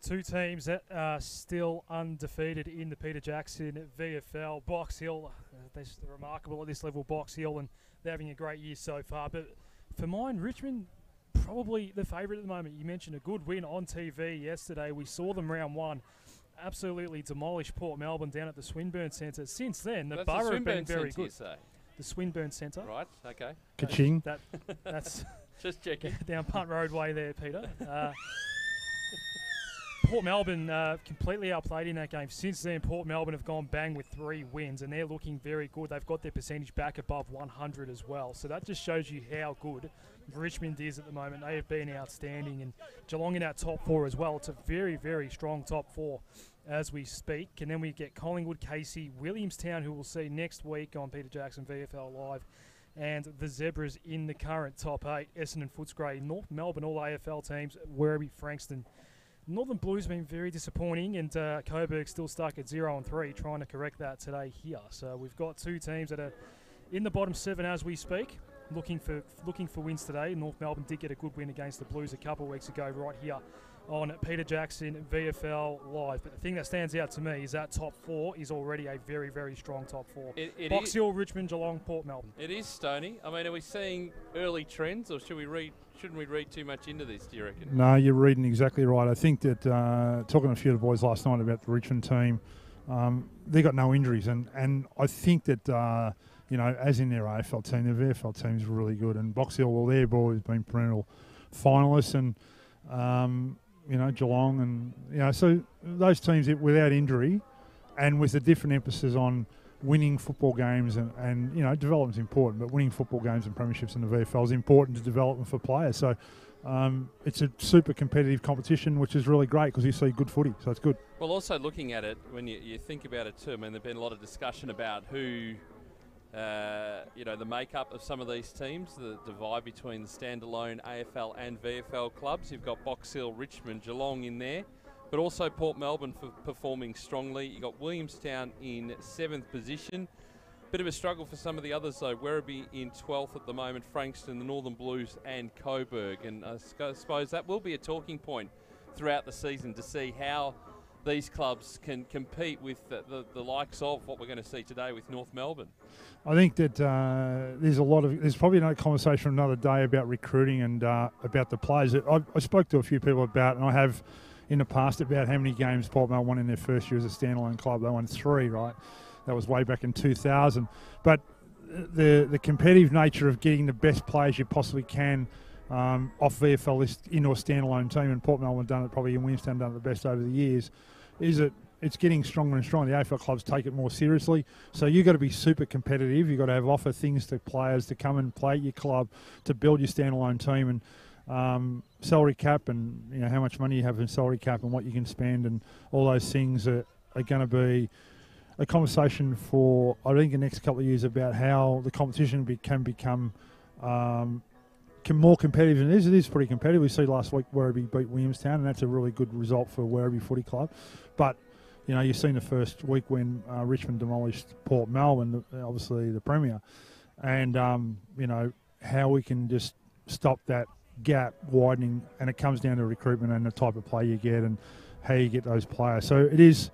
Two teams that are still undefeated in the Peter Jackson VFL. Box Hill, they're remarkable at this level, Box Hill, and they're having a great year so far. But for mine, Richmond, probably the favourite at the moment. You mentioned a good win on TV yesterday. We saw them round one. Absolutely demolish Port Melbourne down at the Swinburne Centre. Since then, the Borough have been very good. The Swinburne Centre. Right, okay. Ka-ching. That's just checking. Down Punt Roadway there, Peter. Port Melbourne completely outplayed in that game. Since then, Port Melbourne have gone bang with 3 wins, and they're looking very good. They've got their percentage back above 100 as well. So that just shows you how good Richmond is at the moment. They have been outstanding, and Geelong in our top 4 as well. It's a very, very strong top 4 as we speak. And then we get Collingwood, Casey, Williamstown, who we'll see next week on Peter Jackson VFL Live, and the Zebras in the current top 8. Essendon, Footscray, North Melbourne, all AFL teams, Werribee, Frankston. Northern Blues been very disappointing, and Coburg still stuck at 0-3, trying to correct that today here. So we've got 2 teams that are in the bottom 7 as we speak, looking for wins today. North Melbourne did get a good win against the Blues a couple of weeks ago, right here on Peter Jackson VFL Live. But the thing that stands out to me is that top 4 is already a very, very strong top 4. Box Hill, Richmond, Geelong, Port Melbourne. It is, Stoney. I mean, are we seeing early trends, or shouldn't we read too much into this, do you reckon? No, you're reading exactly right. I think that talking to a few of the boys last night about the Richmond team, they got no injuries, and I think that as in their AFL team, their VFL team is really good. And Box Hill, well, their boys have been perennial finalists, and Geelong, and so those teams without injury, and with a different emphasis on winning football games, and development's important, but winning football games and premierships in the VFL is important to development for players. So it's a super competitive competition, which is really great because you see good footy, so it's good. Well, also looking at it, when you think about it too, I mean, there's been a lot of discussion about who, the makeup of some of these teams, the divide between the standalone AFL and VFL clubs. You've got Box Hill, Richmond, Geelong in there, but also Port Melbourne for performing strongly. You've got Williamstown in 7th position. Bit of a struggle for some of the others though. Werribee in 12th at the moment, Frankston, the Northern Blues and Coburg. And I suppose that will be a talking point throughout the season to see how these clubs can compete with the likes of what we're going to see today with North Melbourne. I think that there's probably another conversation another day about recruiting and about the players. I spoke to a few people about, and I have in the past, about how many games Port Melbourne won in their first year as a standalone club. They won 3, right? That was way back in 2000. But the competitive nature of getting the best players you possibly can off VFL list into a standalone team, and Port Melbourne done it probably, and Williamstown done it the best over the years, is that it's getting stronger and stronger. The AFL clubs take it more seriously. So you've got to be super competitive. You've got to offer things to players to come and play at your club, to build your standalone team, and salary cap, and how much money you have in salary cap and what you can spend, and all those things are going to be a conversation for, I think, the next couple of years about how the competition can become more competitive. And it is pretty competitive. We see last week Werribee beat Williamstown, and that's a really good result for Werribee Footy Club. But you've seen the first week when Richmond demolished Port Melbourne, obviously the Premier, and how we can just stop that gap widening, and it comes down to recruitment and the type of play you get and how you get those players. So it is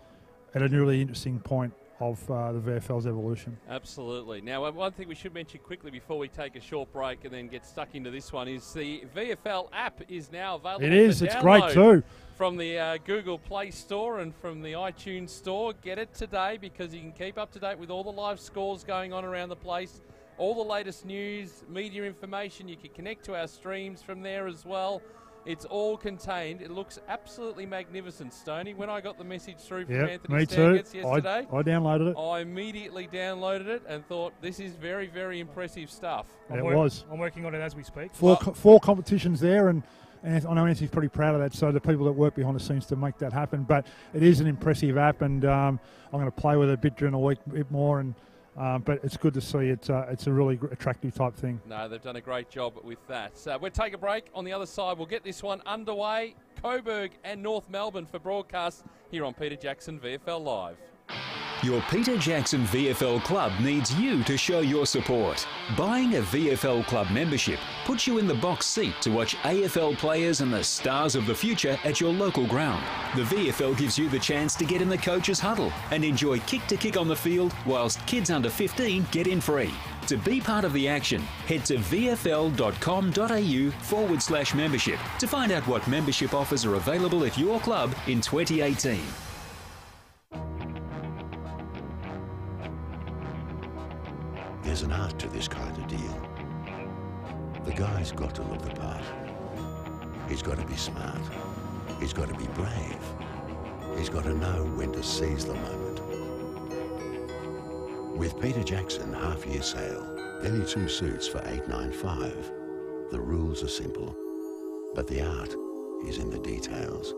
at a really interesting point of the VFL's evolution. Absolutely. Now, one thing we should mention quickly before we take a short break and then get stuck into this one is the VFL app is now available. It is. It's great too. From the Google Play Store and from the iTunes Store. Get it today because you can keep up to date with all the live scores going on around the place, all the latest news, media information. You can connect to our streams from there as well. It's all contained. It looks absolutely magnificent, Stoney. When I got the message through from Anthony Stangetz yesterday, I downloaded it. I immediately downloaded it and thought, this is very, very impressive stuff. I'm working on it as we speak. Four competitions there, and I know Anthony's pretty proud of that, so the people that work behind the scenes to make that happen. But it is an impressive app, and I'm going to play with it a bit during the week, a bit more, and but it's good to see. It's a really attractive type thing. No, they've done a great job with that. So we'll take a break. On the other side, we'll get this one underway. Coburg and North Melbourne for broadcast here on Peter Jackson VFL Live. Your Peter Jackson VFL club needs you to show your support. Buying a VFL club membership puts you in the box seat to watch AFL players and the stars of the future at your local ground. The VFL gives you the chance to get in the coach's huddle and enjoy kick-to-kick on the field whilst kids under 15 get in free. To be part of the action, head to vfl.com.au/membership to find out what membership offers are available at your club in 2018. There's an art to this kind of deal. The guy's got to look the part. He's got to be smart. He's got to be brave. He's got to know when to seize the moment. With Peter Jackson half-year sale, any 2 suits for $895. The rules are simple, but the art is in the details.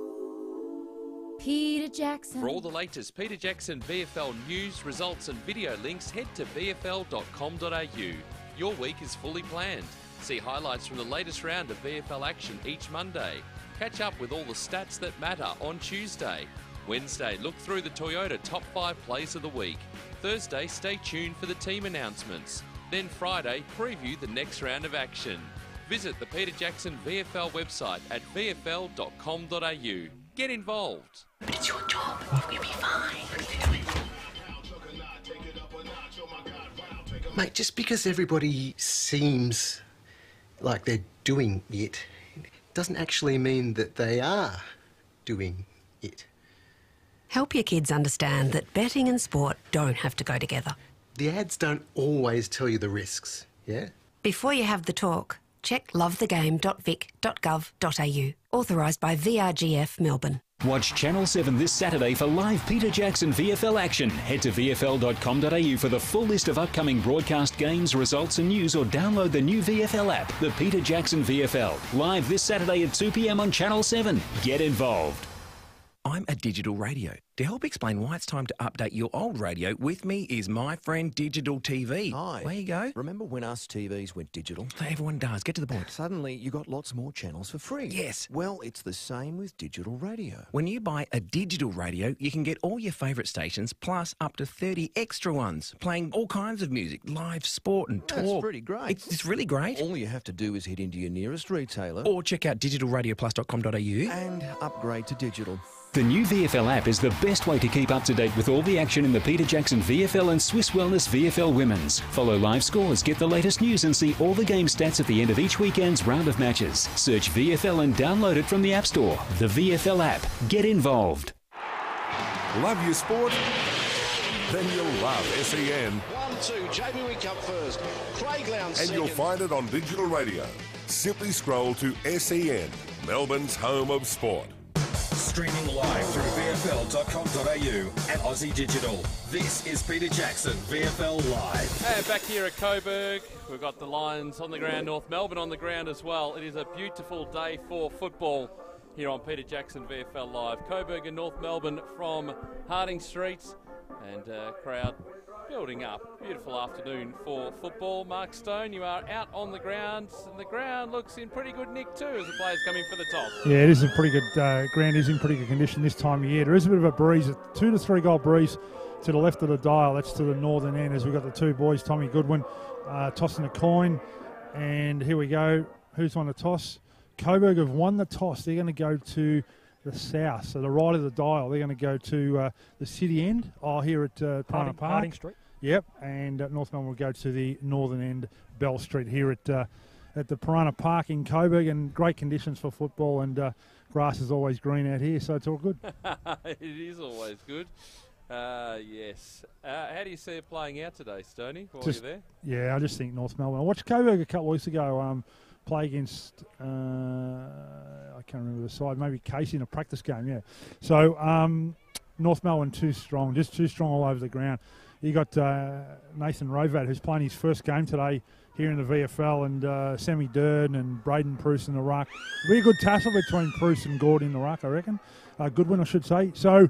Peter Jackson. For all the latest Peter Jackson VFL news, results and video links, head to vfl.com.au. Your week is fully planned. See highlights from the latest round of VFL action each Monday. Catch up with all the stats that matter on Tuesday. Wednesday, look through the Toyota top 5 plays of the week. Thursday, stay tuned for the team announcements. Then Friday, preview the next round of action. Visit the Peter Jackson VFL website at vfl.com.au. Get involved. But it's your job. You'll be fine. Mate, just because everybody seems like they're doing it doesn't actually mean that they are doing it. Help your kids understand that betting and sport don't have to go together. The ads don't always tell you the risks, yeah? Before you have the talk, check lovethegame.vic.gov.au. Authorised by VRGF Melbourne. Watch Channel 7 this Saturday for live Peter Jackson VFL action. Head to vfl.com.au for the full list of upcoming broadcast games, results and news, or download the new VFL app, the Peter Jackson VFL. Live this Saturday at 2 p.m. on Channel 7. Get involved. I'm a digital radio. To help explain why it's time to update your old radio, with me is my friend Digital TV. Hi. Where you go? Remember when us TVs went digital? Everyone does. Get to the point. Suddenly, you got lots more channels for free. Yes. Well, it's the same with digital radio. When you buy a digital radio, you can get all your favourite stations, plus up to 30 extra ones, playing all kinds of music, live sport and talk. That's pretty great. It's really great. All you have to do is head into your nearest retailer Or check out digitalradioplus.com.au and upgrade to digital. The new VFL app is the best way to keep up to date with all the action in the Peter Jackson VFL and Swiss Wellness VFL Women's. Follow live scores, get the latest news and see all the game stats at the end of each weekend's round of matches. Search VFL and download it from the App Store. The VFL app. Get involved. Love your sport? Then you'll love SEN. 1-2, Jamie Wick up first. Craig Lowndes And you'll find it on digital radio. Simply scroll to SEN, Melbourne's home of sport. Streaming live through VFL.com.au and Aussie Digital. This is Peter Jackson, VFL Live. And back here at Coburg, we've got the Lions on the ground, North Melbourne on the ground as well. It is a beautiful day for football here on Peter Jackson, VFL Live. Coburg and North Melbourne from Harding Street, and crowd building up. Beautiful afternoon for football. Mark Stone, you are out on the ground, and the ground looks in pretty good nick too as the players coming for the toss. Yeah, it is a pretty good ground. Is in pretty good condition this time of year. There is a bit of a breeze, a 2 to 3 goal breeze to the left of the dial. That's to the northern end as we've got the two boys, Tommy Goodwin, tossing a coin. And here we go. Who's won the toss? Coburg have won the toss. They're going to go to the south, so the right of the dial. They're going to go to the city end, here at Piranha Park. Harding Street. Yep, and North Melbourne will go to the northern end, Bell Street, here at the Piranha Park in Coburg, and great conditions for football, and grass is always green out here, so it's all good. It is always good. Yes. How do you see it playing out today, Stoney, while you're there? Yeah, I just think North Melbourne. I watched Coburg a couple of weeks ago play against, I can't remember the side, maybe Casey in a practice game, yeah. So North Melbourne too strong, just too strong all over the ground. You got Nathan Rovat, who's playing his first game today here in the VFL, and Sammy Durden and Braden Bruce in the ruck. It'll be a good tussle between Bruce and Gordon in the ruck, I reckon. Goodwin, I should say. So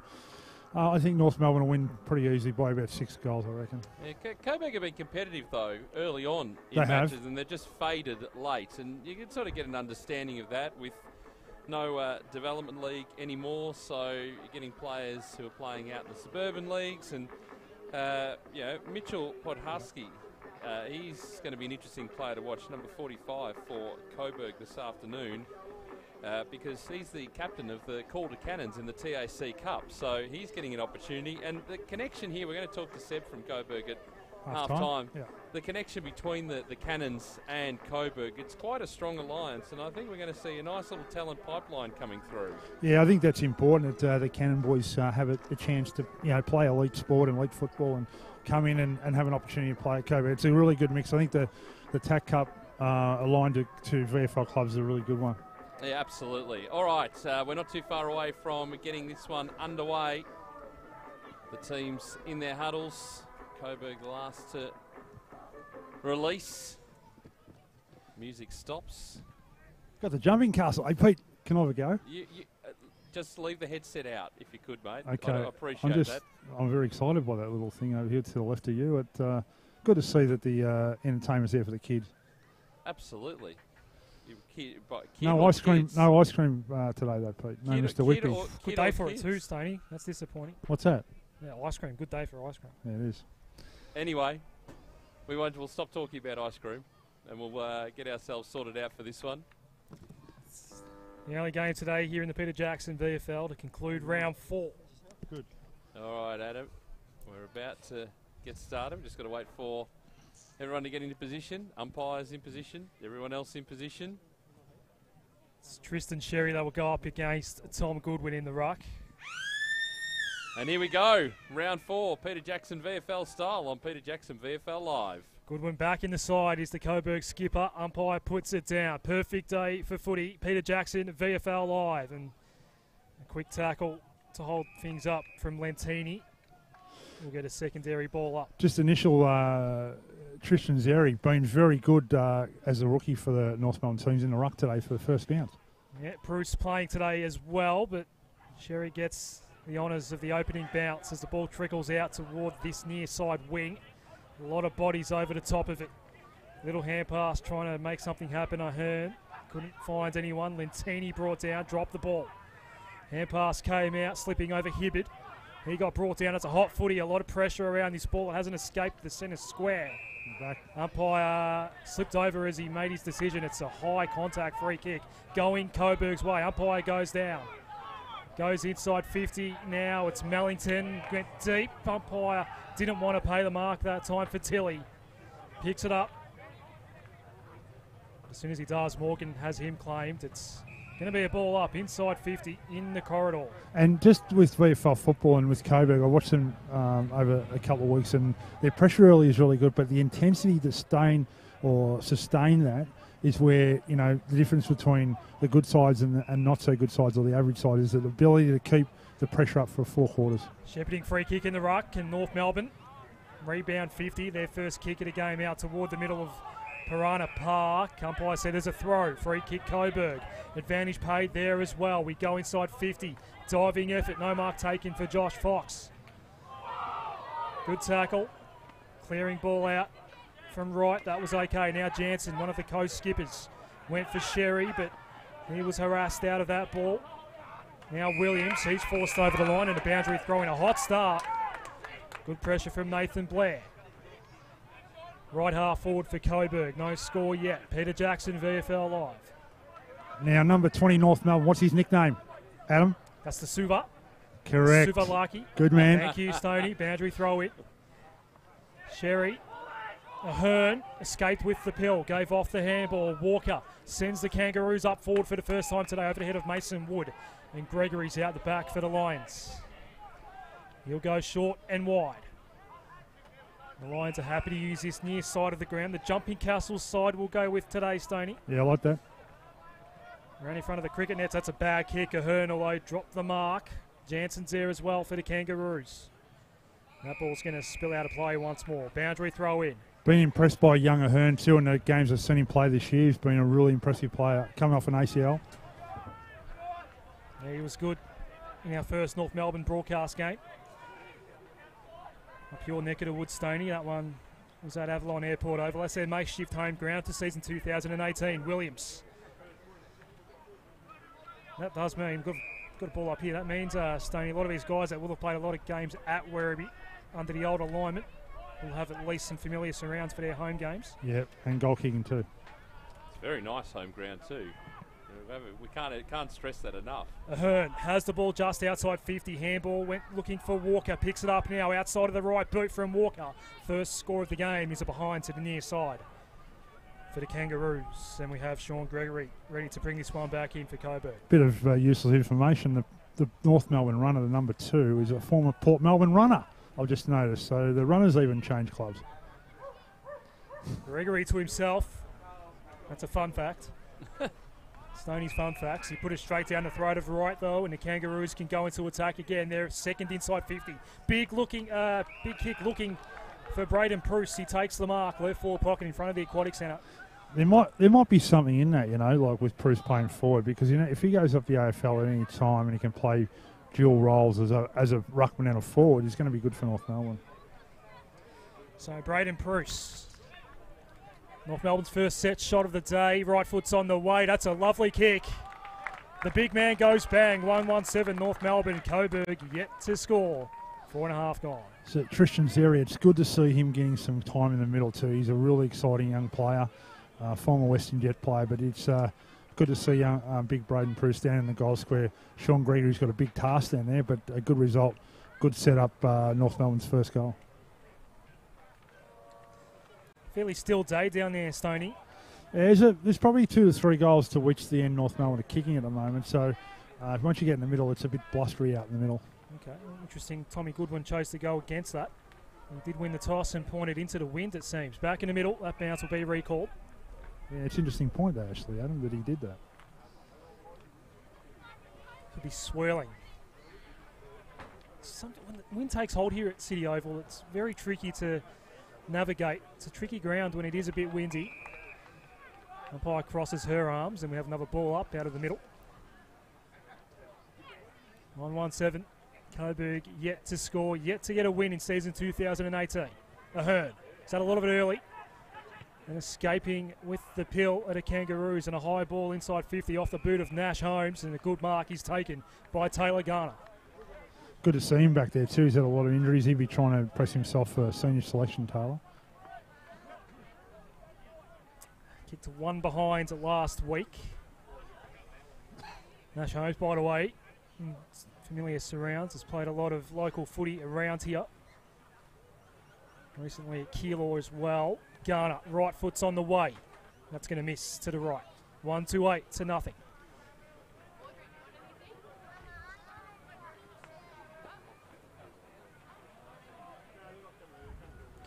I think North Melbourne will win pretty easily by about 6 goals, I reckon. Yeah, Coburg have been competitive, though, early on in They matches, have. and they've just faded late. And you can sort of get an understanding of that with no development league anymore, so you're getting players who are playing out in the suburban leagues, and Mitchell Podhusky, he's going to be an interesting player to watch, number 45 for Coburg this afternoon, because he's the captain of the Calder Cannons in the TAC Cup. So he's getting an opportunity. And the connection here, we're going to talk to Seb from Coburg at half-time. Yeah. The connection between the Cannons and Coburg, it's quite a strong alliance, and I think we're going to see a nice little talent pipeline coming through. Yeah, I think that's important that the Cannon boys have a chance to play elite sport and elite football and come in and have an opportunity to play at Coburg. It's a really good mix. I think the TAC Cup aligned to VFL clubs is a really good one. Yeah, absolutely. All right, we're not too far away from getting this one underway. The teams in their huddles. Coburg the last to release. Music stops. Got the jumping castle. Hey, Pete, can I have a go? You just leave the headset out if you could, mate. Okay. I appreciate that. I'm very excited by that little thing over here to the left of you. Good to see that the entertainment's there for the kids. Absolutely. No ice cream. No ice cream today, though, Pete. No, Mr. Whitby. Good day for it too, Stoney. That's disappointing. What's that? Yeah, ice cream. Good day for ice cream. Yeah, it is. Anyway, we'll stop talking about ice cream, and we'll get ourselves sorted out for this one. The only game today here in the Peter Jackson VFL to conclude round 4. Good. All right, Adam. We're about to get started. We've just got to wait for everyone to get into position. Umpires in position. Everyone else in position. It's Tristan Sherry that will go up against Tom Goodwin in the ruck. And here we go. Round 4, Peter Jackson VFL style on Peter Jackson VFL Live. Goodwin back in the side is the Coburg skipper. Umpire puts it down. Perfect day for footy. Peter Jackson VFL Live. And a quick tackle to hold things up from Lentini. We'll get a secondary ball up. Just initial Tristan Zeri been very good as a rookie for the North Melbourne teams in the ruck today for the first bounce. Yeah, Bruce playing today as well, but Sherry gets the honours of the opening bounce as the ball trickles out toward this near side wing. A lot of bodies over the top of it. Little hand pass trying to make something happen. Ahern couldn't find anyone. Lentini brought down, dropped the ball. Hand pass came out, slipping over Hibbert. He got brought down. It's a hot footy. A lot of pressure around this ball. It hasn't escaped the centre square. Back. Umpire slipped over as he made his decision. It's a high contact free kick going Coburg's way. Umpire goes down. Goes inside 50 now. It's Mellington. Went deep. Umpire didn't want to pay the mark that time for Tilly. Picks it up. As soon as he does, Morgan has him claimed. It's going to be a ball up inside 50 in the corridor. And just with VFL football and with Coburg, I watched them over a couple of weeks, and their pressure early is really good, but the intensity to sustain that is where, the difference between the good sides and not so good sides, or the average side, is the ability to keep the pressure up for 4 quarters. Shepherding free kick in the ruck, and North Melbourne rebound 50. Their first kick of the game out toward the middle of Piranha Park. Umpire said there's a throw. Free kick Coburg. Advantage paid there as well. We go inside 50. Diving effort. No mark taken for Josh Fox. Good tackle. Clearing ball out from right. That was okay. Now Jansen, one of the coast skippers, went for Sherry, but he was harassed out of that ball. Now Williams, he's forced over the line and a boundary throw in. A hot start. Good pressure from Nathan Blair. Right half forward for Coburg. No score yet. Peter Jackson, VFL Live. Now number 20 North Melbourne. What's his nickname, Adam? That's the Suva. Correct. Suva Larky. Good man. Thank you, Stoney. Boundary throw it. Sherry. Ahern escaped with the pill. Gave off the handball. Walker sends the Kangaroos up forward for the first time today over the head of Mason Wood. And Gregory's out the back for the Lions. He'll go short and wide. The Lions are happy to use this near side of the ground. The jumping castle side will go with today, Stoney. Yeah, I like that. Around in front of the cricket nets. That's a bad kick. Ahern, although dropped the mark. Jansen's there as well for the Kangaroos. That ball's going to spill out of play once more. Boundary throw in. Been impressed by young Ahern too in the games I've seen him play this year. He's been a really impressive player coming off an ACL. Yeah, he was good in our first North Melbourne broadcast game. Up your neck of the woods, Stoney. That one was at Avalon Airport Oval. That's their makeshift home ground to season 2018. Williams. That does mean, got a ball up here. That means, Stoney, a lot of these guys that will have played a lot of games at Werribee under the old alignment will have at least some familiar surrounds for their home games. Yep, and goal kicking too. It's very nice home ground too. We can't stress that enough. Ahern has the ball just outside 50. Handball went looking for Walker. Picks it up now outside of the right boot from Walker. First score of the game is a behind to the near side for the Kangaroos. And we have Sean Gregory ready to bring this one back in for Coburg. Bit of useless information. The North Melbourne runner, the number 2, is a former Port Melbourne runner, I've just noticed. So the runners even change clubs. Gregory to himself. That's a fun fact. Stoney's fun facts. He put it straight down the throat of right, though, and the Kangaroos can go into attack again. They're second inside 50. Big kick looking for Braden Bruce. He takes the mark, left forward pocket in front of the Aquatic Centre. There might be something in that, like with Bruce playing forward, because if he goes up the AFL at any time and he can play dual roles as a ruckman and a forward, he's going to be good for North Melbourne. So Braden Bruce. North Melbourne's first set shot of the day. Right foot's on the way. That's a lovely kick. The big man goes bang. 1-1-7 North Melbourne. Coburg yet to score. 4.5 gone. So Tristan Zeri, it's good to see him getting some time in the middle too. He's a really exciting young player, former Western Jet player, but it's good to see big Braden Bruce down in the goal square. Sean Gregory's got a big task down there, but a good result. Good setup, North Melbourne's first goal. Fairly still day down there, Stoney. Yeah, there's probably 2 to 3 goals to which the end North Melbourne are kicking at the moment. So once you get in the middle, it's a bit blustery out in the middle. Okay, interesting. Tommy Goodwin chose to go against that. He did win the toss and pointed into the wind, it seems. Back in the middle, that bounce will be recalled. Yeah, it's an interesting point though, actually, Adam, that he did that. Could be swirling. When the wind takes hold here at City Oval, it's very tricky to navigate. It's a tricky ground when it is a bit windy. Umpire crosses her arms and we have another ball up out of the middle. 1-1-7. Coburg yet to score, yet to get a win in season 2018. Ahern. He's had a lot of it early. And escaping with the pill at a Kangaroos and a high ball inside 50 off the boot of Nash Holmes, and a good mark is taken by Taylor Garner. Good to see him back there too. He's had a lot of injuries. He'd be trying to press himself for senior selection, Taylor. Kicked one behind last week. Nash Holmes, by the way, familiar surrounds, has played a lot of local footy around here. Recently at Keilor as well. Garner, right foot's on the way. That's going to miss to the right. 1-2-8 to nothing.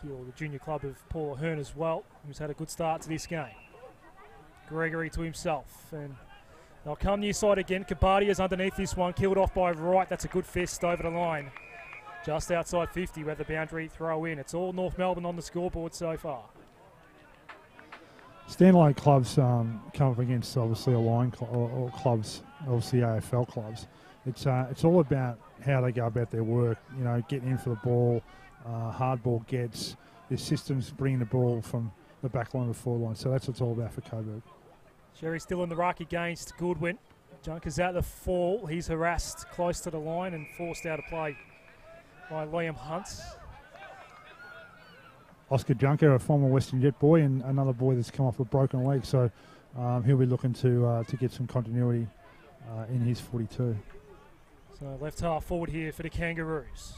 Keilor, the junior club of Paul Ahern as well, who's had a good start to this game. Gregory to himself, and they'll come near side again. Kabadia's underneath this one, killed off by right. That's a good fist over the line. Just outside 50, where the boundary throw in. It's all North Melbourne on the scoreboard so far. Standalone clubs come up against obviously aligned or clubs, obviously AFL clubs. It's all about how they go about their work. Getting in for the ball, hard ball gets. Their systems bringing the ball from the back line to the forward line. So that's what it's all about for Coburg. Sherry still in the ruck against Goodwin. Junkers out the fall. He's harassed close to the line and forced out of play by Liam Hunt. Oscar Junker, a former Western Jet boy, and another boy that's come off a broken leg, so he'll be looking to get some continuity in his 42. So left half forward here for the Kangaroos.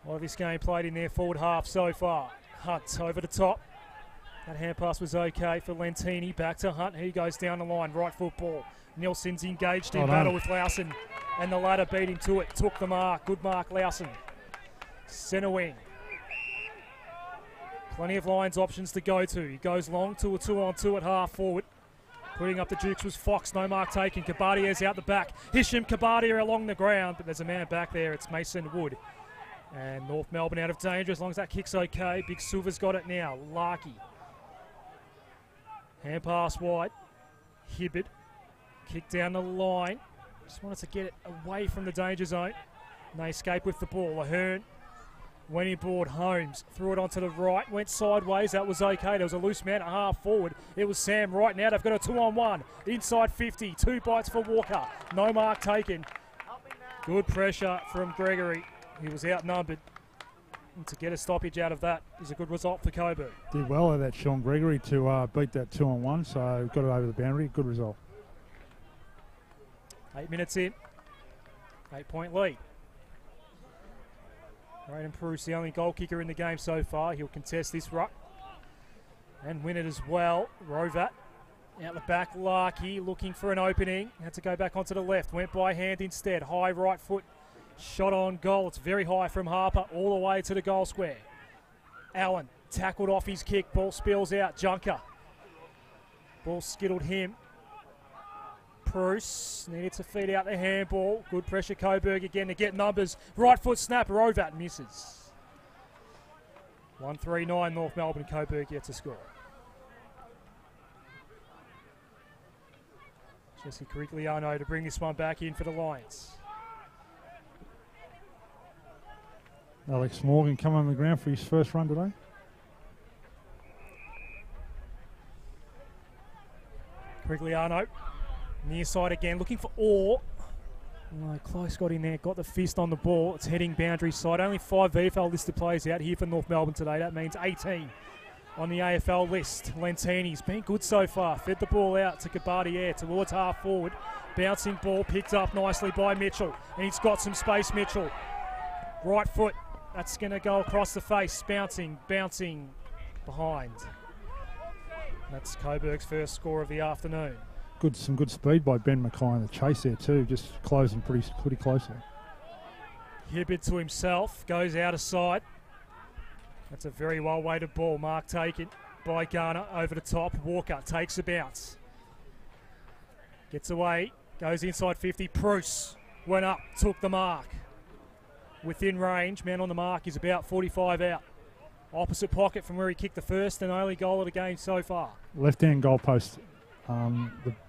A lot of this game played in their forward half so far. Hunt over the top. That hand pass was okay for Lentini. Back to Hunt. He goes down the line. Right foot ball. Nelson's engaged in battle with Lawson, and the ladder beat him to it. Took the mark. Good mark, Lawson. Centre wing. Plenty of lines options to go to. He goes long to a 2-on-2 at half forward. Putting up the Dukes was Fox. No mark taken. Kabadia's out the back. Hisham Kabadia along the ground, but there's a man back there. It's Mason Wood. And North Melbourne out of danger as long as that kick's okay. Big Silver's got it now. Larkey. Hand pass wide. Hibbert. Kick down the line. Just wanted to get it away from the danger zone. And they escape with the ball. Ahern went inboard. Holmes threw it onto the right. Went sideways. That was okay. There was a loose man at half forward. It was Sam right now. They've got a 2-on-1. Inside 50. 2 bites for Walker. No mark taken. Good pressure from Gregory. He was outnumbered. And to get a stoppage out of that is a good result for Coburg. Did well at that Sean Gregory to beat that 2-on-1, so got it over the boundary. Good result. 8 minutes in. 8-point lead. Braden Pruce, the only goal kicker in the game so far. He'll contest this ruck and win it as well. Rovat out the back. Larkey looking for an opening. Had to go back onto the left. Went by hand instead. High right foot. Shot on goal. It's very high from Harper all the way to the goal square. Allen tackled off his kick. Ball spills out. Junker. Ball skittled him. Bruce needed to feed out the handball. Good pressure Coburg again to get numbers. Right foot snap. Rovat misses. 1-3-9 North Melbourne. Coburg yet to score. Jesse Carigliano to bring this one back in for the Lions. Alex Morgan coming on the ground for his first run today. Carigliano. Near side again, looking for Orr. Oh, close got in there, got the fist on the ball. It's heading boundary side. Only 5 VFL listed players out here for North Melbourne today. That means 18 on the AFL list. Lentini's been good so far. Fed the ball out to Kabadier towards half forward. Bouncing ball picked up nicely by Mitchell. And he's got some space, Mitchell. Right foot. That's going to go across the face. Bouncing behind. That's Coburg's first score of the afternoon. Some good speed by Ben Mackay in the chase there too, just closing pretty closely. Hibbert to himself, goes out of sight. That's a very well weighted ball. Mark taken by Garner over the top. Walker takes a bounce. Gets away, goes inside 50. Bruce went up, took the mark. Within range, man on the mark is about 45 out. Opposite pocket from where he kicked the first and only goal of the game so far. Left-hand goalpost.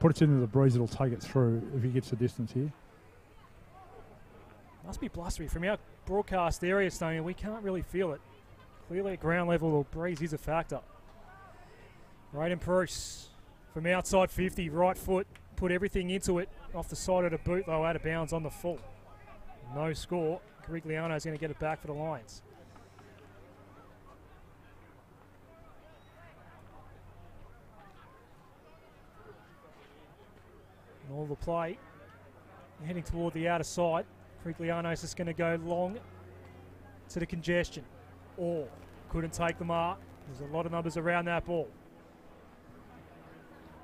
Puts it into the breeze, it'll take it through if he gets the distance here. Must be blustery. From our broadcast area, Stoney, we can't really feel it. Clearly at ground level, the breeze is a factor. Braden Bruce from outside 50, right foot, put everything into it. Off the side of the boot, though, out of bounds on the full. No score. Carigliano's going to get it back for the Lions. All the play heading toward the outer side. Carigliano's just going to go long to the congestion. Or couldn't take the mark. There's a lot of numbers around that ball.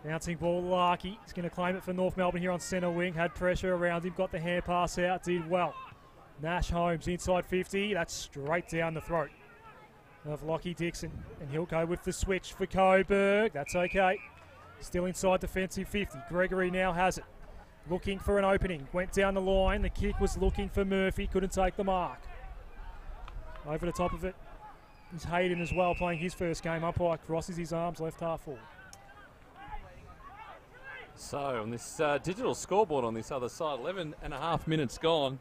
Bouncing ball, Larkey. He's going to claim it for North Melbourne here on centre wing. Had pressure around him, got the hand pass out, did well. Nash Holmes inside 50. That's straight down the throat of Lockie Dixon. And he'll go with the switch for Coburg. That's okay. Still inside defensive 50. Gregory now has it. Looking for an opening. Went down the line. The kick was looking for Murphy. Couldn't take the mark. Over the top of it is Hayden as well, playing his first game. Umpire crosses his arms, left half forward. So on this digital scoreboard on this other side, 11 and a half minutes gone.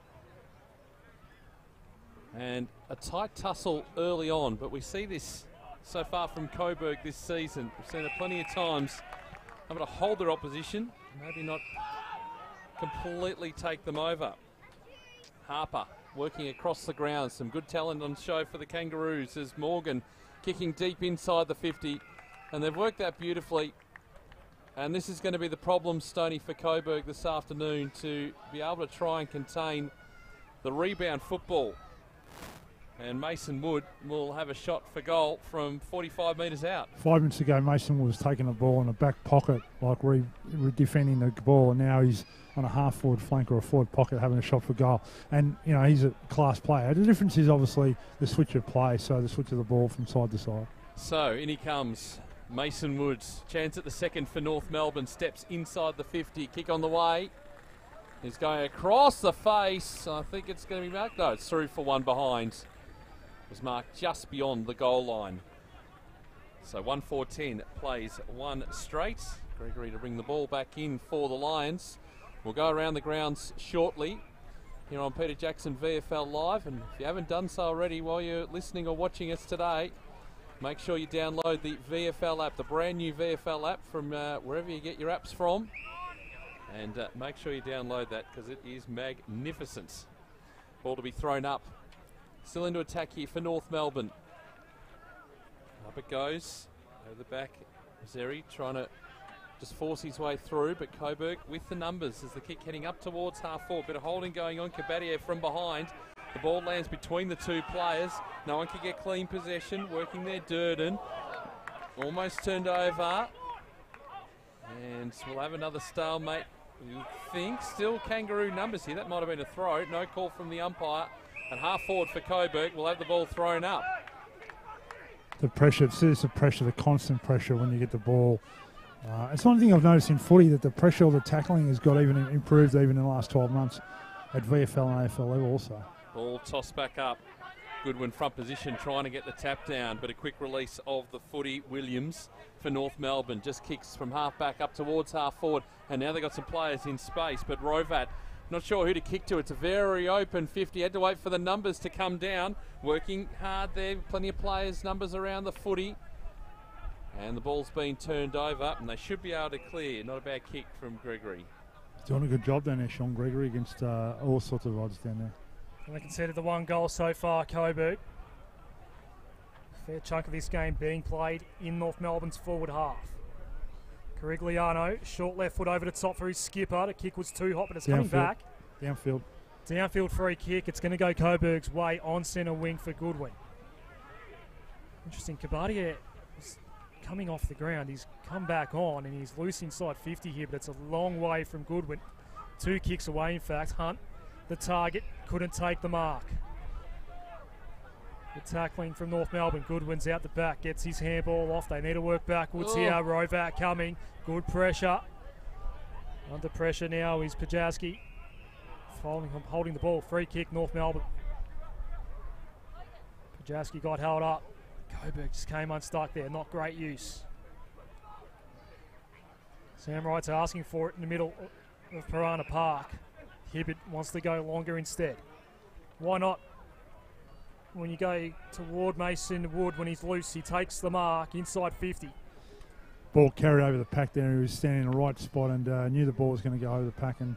And a tight tussle early on, but we see this so far from Coburg this season. We've seen it plenty of times. Able to hold their opposition, maybe not completely take them over. Harper working across the ground. Some good talent on show for the Kangaroos as Morgan kicking deep inside the 50. And they've worked that beautifully. And this is going to be the problem, Stoney, for Coburg this afternoon, to be able to try and contain the rebound football. And Mason Wood will have a shot for goal from 45 metres out. 5 minutes ago, Mason was taking the ball in the back pocket, like defending the ball, and now he's on a half-forward flank or a forward pocket having a shot for goal. And, you know, he's a class player. The difference is obviously the switch of play, so the switch of the ball from side to side. So, in he comes. Mason Woods. Chance at the second for North Melbourne. Steps inside the 50. Kick on the way. He's going across the face. I think it's going to be marked. No, it's through for one behind. It was marked just beyond the goal line. So 1-4-10 plays one straight. Gregory to bring the ball back in for the Lions. We'll go around the grounds shortly here on Peter Jackson VFL Live. And if you haven't done so already while you're listening or watching us today, make sure you download the VFL app, the brand new VFL app from wherever you get your apps from. And make sure you download that because it is magnificent. Ball to be thrown up Still into attack here for North Melbourne. Up it goes. Over the back. Zeri trying to just force his way through, but Coburg with the numbers as the kick heading up towards half-forward. Bit of holding going on. Kabadiev from behind. The ball lands between the two players. No one can get clean possession. Working there, Durden. Almost turned over. And we'll have another stalemate, you think. Still Kangaroo numbers here. That might have been a throw. No call from the umpire. And half-forward for Coburg. We'll have the ball thrown up. The pressure, it's the pressure, the constant pressure when you get the ball. It's one thing I've noticed in footy, that the pressure or the tackling has got even improved even in the last 12 months at VFL and AFL level also. Ball tossed back up. Goodwin front position trying to get the tap down, but a quick release of the footy. Williams for North Melbourne just kicks from half back up towards half forward, and now they've got some players in space, but Rovat not sure who to kick to. It's a very open 50. Had to wait for the numbers to come down. Working hard there. Plenty of players, numbers around the footy. And the ball's been turned over, and they should be able to clear. Not a bad kick from Gregory. Doing a good job down there, Sean Gregory, against all sorts of odds down there. And we consider the one goal so far, Coburg. Fair chunk of this game being played in North Melbourne's forward half. Carigliano, short left foot over the top for his skipper. The kick was too hot, but it's coming back. Downfield. Downfield free kick. It's going to go Coburg's way on centre wing for Goodwin. Interesting. Kabadiev is coming off the ground. He's come back on and he's loose inside 50 here, but it's a long way from Goodwin. 2 kicks away, in fact. Hunt, the target, couldn't take the mark. The tackling from North Melbourne. Goodwin's out the back, gets his handball off. They need to work backwards here. Rovat coming. Good pressure. Under pressure now is Pajazki. Holding the ball. Free kick, North Melbourne. Pajazki got held up. Coburg just came unstuck there. Not great use. Sam Wright's asking for it in the middle of Piranha Park. Hibbert wants to go longer instead. Why not? When you go toward Mason Wood, when he's loose, he takes the mark inside 50. Ball carried over the pack there. He was standing in the right spot and knew the ball was going to go over the pack. And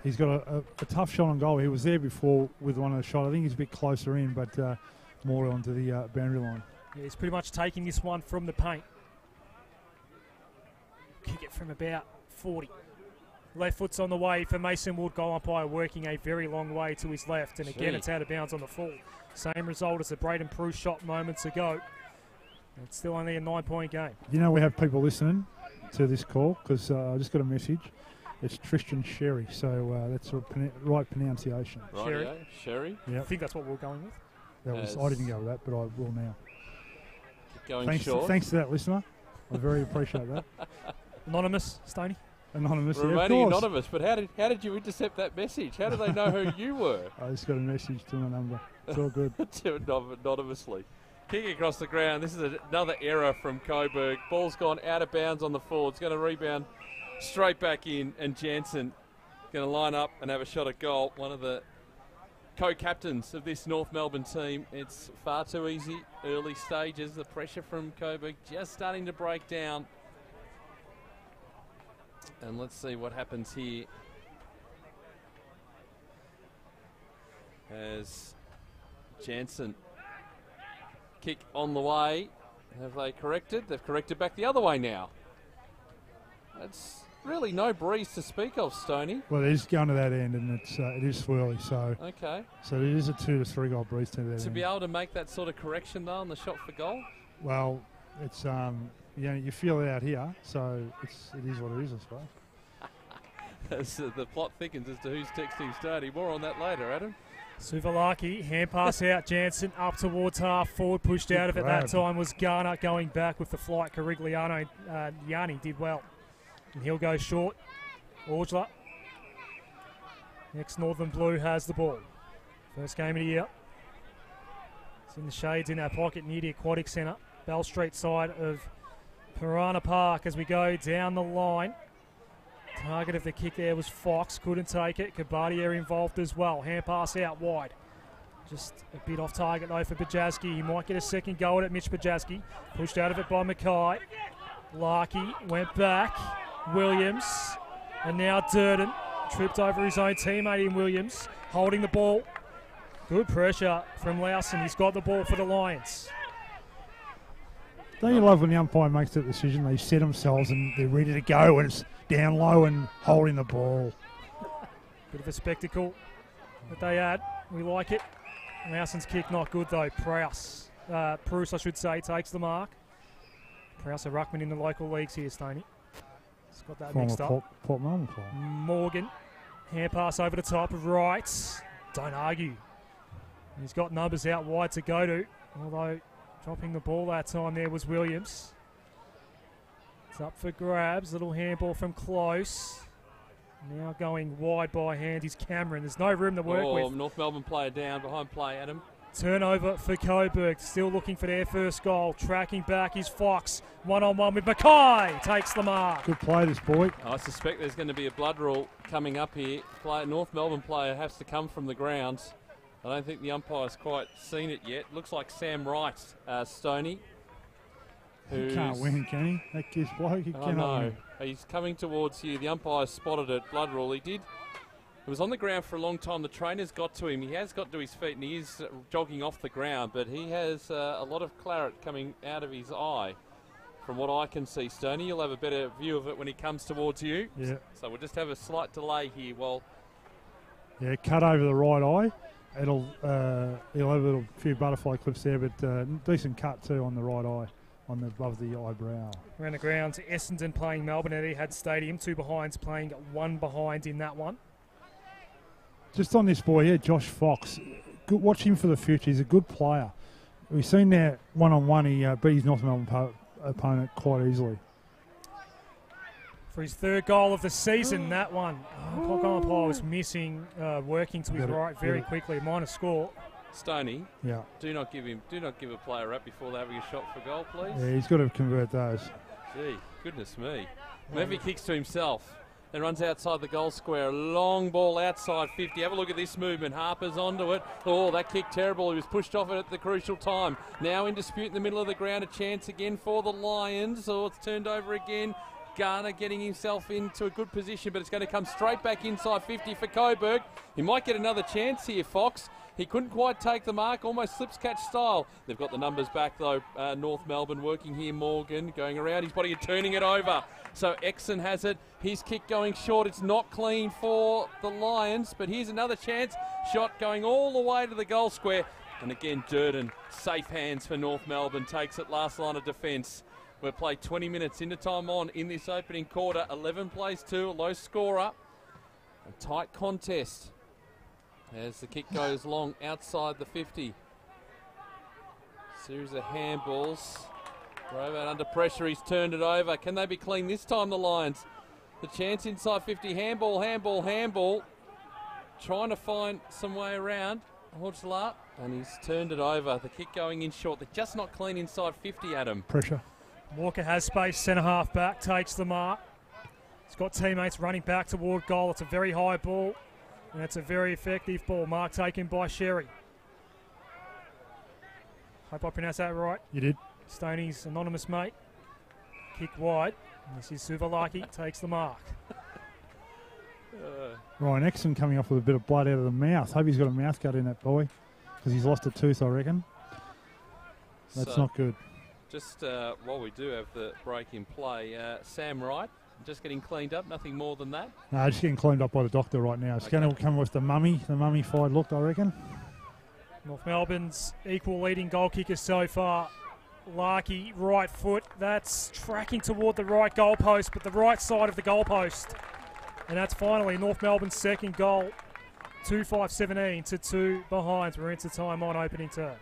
he's got a tough shot on goal. He was there before with one of the shots. I think he's a bit closer in, but more onto the boundary line. Yeah, he's pretty much taking this one from the paint. Kick it from about 40. Left foot's on the way for Mason Wood. Goal umpire working a very long way to his left. And again, it's out of bounds on the full. Same result as the Braden Prue shot moments ago. It's still only a 9-point game. You know, we have people listening to this call because I just got a message. It's Tristan Sherry, so that's the right pronunciation. Sherry? Yep. I think that's what we're going with. I didn't go with that, but I will now. Thanks to that listener. I very appreciate that. Anonymous, Stoney? Anonymous, remaining anonymous, but how did you intercept that message? How do they know who you were? I just got a message to my number. It's all good. Anonymously. Kick across the ground. This is another error from Coburg. Ball's gone out of bounds on the full. It's going to rebound straight back in, and Jansen going to line up and have a shot at goal. One of the co-captains of this North Melbourne team. It's far too easy. Early stages. The pressure from Coburg just starting to break down. And let's see what happens here. As Jansen kick on the way. Have they corrected? They've corrected back the other way now. That's really no breeze to speak of, Stoney. Well, it is going to that end, and it is swirly. So okay. So it is a 2 to 3 goal breeze to that end. To be able to make that sort of correction though on the shot for goal. Well, it's you feel it out here, so it is what it is, I suppose. As the plot thickens as to who's texting Stoney. More on that later, Adam. Suvalaki, hand pass out, Jansen up towards half forward, pushed out of it that time was Garner going back with the flight. Carigliano, Yanni did well. And he'll go short. Orgler. Next Northern Blue has the ball. First game of the year. It's in the shades in our pocket near the Aquatic Centre. Bell Street side of Piranha Park as we go down the line. Target of the kick there was Fox, couldn't take it. Kabadiev involved as well. Hand pass out wide. Just a bit off target though for Pajazki. He might get a second go at it, Mitch Pajazki. Pushed out of it by Mackay. Larkey went back. Williams. And now Durden tripped over his own teammate in Williams. Holding the ball. Good pressure from Lawson. He's got the ball for the Lions. Don't you love when the umpire makes that decision? They set themselves and they're ready to go, and it's down low and holding the ball. Bit of a spectacle that they add. We like it. Lawson's kick not good though. Prowse, I should say, takes the mark. Prowse a ruckman in the local leagues here, Stoney. He's got that mixed up. Port Melbourne player. Morgan, hand pass over the top of right. Don't argue. He's got numbers out wide to go to, although dropping the ball that time there was Williams. It's up for grabs. Little handball from close. Now going wide by hand is Cameron. There's no room to work with. North Melbourne player down behind play, Adam. Turnover for Coburg. Still looking for their first goal. Tracking back is Fox. One-on-one with Mackay. Takes the mark. Good play, this boy. I suspect there's going to be a blood rule coming up here. North Melbourne player has to come from the grounds. I don't think the umpire's quite seen it yet. Looks like Sam Wright, Stoney. He can't win, can he? That kid's bloke, he cannot win. He's coming towards you. The umpire spotted it. Blood rule. He did. It was on the ground for a long time. The trainer's got to him. He has got to his feet and he is jogging off the ground, but he has a lot of claret coming out of his eye. From what I can see, Stoney, you'll have a better view of it when he comes towards you. Yeah. So we'll just have a slight delay here while... Yeah, cut over the right eye. He'll have a few butterfly clips there, but decent cut too on the right eye, above the eyebrow. Around the ground, Essendon playing Melbourne at Etihad Stadium. 2 behinds playing 1 behind in that one. Just on this boy here, Josh Fox. Good, watch him for the future. He's a good player. We've seen there one-on-one, he beat his North Melbourne opponent quite easily. For his 3rd goal of the season, that one. Umpire was missing, working to his right very quickly. Minor score. Stoney, yeah. Do not give a player up before they're having a shot for goal, please. Yeah, he's got to convert those. Gee, goodness me. Murphy kicks to himself. Then runs outside the goal square. Long ball outside 50. Have a look at this movement. Harper's onto it. Oh, that kick terrible. He was pushed off it at the crucial time. Now in dispute in the middle of the ground. A chance again for the Lions. Oh, it's turned over again. Garner getting himself into a good position, but it's going to come straight back inside 50 for Coburg. He might get another chance here, Fox. He couldn't quite take the mark, almost slips catch style. They've got the numbers back though. North Melbourne working here. Morgan going around his body and turning it over. So Exon has it. His kick going short. It's not clean for the Lions, but here's another chance. Shot going all the way to the goal square. And again, Durden, safe hands for North Melbourne, takes it last line of defence. We've played 20 minutes into time on in this opening quarter. 11 plays 2, a low scorer. A tight contest as the kick goes long outside the 50. Series of handballs. Robert under pressure, he's turned it over. Can they be clean this time, the Lions? The chance inside 50, handball. Trying to find some way around Hodgelaar, and he's turned it over. The kick going in short. They're just not clean inside 50, Adam. Pressure. Walker has space, centre half back, takes the mark. He's got teammates running back toward goal. It's a very high ball, and it's a very effective ball. Mark taken by Sherry. Hope I pronounced that right. You did. Stoney's anonymous mate. Kick wide. And this is Suvalaki, takes the mark. Ryan Exon coming off with a bit of blood out of the mouth. Hope he's got a mouth gut in that boy, because he's lost a tooth, I reckon. That's not good. Just while we do have the break in play, Sam Wright, just getting cleaned up, nothing more than that? No, just getting cleaned up by the doctor right now. It's going to come with the mummified look, I reckon. North Melbourne's equal leading goal kicker so far. Larkey, right foot, that's tracking toward the right goalpost, but the right side of the goalpost. And that's finally North Melbourne's 2nd goal. 2-5-17 to 2 behinds. We're into time on opening turn.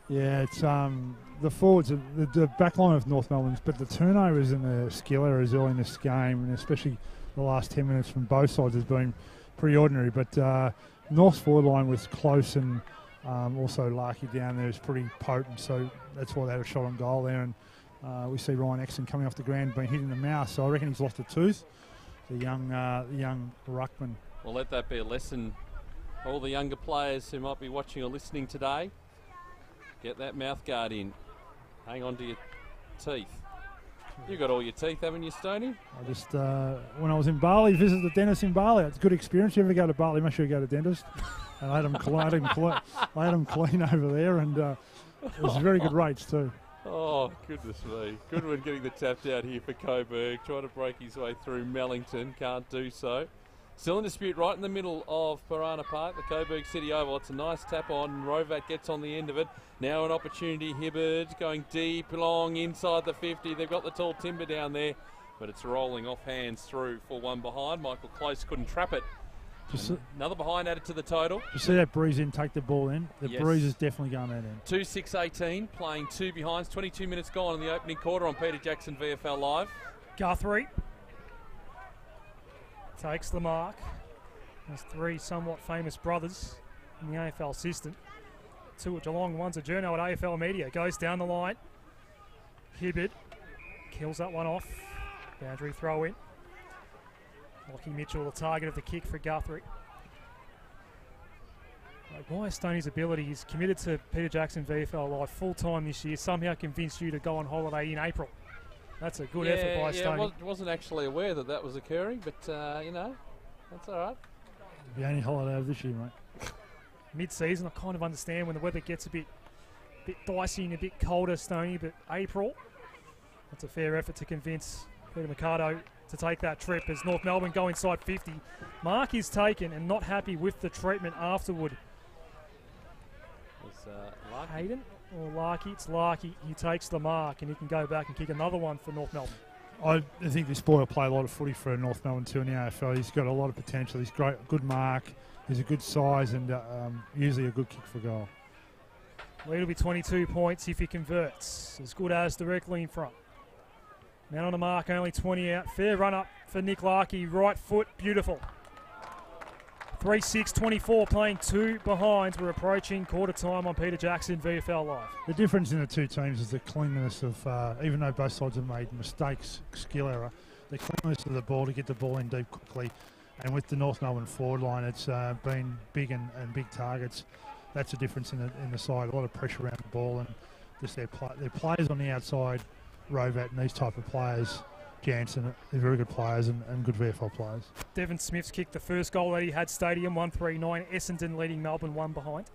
Yeah, it's the forwards, the back line of North Melbourne's, but the turnovers and the skill errors early in this game, and especially the last 10 minutes from both sides, has been pretty ordinary. But North's forward line was close, and also Larkey down there is pretty potent, so that's why they had a shot on goal there. And we see Ryan Exon coming off the ground, being hit in the mouth, so I reckon he's lost a tooth. The young ruckman. Well, let that be a lesson. All the younger players who might be watching or listening today, get that mouth guard in. Hang on to your teeth. You got all your teeth, haven't you, Stoney? I just, when I was in Bali, visited the dentist in Bali. It's a good experience. You ever go to Bali, make sure you go to the dentist. And I had them clean over there, and it was very good rates too. Oh, goodness me. Goodwin getting the taps out here for Coburg, trying to break his way through Mellington, can't do so. Still in dispute right in the middle of Piranha Park, the Coburg City Oval. It's a nice tap on. Rovat gets on the end of it. Now an opportunity. Hibbard going deep, long inside the 50. They've got the tall timber down there, but it's rolling off hands through for one behind. Michael Close couldn't trap it. Another behind added to the total. You see that breeze in, take the ball in. The Yes. breeze is definitely going that in. 2-6-18, playing two behinds. 22 minutes gone in the opening quarter on Peter Jackson VFL Live. Guthrie takes the mark. There's three somewhat famous brothers in the AFL system. Two at Geelong, one's a journo at AFL Media. Goes down the line. Hibbard kills that one off. Boundary throw in. Lockie Mitchell, the target of the kick for Guthrie. Why Stoney's ability, he's committed to Peter Jackson VFL Live full time this year, somehow convinced you to go on holiday in April. That's a good effort by Stoney. Wasn't actually aware that was occurring, but, that's all right. The only holiday of this year, mate. Mid-season, I kind of understand when the weather gets a bit dicey and a bit colder, Stoney, but April, that's a fair effort to convince Peter Mercado to take that trip as North Melbourne go inside 50. Mark is taken and not happy with the treatment afterward. Hayden or Larkey? It's Larkey. He takes the mark and he can go back and kick another one for North Melbourne. I think this boy will play a lot of footy for North Melbourne too in the AFL. He's got a lot of potential. He's great, good mark. He's a good size and usually a good kick for goal. Lead will be 22 points if he converts. As good as directly in front. Man on the mark, only 20 out. Fair run up for Nick Larkey. Right foot, beautiful. 3-6-24, playing two behinds. We're approaching quarter time on Peter Jackson VFL Live. The difference in the two teams is the cleanliness of, even though both sides have made mistakes, skill error, the cleanliness of the ball to get the ball in deep quickly. And with the North Melbourne forward line, it's been big and big targets. That's the difference in the side. A lot of pressure around the ball and just their players on the outside. Rovat and these type of players, Jansen, they're very good players and good VFL players. Devon Smith's kicked the first goal that he had Stadium, 1-3-9. Essendon leading Melbourne, one behind.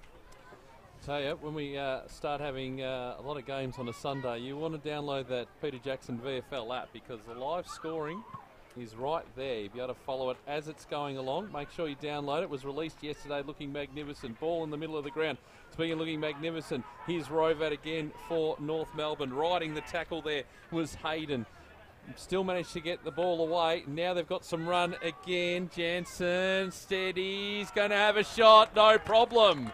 Tell you, when we start having a lot of games on a Sunday, you want to download that Peter Jackson VFL app because the live scoring is right there. You'll be able to follow it as it's going along. Make sure you download it. It was released yesterday, looking magnificent. Ball in the middle of the ground. Speaking of looking magnificent, here's Rovat again for North Melbourne. Riding the tackle there was Hayden. Still managed to get the ball away. Now they've got some run again. Jansen, steady. He's going to have a shot. No problem.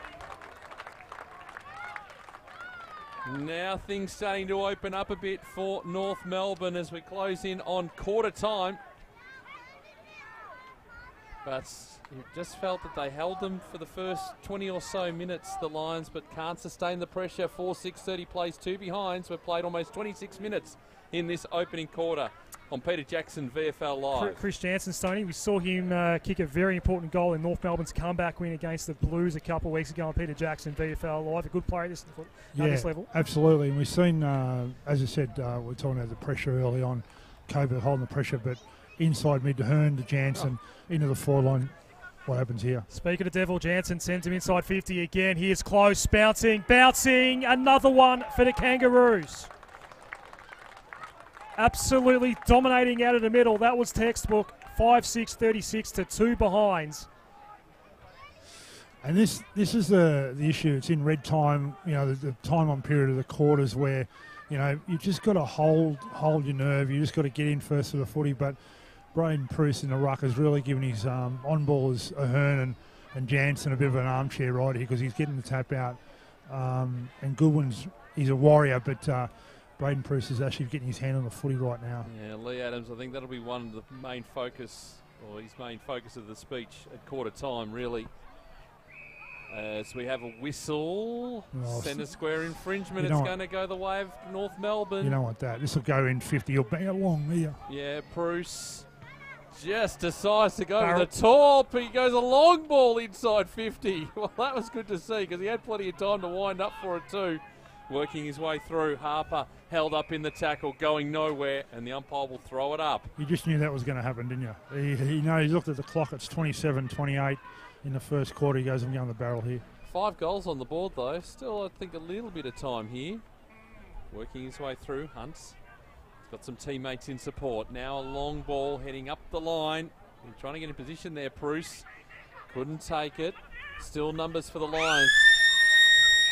Now things starting to open up a bit for North Melbourne as we close in on quarter time. But you just felt that they held them for the first 20 or so minutes, the Lions, but can't sustain the pressure. 4-6-30 plays two behinds. We've played almost 26 minutes in this opening quarter on Peter Jackson VFL Live. Chris Jansen, Stoney, we saw him kick a very important goal in North Melbourne's comeback win against the Blues a couple of weeks ago on Peter Jackson VFL Live. A good player at this level. Absolutely. And we've seen, as I said, we're talking about the pressure early on, Coburg holding the pressure, but inside mid to Hearn to Jansen, into the forward line. What happens here? Speaking of Devil, Jansen sends him inside 50 again. Here's close, bouncing, another one for the Kangaroos. Absolutely dominating out of the middle. That was textbook. 5-6-36 to two behinds. And this is the issue. It's in red time, the time on period of the quarters where, you've just got to hold your nerve. You just got to get in first for the footy. But Braden Pruce in the ruck has really given his on-ballers Ahern and Jansen a bit of an armchair ride here because he's getting the tap out. And Goodwin's, he's a warrior, but Braden Pruce is actually getting his hand on the footy right now. Yeah, Lee Adams, I think that'll be one of the main focus, or his main focus of the speech at quarter time, really. As we have a whistle, centre square infringement. It's going to go the way of North Melbourne. You don't want that. This will go in 50. You'll bang it along here. Yeah, Bruce just decides to go to the top. He goes a long ball inside 50. Well, that was good to see because he had plenty of time to wind up for it too. working his way through. Harper held up in the tackle, going nowhere, and the umpire will throw it up. You just knew that was going to happen, didn't you? He looked at the clock. It's 27-28 in the first quarter. He goes, I'm going the barrel here. 5 goals on the board, though. Still, I think, a little bit of time here. Working his way through. Hunt's got some teammates in support. Now a long ball heading up the line. He's trying to get in position there, Bruce. Couldn't take it. Still numbers for the Lions.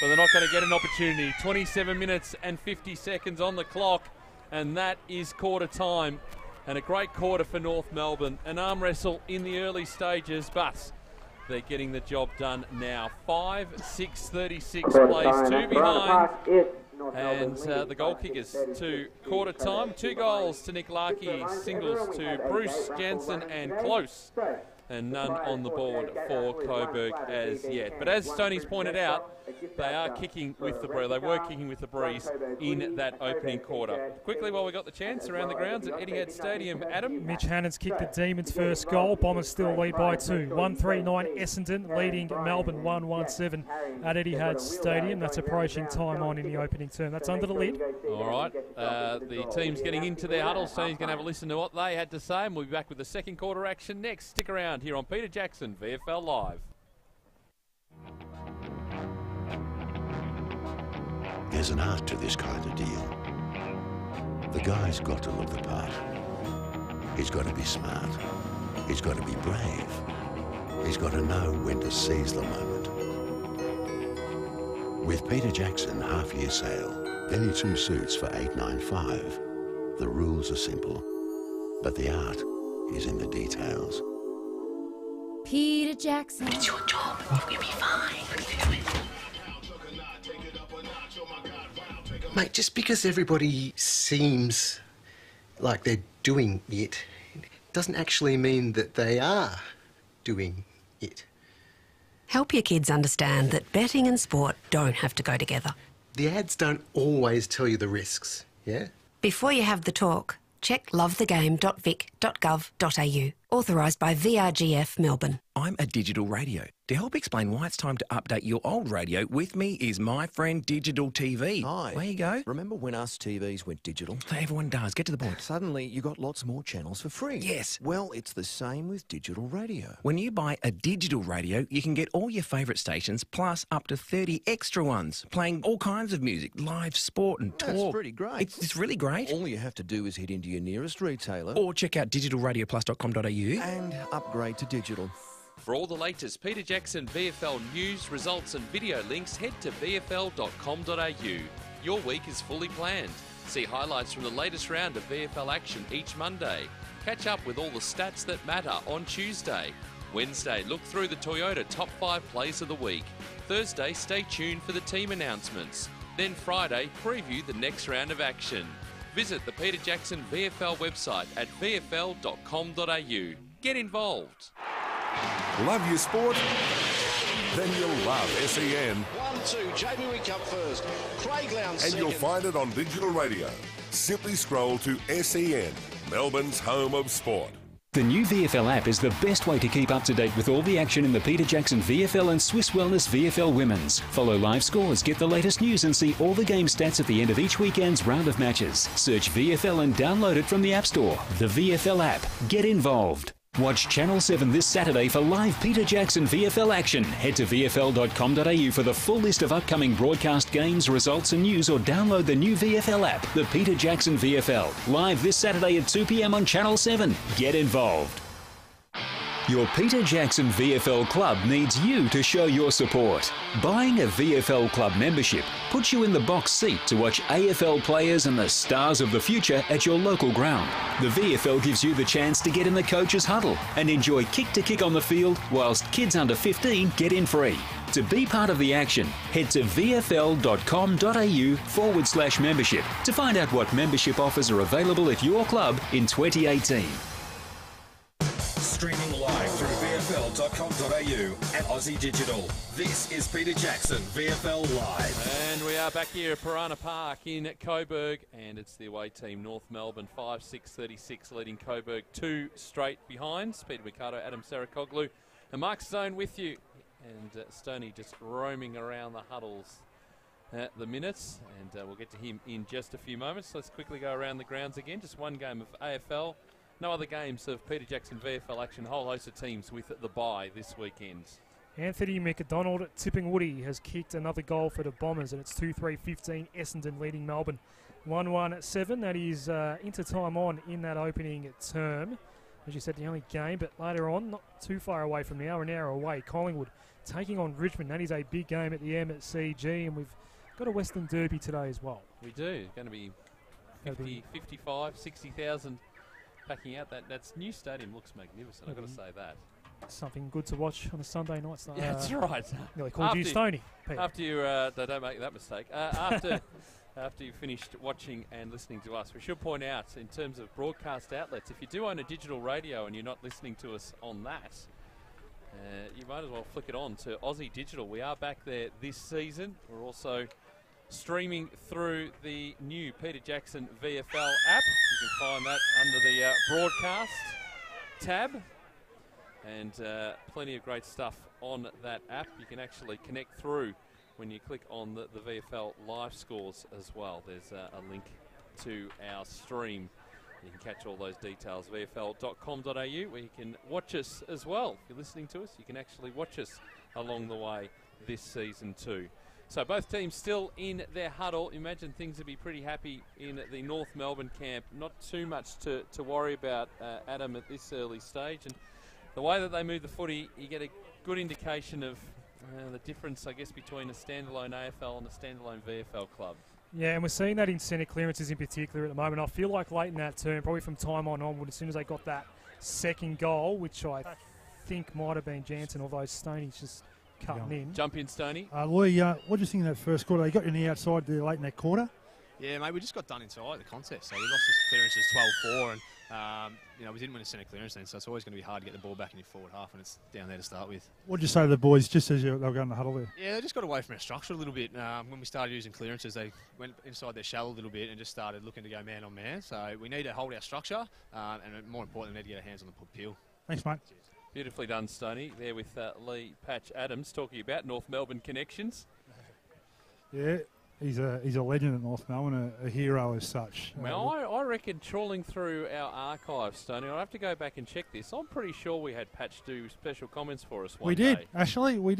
But they're not going to get an opportunity. 27 minutes and 50 seconds on the clock. And that is quarter time. And a great quarter for North Melbourne. An arm wrestle in the early stages, but they're getting the job done now. 5-6-36 plays, 2 behind. And the goal kickers to quarter time. 2 goals to Nick Larkey, singles to Bruce Jansen and Close. And none on the board for Coburg as yet. But as Stoney's pointed out, they are kicking with the breeze. They were kicking with the breeze in that opening quarter. Quickly, while we got the chance around the grounds at Etihad Stadium, Adam. Mitch Hannon's kicked the Demons' first goal. Bombers still lead by 2. 1-3-9 Essendon leading Melbourne 1-1-7 at Etihad Stadium. That's approaching time on in the opening term. That's under the lid. All right. The team's getting into their huddle. Stoney's going to have a listen to what they had to say, and we'll be back with the second quarter action next. Stick around here on Peter Jackson, VFL Live. There's an art to this kind of deal. The guy's got to look the part. He's got to be smart. He's got to be brave. He's got to know when to seize the moment. With Peter Jackson half-year sale, any 2 suits for $895. The rules are simple, but the art is in the details. Peter Jackson. It's your job. You'll be fine. Mate, just because everybody seems like they're doing it, doesn't actually mean that they are doing it. Help your kids understand that betting and sport don't have to go together. The ads don't always tell you the risks, yeah? Before you have the talk, check lovethegame.vic.gov.au. Authorised by VRGF Melbourne. I'm a digital radio. To help explain why it's time to update your old radio, with me is my friend Digital TV. Hi. Where you go? Remember when us TVs went digital? Everyone does. Get to the point. Suddenly, you got lots more channels for free. Yes. Well, it's the same with digital radio. When you buy a digital radio, you can get all your favourite stations, plus up to 30 extra ones, playing all kinds of music, live sport and talk. That's pretty great. It's really great. All you have to do is head into your nearest retailer or check out digitalradioplus.com.au and upgrade to digital. For all the latest Peter Jackson VFL news, results and video links, head to vfl.com.au. Your week is fully planned. See highlights from the latest round of VFL action each Monday. Catch up with all the stats that matter on Tuesday. Wednesday, look through the Toyota top 5 plays of the week. Thursday, stay tuned for the team announcements. Then Friday, preview the next round of action. Visit the Peter Jackson VFL website at vfl.com.au. Get involved. Love your sport? Then you'll love SEN. 1-2, Jamie Wink up first. Craig Lowndes And second. you'll find it on digital radio. Simply scroll to SEN, Melbourne's home of sport. The new VFL app is the best way to keep up to date with all the action in the Peter Jackson VFL and Swiss Wellness VFL Women's. Follow live scores, get the latest news and see all the game stats at the end of each weekend's round of matches. Search VFL and download it from the App Store. The VFL app. Get involved. Watch Channel 7 this Saturday for live Peter Jackson VFL action. Head to vfl.com.au for the full list of upcoming broadcast games, results and news, or download the new VFL app, the Peter Jackson VFL. Live this Saturday at 2 p.m. on Channel 7. Get involved. Your Peter Jackson VFL club needs you to show your support. Buying a VFL club membership puts you in the box seat to watch AFL players and the stars of the future at your local ground. The VFL gives you the chance to get in the coach's huddle and enjoy kick-to-kick on the field whilst kids under 15 get in free. To be part of the action, head to vfl.com.au/membership to find out what membership offers are available at your club in 2018. Streaming live through VFL.com.au and Aussie Digital. This is Peter Jackson, VFL Live. And we are back here at Piranha Park in Coburg, and it's the away team, North Melbourne, 5-6-36, leading Coburg 2 straight behind. Peter Mercado, Adam Sarakoglu, and Mark Stone with you. And Stoney just roaming around the huddles at the minutes, and we'll get to him in just a few moments. Let's quickly go around the grounds again. Just one game of AFL. No other games of Peter Jackson VFL action. A whole host of teams with the bye this weekend. Anthony McDonald at Tipping Woody has kicked another goal for the Bombers, and it's 2-3-15. Essendon leading Melbourne 1-1-7. That is into time on in that opening term. As you said, the only game, but later on, not too far away from now, an hour away, Collingwood taking on Richmond. That is a big game at the MCG, and we've got a Western Derby today as well. We do. Going to be 50, 55, 60,000 packing out. That's new stadium looks magnificent. I've got to say that. Something good to watch on a Sunday night. Yeah, that's right. Nearly called you Stoney. After you, don't make that mistake. After you've finished watching and listening to us, we should point out in terms of broadcast outlets, if you do own a digital radio and you're not listening to us on that, you might as well flick it on to Aussie Digital. We are back there this season. We're also streaming through the new Peter Jackson VFL app. You can find that under the broadcast tab. And plenty of great stuff on that app. You can actually connect through when you click on the VFL live scores as well. There's a link to our stream. You can catch all those details, vfl.com.au, where you can watch us as well. If you're listening to us, you can actually watch us along the way this season too. So both teams still in their huddle. Imagine things would be pretty happy in the North Melbourne camp. Not too much to worry about, Adam, at this early stage. And the way that they move the footy, you get a good indication of the difference, I guess, between a standalone AFL and a standalone VFL club. Yeah, and we're seeing that in centre clearances in particular at the moment. I feel like late in that term, probably from time onward, as soon as they got that second goal, which I think might have been Jansen, although Stoney's just cutting in. Jump in, Stoney. Louis, what do you think of that first quarter? They got you on the outside there late in that quarter? Yeah, mate, we just got done inside the contest. So we lost the clearances 12-4, and we didn't win a centre clearance then, so it's always going to be hard to get the ball back in your forward half, and it's down there to start with. What did you say to the boys just as they were going to the huddle there? Yeah, they just got away from our structure a little bit. When we started using clearances, they went inside their shell a little bit and just started looking to go man on man. So we need to hold our structure, and more importantly, we need to get our hands on the peel. Thanks, mate. Cheers. Beautifully done, Stoney, there with Lee Patch Adams talking about North Melbourne connections. Yeah. He's a legend at North Melbourne, a hero as such. Well, I reckon trawling through our archives, Stoney, I'll have to go back and check this. I'm pretty sure we had Patch do special comments for us one day. We did, actually. Was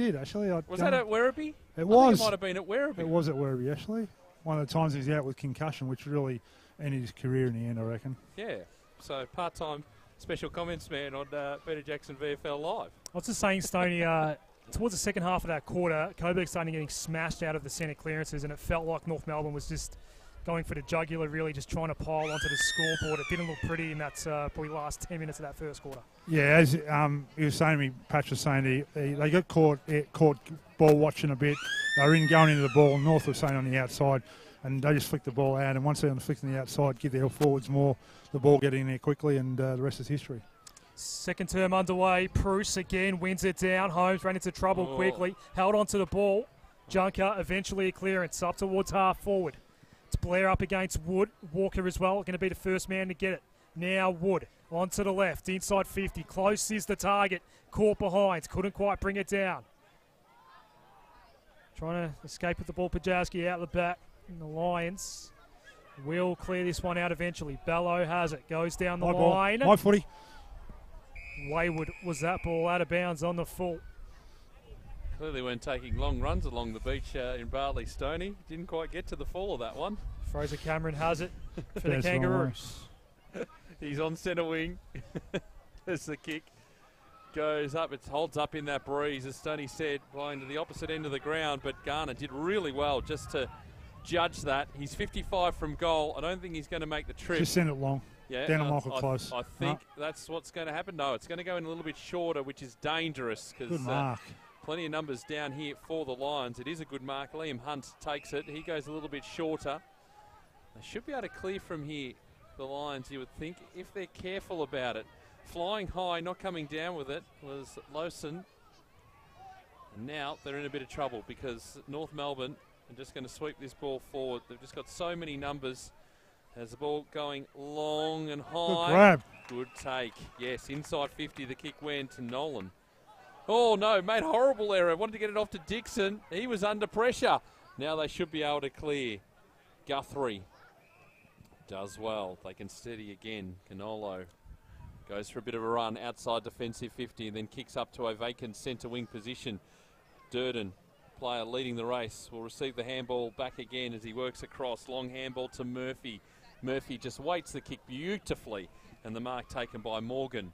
that at Werribee? It was. I think it might have been at Werribee. It was at Werribee, actually. One of the times he was out with concussion, which really ended his career in the end, I reckon. Yeah, so part-time special comments man on Peter Jackson VFL Live. I was just saying, Stoney, towards the second half of that quarter, Coburg started getting smashed out of the centre clearances, and it felt like North Melbourne was just going for the jugular, really just trying to pile onto the scoreboard. It didn't look pretty in that probably last 10 minutes of that first quarter. Yeah, as he was saying to me, Patch was saying they got caught ball watching a bit. They were going into the ball, North was saying on the outside, and they just flicked the ball out. And once they're flicking the outside, give their forwards more, the ball getting in there quickly, and the rest is history. Second term underway. Bruce again wins it down. Holmes ran into trouble quickly. Held on to the ball. Junker eventually a clearance up towards half forward. It's Blair up against Wood. Walker as well. Going to be the first man to get it. Now Wood on to the left. Inside 50. Close is the target. Caught behind. Couldn't quite bring it down. Trying to escape with the ball. Pajowski out the back. And the Lions will clear this one out eventually. Bello has it. Goes down the line. My footy. Wayward was that ball out of bounds on the full. Clearly weren't taking long runs along the beach in Barley Stoney. Didn't quite get to the full of that one. Fraser Cameron has it for the Kangaroos. He's on centre wing as the kick goes up. It holds up in that breeze, as Stoney said, blowing to the opposite end of the ground. But Garner did really well just to judge that. He's 55 from goal. I don't think he's going to make the trip. Just send it long. Yeah, down a Michael close. I think that's what's going to happen. No, it's going to go in a little bit shorter, which is dangerous because plenty of numbers down here for the Lions. It is a good mark. Liam Hunt takes it. He goes a little bit shorter. They should be able to clear from here, the Lions, you would think, if they're careful about it. Flying high, not coming down with it, was Lawson. And now they're in a bit of trouble because North Melbourne are just going to sweep this ball forward. They've just got so many numbers. Has the ball going long and high. Good grab. Good take. Yes, inside 50, the kick went to Nolan. Oh, no, made a horrible error. Wanted to get it off to Dixon. He was under pressure. Now they should be able to clear. Guthrie does well. They can steady again. Canolo goes for a bit of a run outside defensive 50 and then kicks up to a vacant centre wing position. Durden, player leading the race, will receive the handball back again as he works across. Long handball to Murphy. Murphy just waits the kick beautifully and the mark taken by Morgan.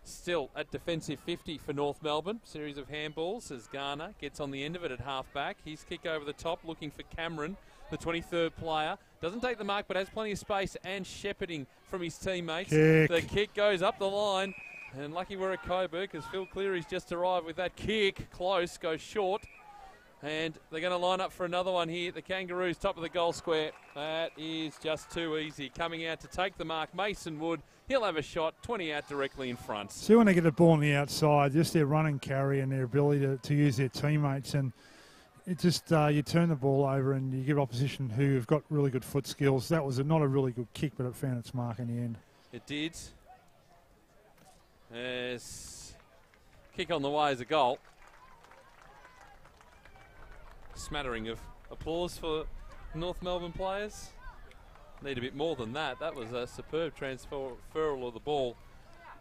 Still at defensive 50 for North Melbourne. Series of handballs as Garner gets on the end of it at half back. His kick over the top looking for Cameron, the 23rd player. Doesn't take the mark but has plenty of space and shepherding from his teammates. The kick goes up the line and lucky we're at Coburg because Phil Cleary's just arrived with that kick. Close, goes short. And they're going to line up for another one here. The Kangaroos top of the goal square. That is just too easy. Coming out to take the mark, Mason Wood. He'll have a shot, 20 out directly in front. See, when they get the ball on the outside, just their run and carry and their ability to use their teammates. And it just, you turn the ball over and you give opposition who have got really good foot skills. That was not a really good kick, but it found its mark in the end. It did. As kick on the way is a goal. Smattering of applause for North Melbourne players. Need a bit more than that. That was a superb transferal of the ball.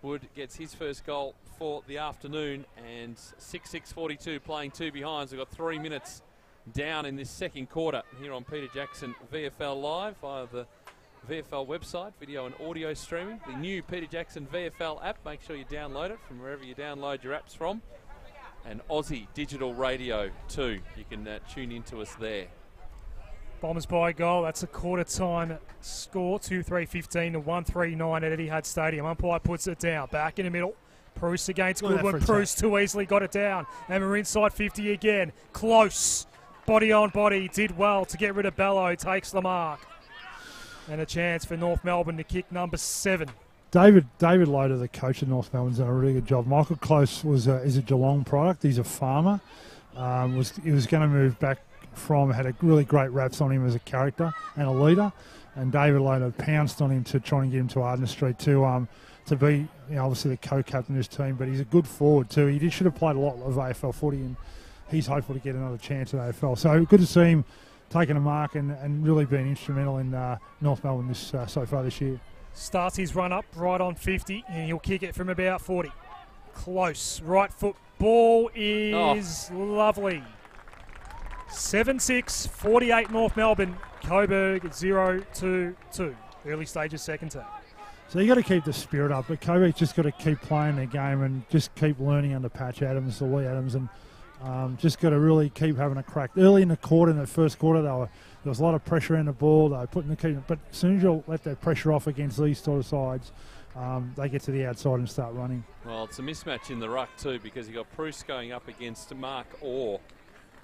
Wood gets his first goal for the afternoon and 6:42 playing two behinds. We've got 3 minutes down in this second quarter here on Peter Jackson VFL Live via the VFL website, video and audio streaming. The new Peter Jackson VFL app. Make sure you download it from wherever you download your apps from. And Aussie Digital Radio too. You can tune into us there. Bombers by a goal. That's a quarter time score. 2-3-15 to 1-3-9 at Etihad Stadium. Umpire puts it down. Back in the middle. Bruce against Goodwin. Bruce too easily got it down. And we're inside 50 again. Close. Body on body. Did well to get rid of Bello. Takes the mark. And a chance for North Melbourne to kick number 7. David Loader, the coach of North Melbourne, has done a really good job. Michael Close is a Geelong product. He's a farmer. He was going to move back had a really great raps on him as a character and a leader. And David Loader pounced on him to try and get him to Arden Street to be obviously the co-captain of his team. But he's a good forward too. He should have played a lot of AFL footy and he's hopeful to get another chance at AFL. So good to see him taking a mark and really being instrumental in North Melbourne so far this year. Starts his run up right on 50 and he'll kick it from about 40. Close. Right foot. Ball is lovely. 7-6, 48 North Melbourne. Coburg 0-2-2. Early stages second term. So you got to keep the spirit up. But Coburg just got to keep playing their game and just keep learning under Patch Adams, the Lee Adams, and just got to really keep having a crack. Early in the first quarter, there was a lot of pressure in the ball. They were putting the key, but as soon as you let that pressure off against these sort of sides, they get to the outside and start running. Well, it's a mismatch in the ruck too because you got Bruce going up against Mark Orr.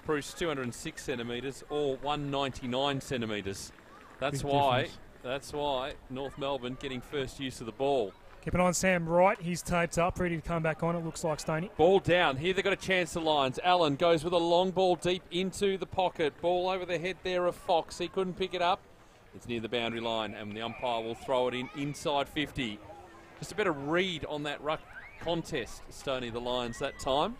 Bruce 206 centimetres, Orr 199 centimetres. That's why North Melbourne getting first use of the ball. Keep an eye on Sam Wright. He's taped up, ready to come back on, it looks like, Stoney. Ball down. Here they've got a chance to lines. Allen goes with a long ball deep into the pocket. Ball over the head there of Fox. He couldn't pick it up. It's near the boundary line, and the umpire will throw it in inside 50. Just a better read on that ruck contest, Stoney, the Lions that time.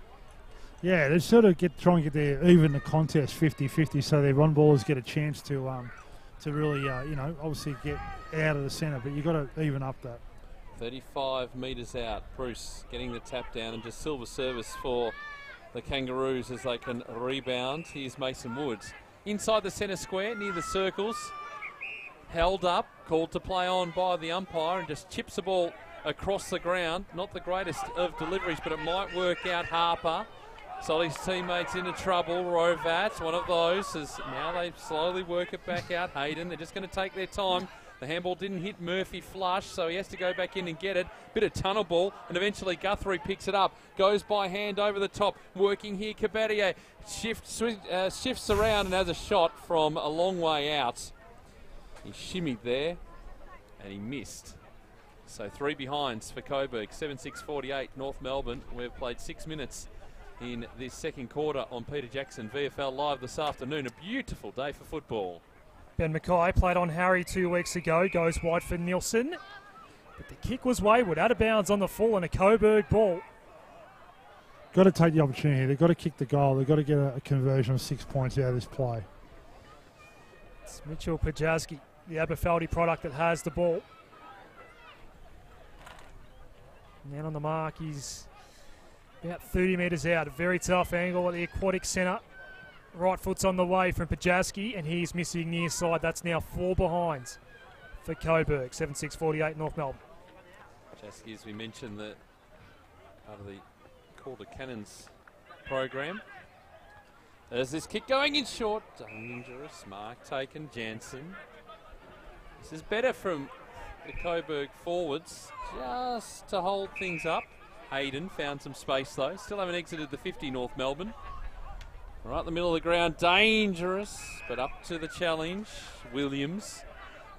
Yeah, they sort of try and get even the contest 50-50 so their run ballers get a chance to really, obviously get out of the centre, but you've got to even up that. 35 metres out. Bruce getting the tap down and just silver service for the Kangaroos as they can rebound. Here's Mason Woods. Inside the centre square, near the circles. Held up, called to play on by the umpire and just chips the ball across the ground. Not the greatest of deliveries, but it might work out. Harper. Solly's teammates into trouble. Rovat, one of those, as now they slowly work it back out. Hayden, they're just going to take their time. The handball didn't hit Murphy flush, so he has to go back in and get it. Bit of tunnel ball, and eventually Guthrie picks it up. Goes by hand over the top. Working here, Cabatier shifts around and has a shot from a long way out. He shimmied there, and he missed. So 3 behinds for Coburg. 7-6-48 North Melbourne. We've played 6 minutes in this second quarter on Peter Jackson VFL Live this afternoon. A beautiful day for football. Ben Mackay played on Harry 2 weeks ago, goes wide for Nielsen. But the kick was wayward, out of bounds on the full and a Coburg ball. Got to take the opportunity. They've got to kick the goal. They've got to get a conversion of 6 points out of this play. It's Mitchell Pajazki, the Aberfeldy product, that has the ball. Man on the mark, he's about 30 metres out. A very tough angle at the aquatic centre. Right foot's on the way from Pajazki, and he's missing near side. That's now 4 behinds for Coburg. 7-6-48 North Melbourne. Pajazki, as we mentioned, the part of the Calder Cannons program. There's this kick going in short. Dangerous. Mark taken. Jansen. This is better from the Coburg forwards, just to hold things up. Hayden found some space though. Still haven't exited the 50, North Melbourne. Right in the middle of the ground. Dangerous, but up to the challenge. Williams.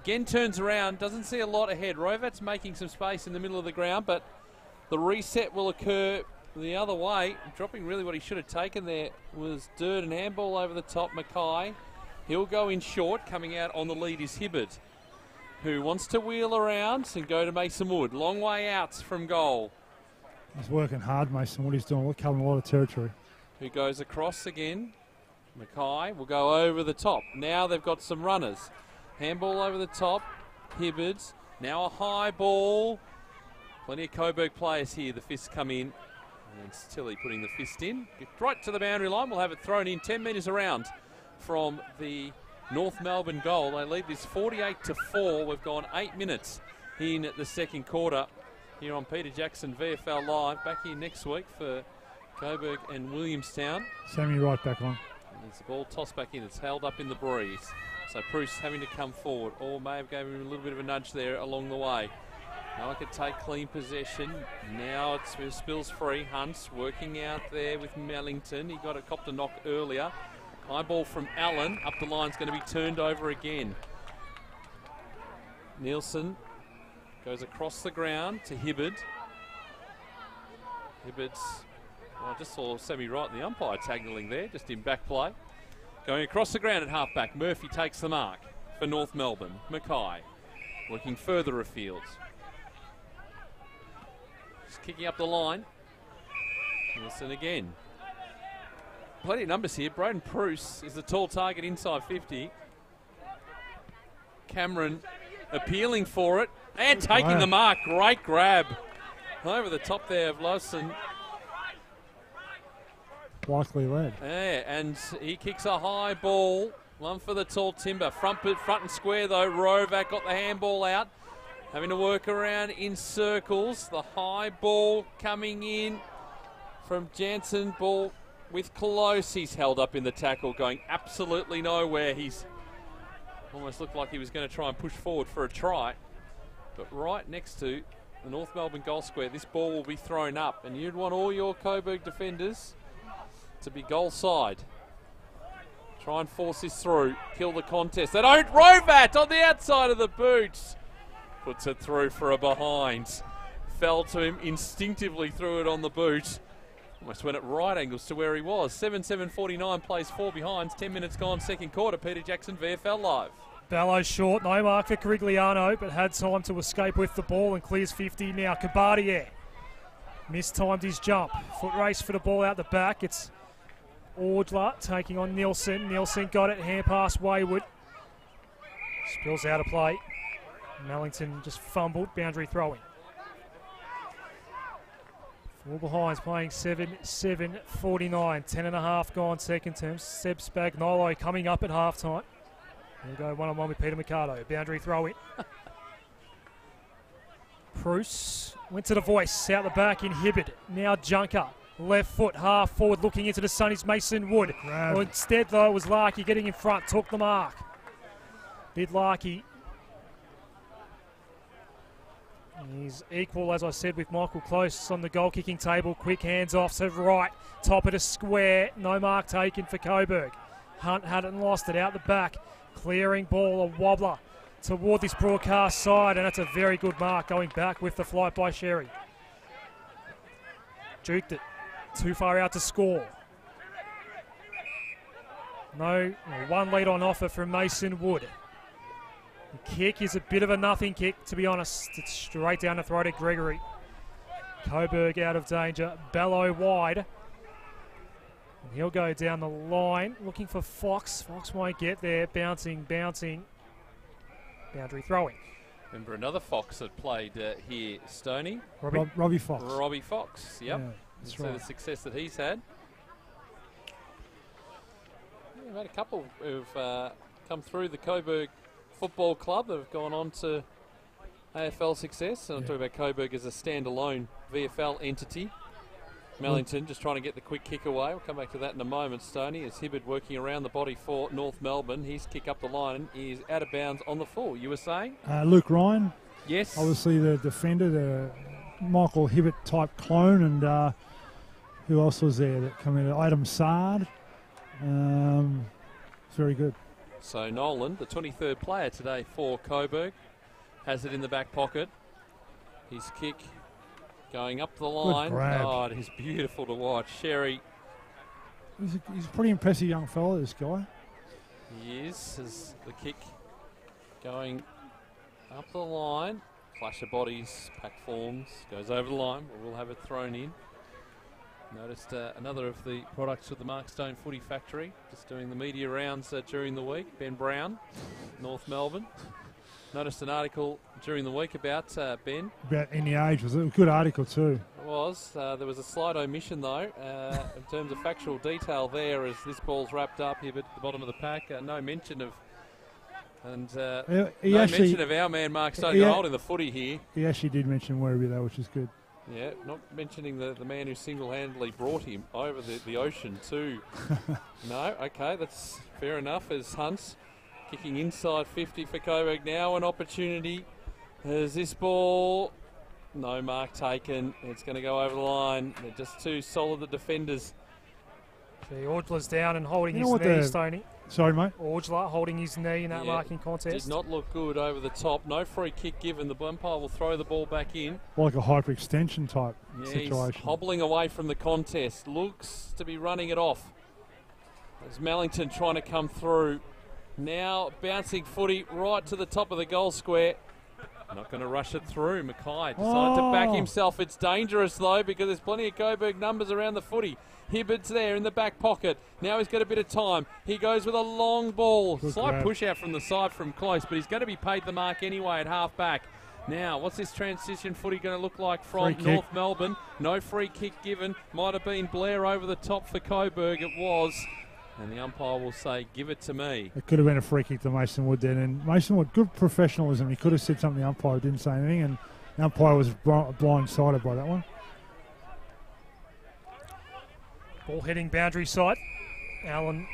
Again turns around. Doesn't see a lot ahead. Rovat's making some space in the middle of the ground, but the reset will occur the other way. Dropping really what he should have taken there was Durd, and handball over the top. Mackay. He'll go in short. Coming out on the lead is Hibbard, who wants to wheel around and go to Mason Wood. Long way out from goal. He's working hard, Mason Wood. He's covering a lot of territory. Who goes across again. Mackay will go over the top. Now they've got some runners. Handball over the top. Hibbard. Now a high ball. Plenty of Coburg players here. The fists come in. And Tilly putting the fist in. Right to the boundary line. We'll have it thrown in 10 metres around from the North Melbourne goal. They lead this 48-4. We've gone 8 minutes in the second quarter here on Peter Jackson VFL Live. Back here next week for Coburg and Williamstown. Sammy right back on. And there's the ball tossed back in. It's held up in the breeze. So Bruce having to come forward, or may have given him a little bit of a nudge there along the way. Now I could take clean possession. Now it's spills free. Hunt's working out there with Mellington. He got a copped a knock earlier. High ball from Allen. Up the line's going to be turned over again. Nielsen goes across the ground to Hibbard. Hibbard's, well, I just saw Sammy Wright and the umpire tagging there, just in back play. Going across the ground at half-back. Murphy takes the mark for North Melbourne. Mackay looking further afield. Just kicking up the line. Nielsen again. Plenty of numbers here. Braden Pruce is the tall target inside 50. Cameron appealing for it and taking the mark. Great grab over the top there of Lawson. Likely led. Yeah, and he kicks a high ball. One for the tall timber. Front and square though. Rovac got the handball out. Having to work around in circles. The high ball coming in from Jansen. Ball with close. He's held up in the tackle, going absolutely nowhere. He's almost looked like he was going to try and push forward for a try. But right next to the North Melbourne goal square, this ball will be thrown up. And you'd want all your Coburg defenders to be goal side. Try and force this through. Kill the contest. They don't. Rovat on the outside of the boots. Puts it through for a behind. Fell to him instinctively, threw it on the boot. Almost went at right angles to where he was. 7-7-49 plays 4 behinds. 10 minutes gone, second quarter. Peter Jackson, VFL Live. Bellows short, no mark for Carigliano, but had time to escape with the ball and clears 50 now. Kabardier mistimed his jump. Foot race for the ball out the back. It's Ordler taking on Nielsen. Nielsen got it, hand pass Wayward. Spills out of play. Mellington just fumbled, boundary throwing. 4 behinds playing 7-7-49. 10.5 gone second term. Seb Spagnolo coming up at halftime. We'll go one-on-one with Peter Mercado. Boundary throw in. Bruce went to the voice, out the back in Hibbard. Now Junker, left foot, half forward, looking into the sun is Mason Wood. Well, instead, though, it was Larkey getting in front, took the mark. Did Larkey. He's equal, as I said, with Michael Close on the goal-kicking table. Quick hands off to right, top of the square. No mark taken for Coburg. Hunt had it and lost it out the back. Clearing ball, a wobbler toward this broadcast side, and that's a very good mark going back with the flight by Sherry. Juked it. Too far out to score. No, one lead on offer from Mason Wood. The kick is a bit of a nothing kick, to be honest. It's straight down the throat of Gregory. Coburg out of danger. Bellow wide. And he'll go down the line looking for Fox. Fox won't get there. Bouncing. Boundary throwing. Remember another Fox that played here, Stoney? Robbie Fox. Robbie Fox, yep. Yeah, that's so right. the success that he's had. Yeah, we've had a couple who've come through the Coburg Football Club that have gone on to AFL success. And I'm talking about Coburg as a standalone VFL entity. Mellington just trying to get the quick kick away. We'll come back to that in a moment, Stoney. As Hibbard working around the body for North Melbourne. His kick up the line is out of bounds on the full. You were saying? Luke Ryan. Yes. Obviously the defender, the Michael Hibbert type clone. And who else was there that come in? Adam Sard. It's very good. So Nolan, the 23rd player today for Coburg, has it in the back pocket. His kick going up the line. Oh, it is beautiful to watch. Sherry. He's a pretty impressive young fella, this guy. He is. As the kick going up the line. Flash of bodies, pack forms, goes over the line. We'll have it thrown in. Noticed another of the products of the Mark Stone Footy Factory, just doing the media rounds during the week. Ben Brown, North Melbourne. Noticed an article during the week about Ben. About In the Age. Was it a good article too? It was. There was a slight omission though, in terms of factual detail there as this ball's wrapped up here at the bottom of the pack. No mention of mention of our man Mark Stone holding the footy here. He actually did mention Werribee though, which is good. Yeah, not mentioning the man who single-handedly brought him over the ocean too. No, okay, that's fair enough as Hunt's kicking inside 50 for Coburg now. An opportunity as this ball, no mark taken. It's going to go over the line. They're just too solid, the defenders. See, Orgla's down and holding his knee, Stoney. Sorry, mate? Orgla holding his knee in that marking contest. Did not look good over the top. No free kick given. The umpire will throw the ball back in. Like a hyperextension type situation. He's hobbling away from the contest. Looks to be running it off. There's Mellington trying to come through. Now bouncing footy right to the top of the goal square. Not going to rush it through. Mackay decided to back himself. It's dangerous though because there's plenty of Coburg numbers around the footy. Hibbard's there in the back pocket. Now he's got a bit of time. He goes with a long ball. Slight push out from the side from close, but he's going to be paid the mark anyway at half back. Now, what's this transition footy going to look like from North Melbourne? No free kick given. Might have been Blair over the top for Coburg. It was. And the umpire will say, give it to me. It could have been a free kick to Mason Wood then. And Mason Wood, good professionalism. He could have said something, the umpire didn't say anything. And the umpire was blindsided by that one. Ball heading boundary side. Allen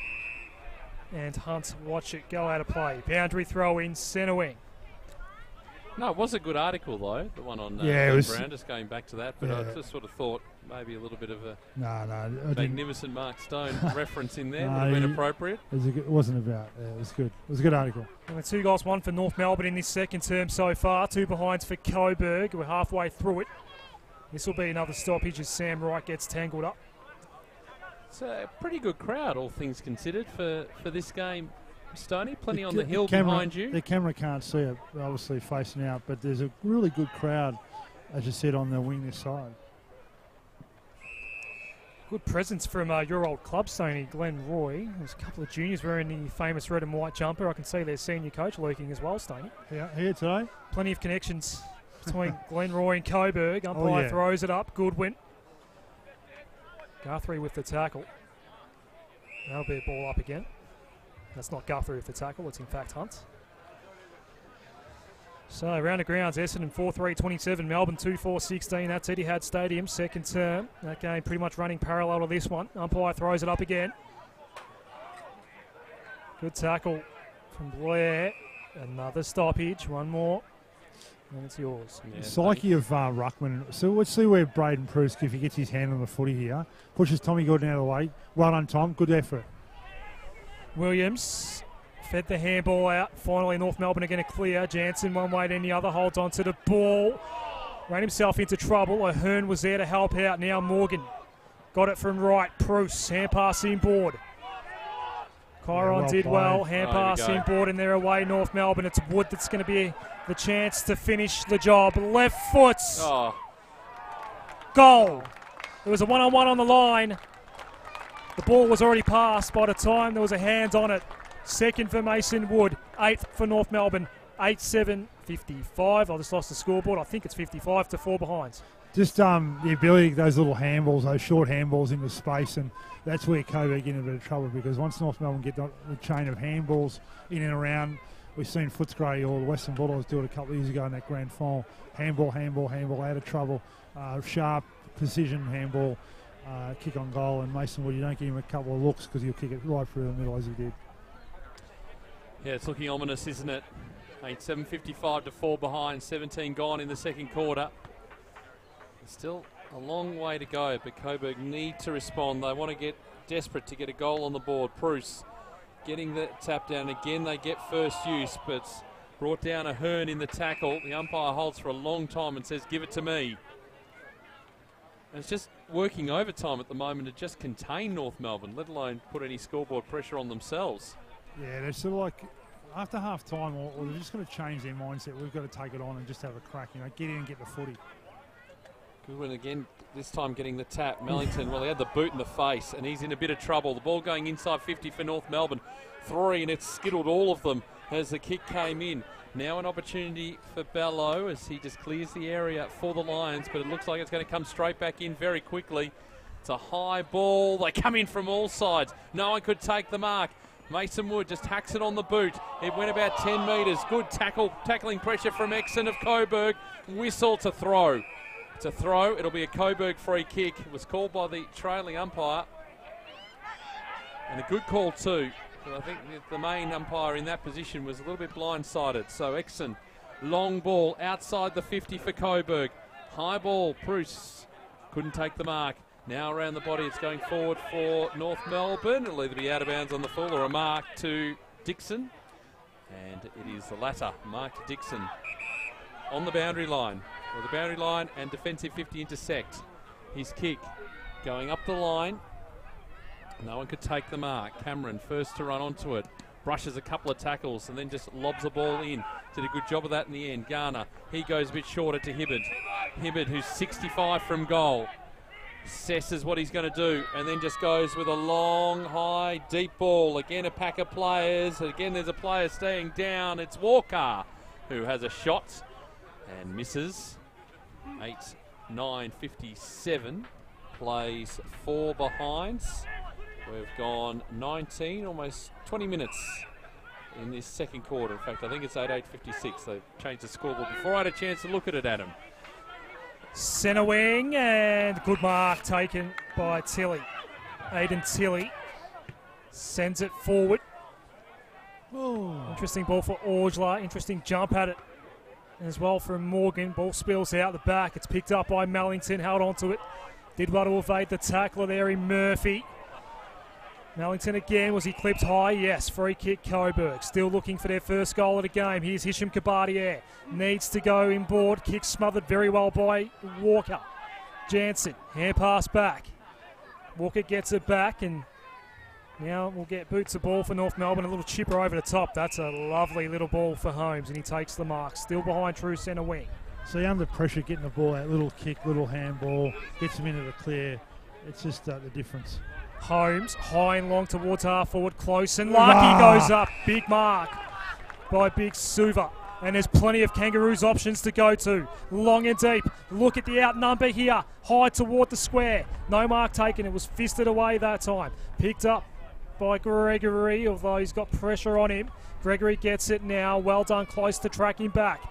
and Hunt watch it go out of play. Boundary throw in, centre wing. No, it was a good article though, the one on Brown, just going back to that. But I just sort of thought maybe a little bit of a magnificent Mark Stone reference in there would have been appropriate. It wasn't about, it was good. It was a good article. And the 2 goals, 1 for North Melbourne in this second term so far. 2 behinds for Coburg. We're halfway through it. This will be another stoppage as Sam Wright gets tangled up. It's a pretty good crowd, all things considered, for this game, Stoney. Plenty on the hill behind you. The camera can't see it, obviously facing out, but there's a really good crowd, as you said, on the wing this side. Good presence from your old club, Stoney, Glenn Roy. There's a couple of juniors wearing the famous red and white jumper. I can see their senior coach lurking as well, Stoney. Yeah, here today. Plenty of connections between Glenn Roy and Coburg. Umpire throws it up. Goodwin. Guthrie with the tackle. That'll be a ball up again. That's not Guthrie with the tackle, it's in fact Hunt. So round of grounds, Essendon 4-3-27, Melbourne 2-4-16. That's Etihad Stadium, second term. That game pretty much running parallel to this one. Umpire throws it up again. Good tackle from Blair. Another stoppage, one more. And it's yours. Yeah, psyche of Ruckman. So let's see where Braden Pruski, if he gets his hand on the footy here, pushes Tommy Gordon out of the way. Well done, Tom. Good effort. Williams fed the handball out. Finally, North Melbourne are going to clear. Jansen one way then the other, holds on to the ball. Ran himself into trouble. Ahern was there to help out. Now Morgan got it from right. Bruce, hand pass inboard. Chiron did well. Hand pass inboard and they're away North Melbourne. It's Wood that's going to be the chance to finish the job. Left foot. Oh. Goal. It was a one-on-one on the line. The ball was already passed by the time there was a hand on it. Second for Mason Wood, 8th for North Melbourne, 8-7-55. I just lost the scoreboard. I think it's 55 to 4 behinds. Just the ability, those little handballs, those short handballs into space, and that's where Coburg get in a bit of trouble, because once North Melbourne get the chain of handballs in and around, we've seen Footscray or the Western Bulldogs do it a couple of years ago in that grand final. Handball, out of trouble, sharp, precision handball, kick on goal, and Mason Wood, you don't give him a couple of looks because he'll kick it right through the middle as he did. Yeah, it's looking ominous, isn't it? 7:55 to 4 behind, 17 gone in the second quarter. Still a long way to go, but Coburg need to respond. They want to get desperate to get a goal on the board. Bruce getting the tap down. Again, they get first use, but it's brought down a Hearn in the tackle. The umpire holds for a long time and says, give it to me. And it's just working overtime at the moment to just contain North Melbourne, let alone put any scoreboard pressure on themselves. Yeah, they're sort of like, after half time, or they're just going to change their mindset. We've got to take it on and just have a crack, get in and get the footy. Goodwin again, this time getting the tap. Mellington, well, he had the boot in the face, and he's in a bit of trouble. The ball going inside 50 for North Melbourne. 3, and it's skittled all of them as the kick came in. Now an opportunity for Bello as he just clears the area for the Lions, but it looks like it's going to come straight back in very quickly. It's a high ball. They come in from all sides. No one could take the mark. Mason Wood just hacks it on the boot. It went about 10 metres. Good tackling pressure from Exon of Coburg. Whistle to throw. It's a throw. It'll be a Coburg free kick. It was called by the trailing umpire. And a good call too. But I think the main umpire in that position was a little bit blindsided. So Exon, long ball outside the 50 for Coburg. High ball, Bruce couldn't take the mark. Now around the body, it's going forward for North Melbourne. It'll either be out of bounds on the full or a mark to Dixon. And it is the latter, mark to Dixon. On the boundary line. Well, the boundary line and defensive 50 intersect. His kick going up the line. No one could take the mark. Cameron first to run onto it. Brushes a couple of tackles and then just lobs the ball in. Did a good job of that in the end. Garner, he goes a bit shorter to Hibbard. Hibbard, who's 65 from goal. Assesses what he's going to do and then just goes with a long, high, deep ball. Again, a pack of players. Again, there's a player staying down. It's Walker who has a shot and misses. 8-9-57. Plays 4 behinds. We've gone 19, almost 20 minutes in this second quarter. In fact, I think it's 8-8-56. They've changed the scoreboard before I had a chance to look at it, Adam. Centre wing, and good mark taken by Tilley. Aidan Tilley sends it forward. Ooh. Interesting ball for Orgler. Interesting jump at it as well from Morgan. Ball spills out the back. It's picked up by Mellington, held onto it. Did well to evade the tackler there in Murphy. Mellington again, was he clipped high? Yes, free kick Coburg. Still looking for their first goal of the game. Here's Hisham Kabadier. Needs to go inboard. Kick smothered very well by Walker. Jansen, hand pass back. Walker gets it back and now we'll get boots the ball for North Melbourne. A little chipper over the top. That's a lovely little ball for Holmes and he takes the mark. Still behind true centre wing. See, under pressure, getting the ball out, little kick, little handball, gets him into the clear. It's just the difference. Holmes, high and long towards half forward, close and lucky goes up. Big mark by Big Suva. And there's plenty of Kangaroos options to go to. Long and deep. Look at the outnumber here. High toward the square. No mark taken. It was fisted away that time. Picked up by Gregory, although he's got pressure on him. Gregory gets it now. Well done, close to tracking back.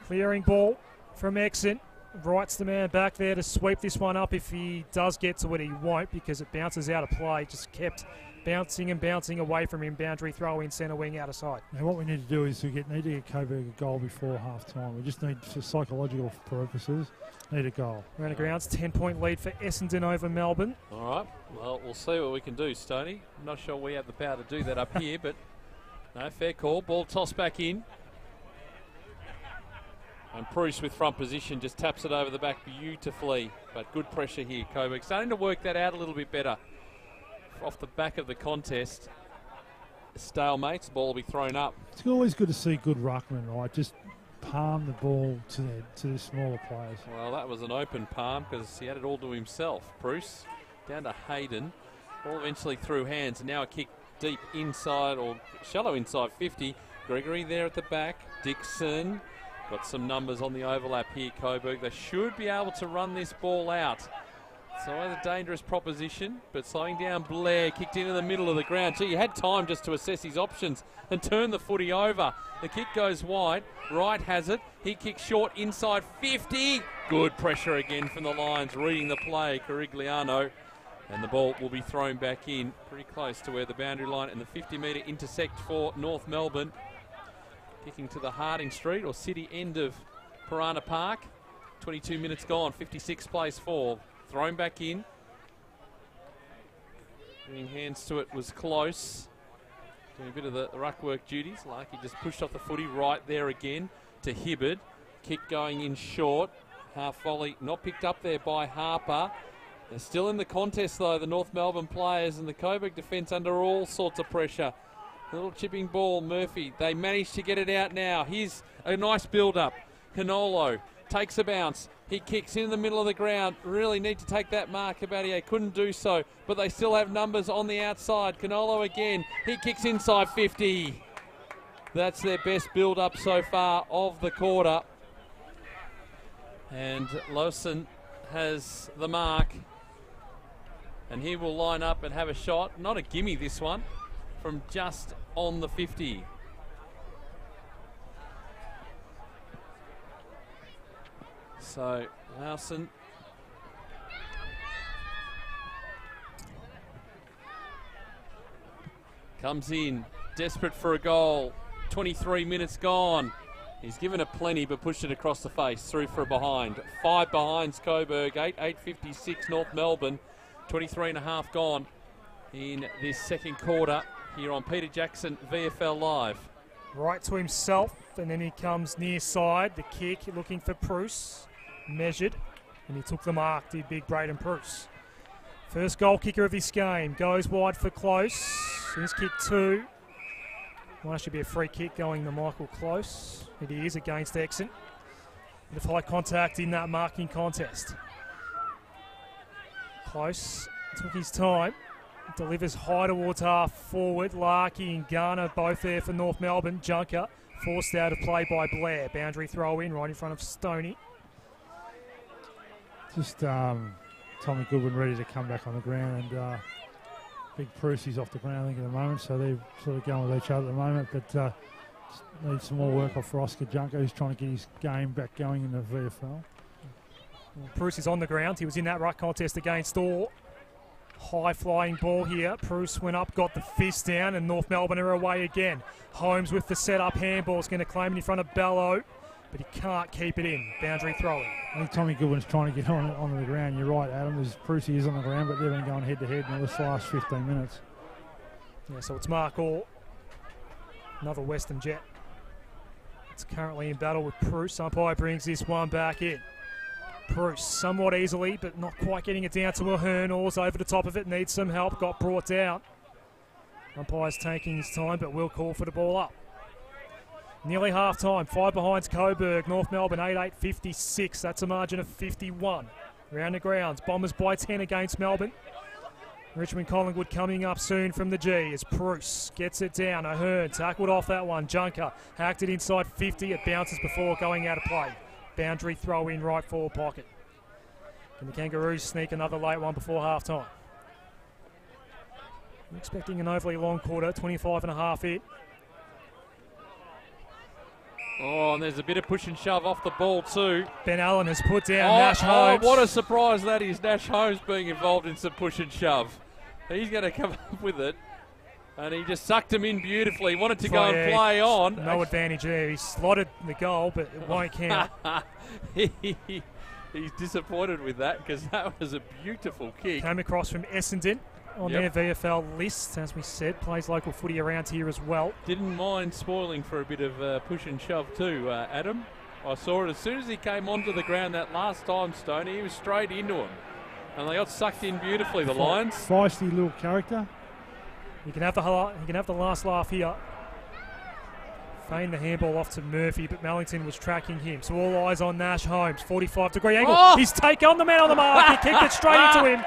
Clearing ball from Exon. Writes the man back there to sweep this one up. If he does get to it, he won't because it bounces out of play. Just kept bouncing and bouncing away from him. Boundary throw in centre wing out of sight. Now what we need to do is need to get Coburg a goal before half time. We just need, for psychological purposes, need a goal. Around the grounds, 10-point lead for Essendon over Melbourne. All right, well, we'll see what we can do, Stoney. I'm not sure we have the power to do that up here, but no, fair call. Ball tossed back in. And Bruce with front position just taps it over the back beautifully. But good pressure here, Coburg. Starting to work that out a little bit better. Off the back of the contest. Stalemates, the ball will be thrown up. It's always good to see good ruckman, right? Just palm the ball to the smaller players. Well, that was an open palm because he had it all to himself. Bruce Down to Hayden. Ball eventually through hands, and now a kick deep inside, or shallow inside 50. Gregory there at the back. Dixon. Got some numbers on the overlap here, Coburg. They should be able to run this ball out. So a dangerous proposition, but slowing down Blair, kicked into the middle of the ground. Gee, he had time just to assess his options and turn the footy over. The kick goes wide. Wright has it. He kicks short inside 50. Good pressure again from the Lions, reading the play, Carigliano. And the ball will be thrown back in pretty close to where the boundary line and the 50-metre intersect for North Melbourne. Kicking to the Harding Street or city end of Piranha Park. 22 minutes gone, 56 plays 4. Thrown back in. Bringing hands to it was close. Doing a bit of the ruck work duties. Larky just pushed off the footy right there again to Hibbard. Kick going in short. Half volley not picked up there by Harper. They're still in the contest though, the North Melbourne players, and the Coburg defence under all sorts of pressure. Little chipping ball, Murphy. They managed to get it out now. Here's a nice build-up. Canolo takes a bounce. He kicks in the middle of the ground. Really need to take that mark. Abadier couldn't do so, but they still have numbers on the outside. Canolo again. He kicks inside 50. That's their best build-up so far of the quarter. And Lawson has the mark. And he will line up and have a shot. Not a gimme this one. From just on the 50. So, Lawson comes in, desperate for a goal. 23 minutes gone. He's given it plenty, but pushed it across the face, through for a behind. 5 behinds Coburg, 8:56 North Melbourne. 23 and a half gone in this second quarter here on Peter Jackson VFL Live. Right to himself, and then he comes near side. The kick, looking for Bruce. Measured, and he took the mark, did big Braden Bruce. First goal kicker of this game. Goes wide for Close. Here's kick 2. Might actually be a free kick going to Michael Close. It is against Exon. With high contact in that marking contest. Close took his time. Delivers high towards half forward. Larky and Garner both there for North Melbourne. Junker forced out of play by Blair. Boundary throw in right in front of Stoney. Just Tommy Goodwin ready to come back on the ground, and Big Prussy's off the ground I think at the moment, so they're sort of going with each other at the moment, but need some more work off for Oscar Junker, who's trying to get his game back going in the VFL. Well, Bruce is on the ground. He was in that ruck contest against Orr. High flying ball here. Bruce went up, got the fist down, and North Melbourne are away again. Holmes with the set-up handball is going to claim it in front of Bello, but he can't keep it in. Boundary throwing. I think Tommy Goodwin's trying to get onto the ground. You're right, Adam. There's Prusy is on the ground, but they've been going head-to-head in this last 15 minutes. Yeah, so it's Mark Orr. Another Western Jet. It's currently in battle with Bruce. Umpire brings this one back in. Bruce somewhat easily, but not quite getting it down to Ahern. Orr's over the top of it, needs some help, got brought down. Umpire's taking his time, but will call for the ball up. Nearly half time, 5 behinds Coburg, North Melbourne 8:56. That's a margin of 51. Round the grounds, Bombers by 10 against Melbourne. Richmond Collingwood coming up soon from the G as Bruce gets it down. Ahern tackled off that one. Junker hacked it inside 50. It bounces before going out of play. Boundary throw in right forward pocket. Can the Kangaroos sneak another late one before half time? I'm expecting an overly long quarter, 25 and a half in. Oh, and there's a bit of push and shove off the ball too. Ben Allen has put down Nash Holmes. What a surprise that is. Nash Holmes being involved in some push and shove. He's going to come up with it. And he just sucked him in beautifully. Wanted to go and play on. No advantage there. He slotted the goal, but it won't count. He's disappointed with that because that was a beautiful kick. Came across from Essendon on their VFL list, as we said. Plays local footy around here as well. Didn't mind spoiling for a bit of push and shove too, Adam. I saw it as soon as he came onto the ground that last time, Stoney. He was straight into him. And they got sucked in beautifully, the Lions. Feisty little character. You can have the last laugh here. Feigned the handball off to Murphy, but Mellington was tracking him. So all eyes on Nash Holmes. 45-degree angle. Oh! He's taken on the man on the mark. He kicked it straight into him.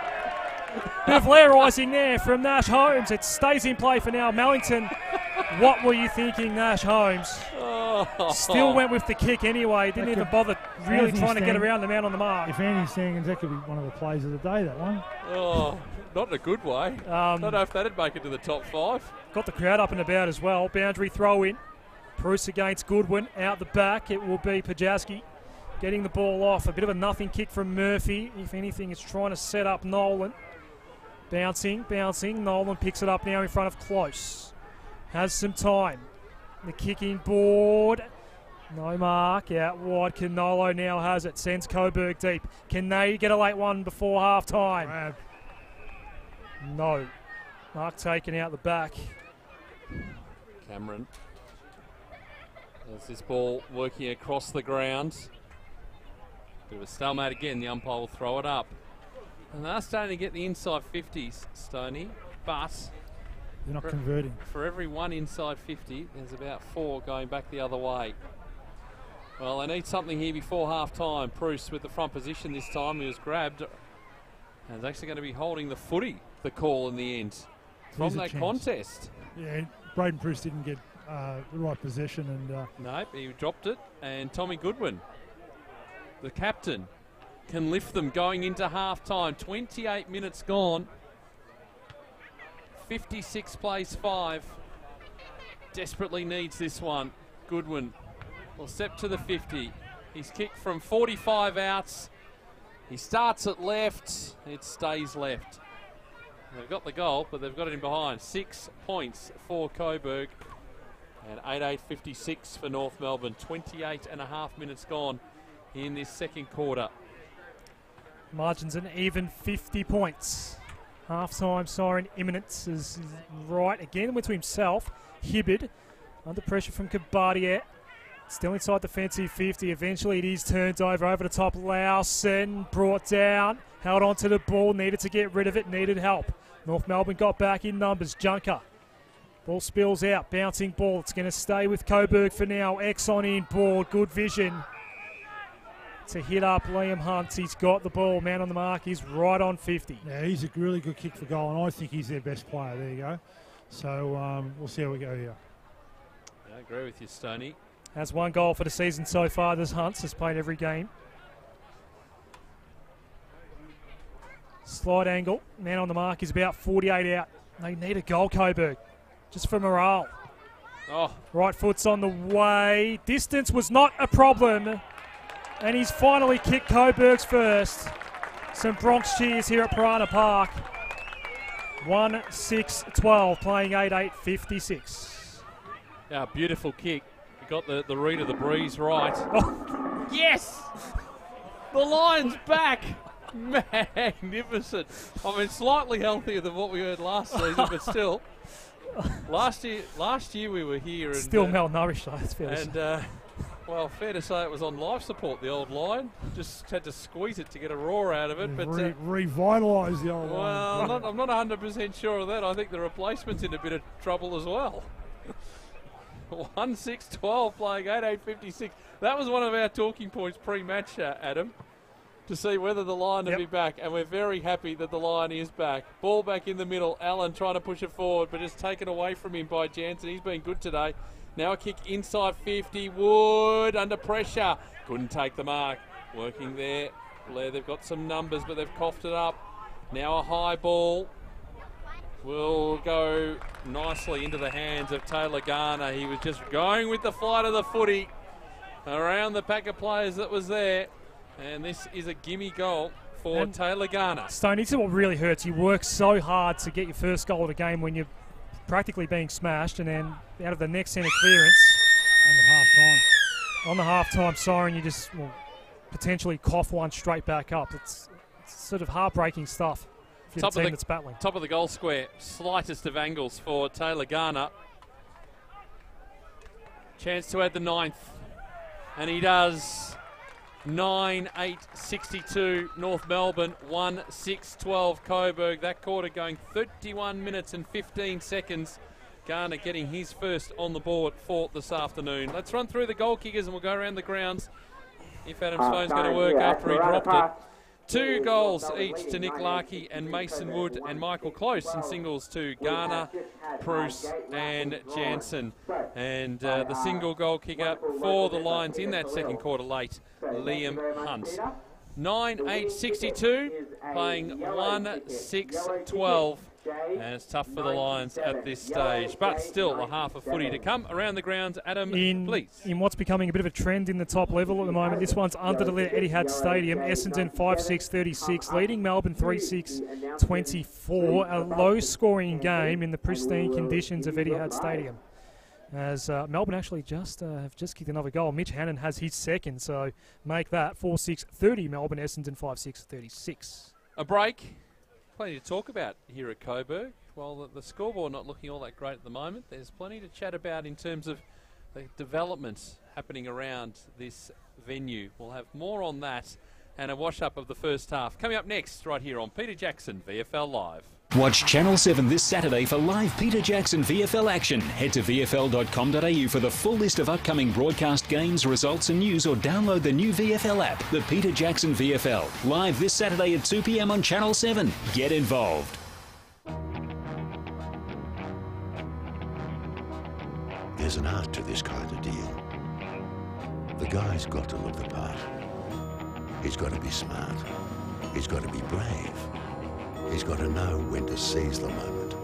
Bit of lair-rising there from Nash Holmes. It stays in play for now. Mellington, what were you thinking, Nash Holmes? Still went with the kick anyway. Didn't even bother really trying to get around the man on the mark. If Andy's saying that could be one of the plays of the day, that one. Oh, not in a good way. Don't know if that'd make it to the top 5. Got the crowd up and about as well. Boundary throw in. Bruce against Goodwin. Out the back, it will be Pajaski getting the ball off. A bit of a nothing kick from Murphy. If anything, it's trying to set up Nolan. Bouncing. Nolan picks it up now in front of Close. Has some time. The kicking board. No mark. Out wide. Canolo now has it. Sends Coburg deep. Can they get a late one before half time? Grab. No. Mark taken out the back. Cameron. There's this ball working across the ground. Bit of a stalemate again. The umpire will throw it up. And they're starting to get the inside 50s, Stoney. But they're not converting. For every one inside 50, there's about 4 going back the other way. Well, they need something here before half-time. Bruce with the front position this time. He was grabbed. And is actually going to be holding the footy, the call in the end, from that contest. Yeah, Braden Bruce didn't get the right possession. And nope, he dropped it. And Tommy Goodwin, the captain, can lift them going into half-time. 28 minutes gone. 56 plays 5. Desperately needs this one. Goodwin will step to the 50. He's kicked from 45 outs. He starts at left. It stays left. They've got the goal, but they've got it in behind. 6 points for Coburg. And 8:56 for North Melbourne. 28 and a half minutes gone in this second quarter. Margin's an even 50 points. Half-time siren imminence is right again. Went to himself. Hibbard under pressure from Kabardier. Still inside defensive 50. Eventually it is turned over the top. Lowson brought down. Held on to the ball. Needed to get rid of it. Needed help. North Melbourne got back in numbers. Junker. Ball spills out. Bouncing ball. It's going to stay with Coburg for now. Exxon in board. Good vision to hit up Liam Hunt. He's got the ball. Man on the mark. He's right on 50. Yeah, he's a really good kick for goal, and I think he's their best player. There you go. So we'll see how we go here. I agree with you, Stoney. Has 1 goal for the season so far. This Hunt has played every game. Slide angle. Man on the mark is about 48 out. They need a goal, Coburg, just for morale. Oh. Right foot's on the way. Distance was not a problem. And he's finally kicked Coburg's first. Some Bronx cheers here at Piranha Park. 1-6-12, playing 8-8-56. Yeah, beautiful kick. He got the read of the breeze right. Oh, yes! The Lions back! Magnificent. I mean, slightly healthier than what we heard last season, but still. Last year we were here. And, still malnourished, though, it's fair to say. Well, fair to say it was on life support, the old line. Just had to squeeze it to get a roar out of it. Yeah, but revitalise the old line. Well, I'm not 100% sure of that. I think the replacement's in a bit of trouble as well. 1-6-12, playing 8-8-56. That was one of our talking points pre-match, Adam, to see whether the line will be back. And we're very happy that the line is back. Ball back in the middle. Allen trying to push it forward, but just taken away from him by Jansen. He's been good today. Now a kick inside 50. Wood under pressure. Couldn't take the mark. Working there. Blair, they've got some numbers, but they've coughed it up. Now a high ball will go nicely into the hands of Taylor Garner. He was just going with the flight of the footy around the pack of players that was there. And this is a gimme goal for Taylor Garner. Stoney, this is what really hurts. You work so hard to get your first goal of the game when you're practically being smashed, and then out of the next centre clearance on the half-time siren, you just potentially cough one straight back up. It's sort of heartbreaking stuff for the team that's battling. Top of the goal square, slightest of angles for Taylor Garner. Chance to add the 9th, and he does. 9-8-62 North Melbourne, 1-6-12 Coburg. That quarter going 31 minutes and 15 seconds. Garner getting his first on the board for this afternoon. Let's run through the goal kickers and we'll go around the grounds if Adam's phone's going to work after he dropped it. 2 goals each to Nick Larkey and Mason Wood and Michael Close, and singles to Garner, Bruce and Jansen. And the single goal kicker for the Lions in that second quarter late, Liam Hunt. 9-8-62, playing 1-6-12. And it's tough for the Lions at this stage, but still a half a footy to come around the grounds. Adam, please. In what's becoming a bit of a trend in the top level at the moment, this one's under the Etihad Stadium. Essendon 5-6-36, leading Melbourne 3-6-24. A low-scoring game in the pristine conditions of Etihad Stadium, as Melbourne actually have just kicked another goal. Mitch Hannon has his second, so make that 4-6-30 Melbourne, Essendon 5-6-36. A break. Plenty to talk about here at Coburg. While the scoreboard not looking all that great at the moment, there's plenty to chat about in terms of the developments happening around this venue. We'll have more on that and a wash-up of the first half coming up next right here on Peter Jackson VFL Live. Watch Channel 7 this Saturday for live Peter Jackson VFL action. Head to vfl.com.au for the full list of upcoming broadcast games, results and news, or download the new VFL app, the Peter Jackson VFL. Live this Saturday at 2 p.m. on Channel 7. Get involved. There's an art to this kind of deal. The guy's got to look the part. He's got to be smart. He's got to be brave. He's got to know when to seize the moment.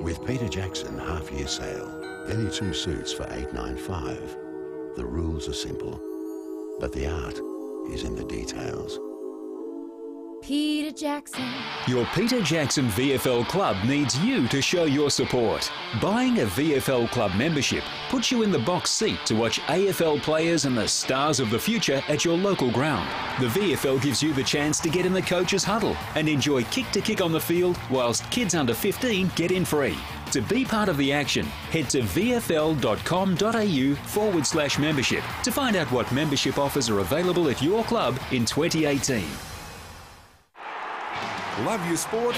With Peter Jackson half-year sale, any 2 suits for $895. The rules are simple, but the art is in the details. Peter Jackson. Your Peter Jackson VFL club needs you to show your support. Buying a VFL club membership puts you in the box seat to watch AFL players and the stars of the future at your local ground. The VFL gives you the chance to get in the coach's huddle and enjoy kick-to-kick on the field, whilst kids under 15 get in free. To be part of the action, head to vfl.com.au/membership to find out what membership offers are available at your club in 2018. Love your sport?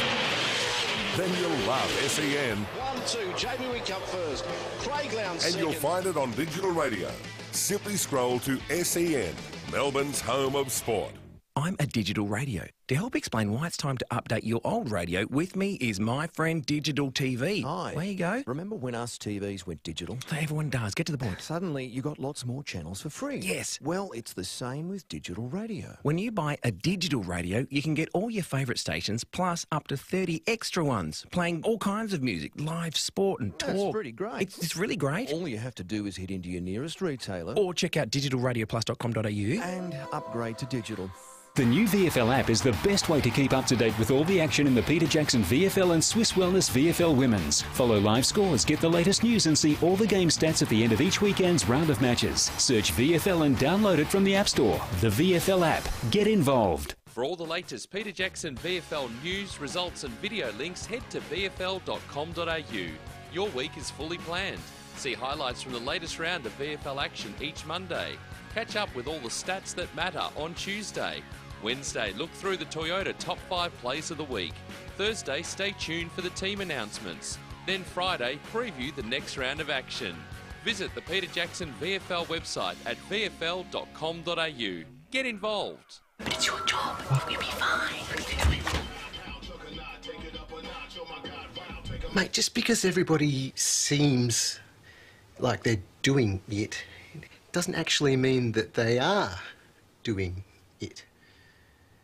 Then you'll love SEN. 1-2, Jamie Wicks up first. Craig Lowndes And you'll second. find it on digital radio. Simply scroll to SEN, Melbourne's home of sport. I'm a digital radio. To help explain why it's time to update your old radio, with me is my friend Digital TV. Hi. Where you go? Remember when us TVs went digital? Everyone does. Get to the point. Suddenly, you got lots more channels for free. Yes. Well, it's the same with digital radio. When you buy a digital radio, you can get all your favourite stations, plus up to 30 extra ones, playing all kinds of music, live sport and talk. That's pretty great. It's really great. All you have to do is head into your nearest retailer Or check out digitalradioplus.com.au and upgrade to digital. The new VFL app is the best way to keep up to date with all the action in the Peter Jackson VFL and Swiss Wellness VFL Women's. Follow live scores, get the latest news and see all the game stats at the end of each weekend's round of matches. Search VFL and download it from the App Store. The VFL app. Get involved. For all the latest Peter Jackson VFL news, results and video links, head to vfl.com.au. Your week is fully planned. See highlights from the latest round of VFL action each Monday. Catch up with all the stats that matter on Tuesday. Wednesday, look through the Toyota Top 5 Plays of the Week. Thursday, stay tuned for the team announcements. Then Friday, preview the next round of action. Visit the Peter Jackson VFL website at vfl.com.au. Get involved. It's your job. You'll be fine. Mate, just because everybody seems like they're doing it doesn't actually mean that they are doing it.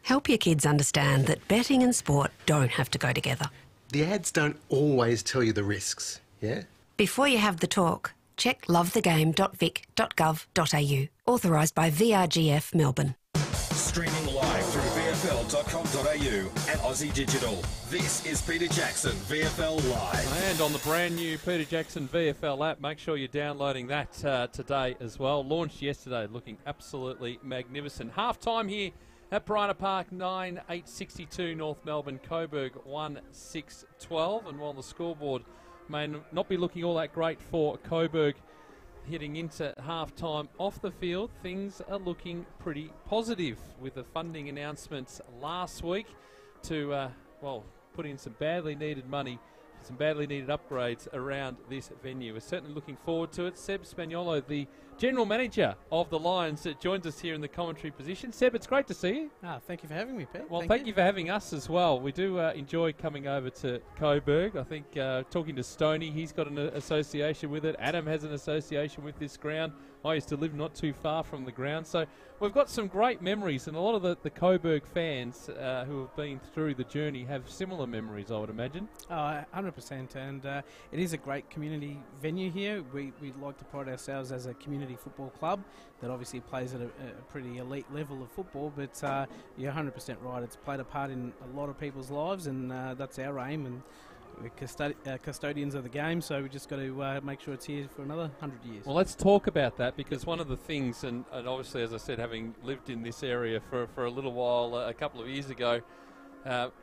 Help your kids understand that betting and sport don't have to go together. The ads don't always tell you the risks, yeah? Before you have the talk, check lovethegame.vic.gov.au. Authorised by VRGF Melbourne. Streaming live through VFL.com.au and Aussie Digital. This is Peter Jackson VFL Live. And on the brand new Peter Jackson VFL app, make sure you're downloading that today as well. Launched yesterday, looking absolutely magnificent. Half time here at Bryna Park, 9-8-62 North Melbourne, Coburg 1-6-12. And while the scoreboard may not be looking all that great for Coburg heading into half-time off the field, things are looking pretty positive with the funding announcements last week to, put in some badly needed money some badly needed upgrades around this venue. We're certainly looking forward to it. Seb Spaniolo, the General Manager of the Lions, joins us here in the commentary position. Seb, it's great to see you. Thank you for having me, Pete. Well, thank you for having us as well. We do enjoy coming over to Coburg. I think talking to Stoney, he's got an association with it. Adam has an association with this ground. I used to live not too far from the ground. So we've got some great memories, and a lot of the Coburg fans who have been through the journey have similar memories, I would imagine. 100%, and it is a great community venue here. We like to pride ourselves as a community football club that obviously plays at a pretty elite level of football, but you're 100% right. It's played a part in a lot of people's lives, and that's our aim, and we're custodians of the game, so we just got to make sure it's here for another 100 years. Well, let's talk about that, because one of the things, and obviously, as I said, having lived in this area for a little while, a couple of years ago,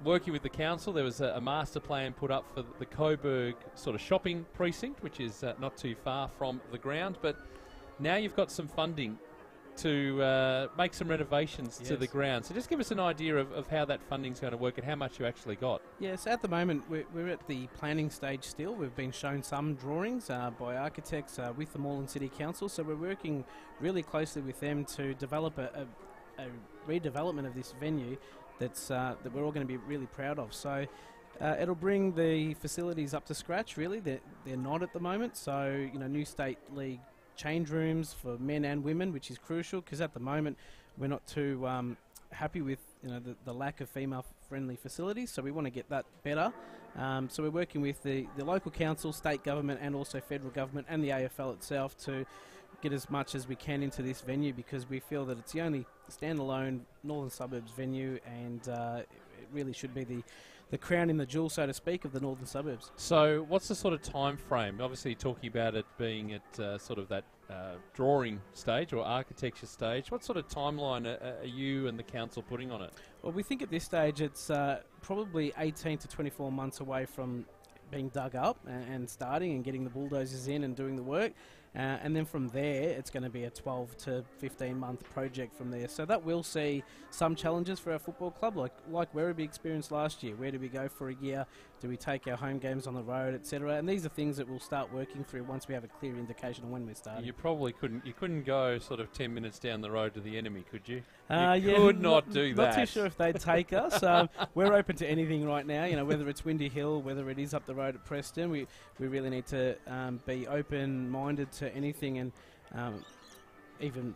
working with the council, there was a master plan put up for the Coburg sort of shopping precinct, which is not too far from the ground, but now you've got some funding to make some renovations to the ground. So just give us an idea of how that funding's going to work and how much you actually got. Yes, at the moment we're at the planning stage still. We've been shown some drawings by architects with the Melbourne City Council, so we're working really closely with them to develop a redevelopment of this venue that we're all going to be really proud of. So it'll bring the facilities up to scratch, really. They're not at the moment, so new state league change rooms for men and women, which is crucial, because at the moment we're not too happy with the lack of female-friendly facilities, so we want to get that better. So we're working with the local council, state government, and also federal government and the AFL itself to get as much as we can into this venue, because we feel that it's the only standalone northern suburbs venue, and it really should be the crown in the jewel, so to speak, of the northern suburbs. So what's the sort of time frame? Obviously talking about it being at sort of that drawing stage or architecture stage. What sort of timeline are you and the council putting on it? Well, we think at this stage it's probably 18 to 24 months away from being dug up and starting and getting the bulldozers in and doing the work. And then from there, it's going to be a 12 to 15-month project from there. So that will see some challenges for our football club, like Werribee experienced last year. Where do we go for a year? Do we take our home games on the road, etc.? And these are things that we'll start working through once we have a clear indication of when we're starting. You probably couldn't go sort of 10 minutes down the road to the enemy, could you? You could not do that. Not too sure if they'd take us. We're open to anything right now. Whether it's Windy Hill, whether it is up the road at Preston, we really need to be open-minded to anything, and even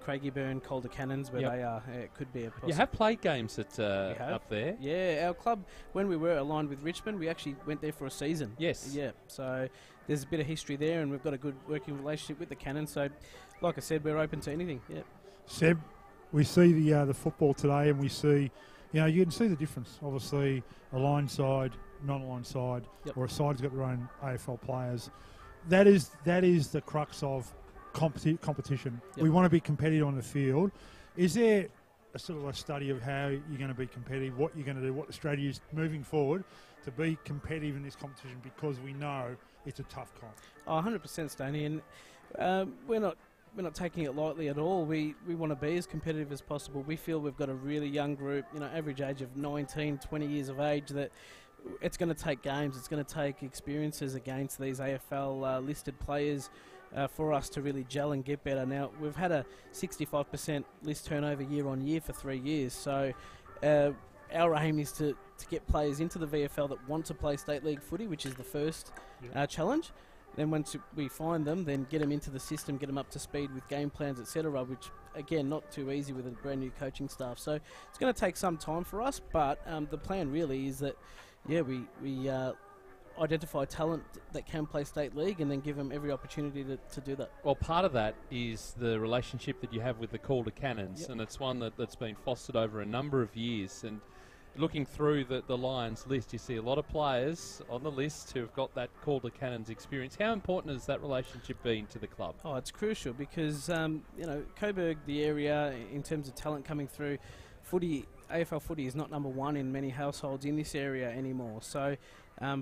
Craigieburn, Calder Cannons, where they are, it could be a possibility. You have played games at up there. Yeah, our club, when we were aligned with Richmond, we actually went there for a season. Yes. Yeah, so there's a bit of history there, and we've got a good working relationship with the Cannons. So, like I said, we're open to anything. Yeah. Seb, we see the football today, and we see, you can see the difference. Obviously, a line side, non-line side, or a side's got their own AFL players. That is the crux of competition. Yep. We want to be competitive on the field. Is there a sort of a study of how you're going to be competitive, what you're going to do, what the strategy is moving forward to be competitive in this competition, because we know it's a tough comp? 100%, Stoney, and we're not taking it lightly at all. We want to be as competitive as possible. We feel we've got a really young group, average age of 19, 20 years of age, that it's going to take games, it's going to take experiences against these AFL listed players for us to really gel and get better. Now, we've had a 65% list turnover year on year for 3 years, so our aim is to get players into the VFL that want to play State League footy, which is the first challenge. Then once we find them, then get them into the system, get them up to speed with game plans, etc., which, again, not too easy with a brand new coaching staff. So it's going to take some time for us, but the plan really is that, we identify talent that can play State League and then give them every opportunity to do that. Well, part of that is the relationship that you have with the Calder Cannons, and it's one that's been fostered over a number of years. And looking through the Lions list, you see a lot of players on the list who have got that Calder Cannons experience. How important has that relationship been to the club? Oh, it's crucial because, Coburg, the area, in terms of talent coming through, AFL footy is not number one in many households in this area anymore. So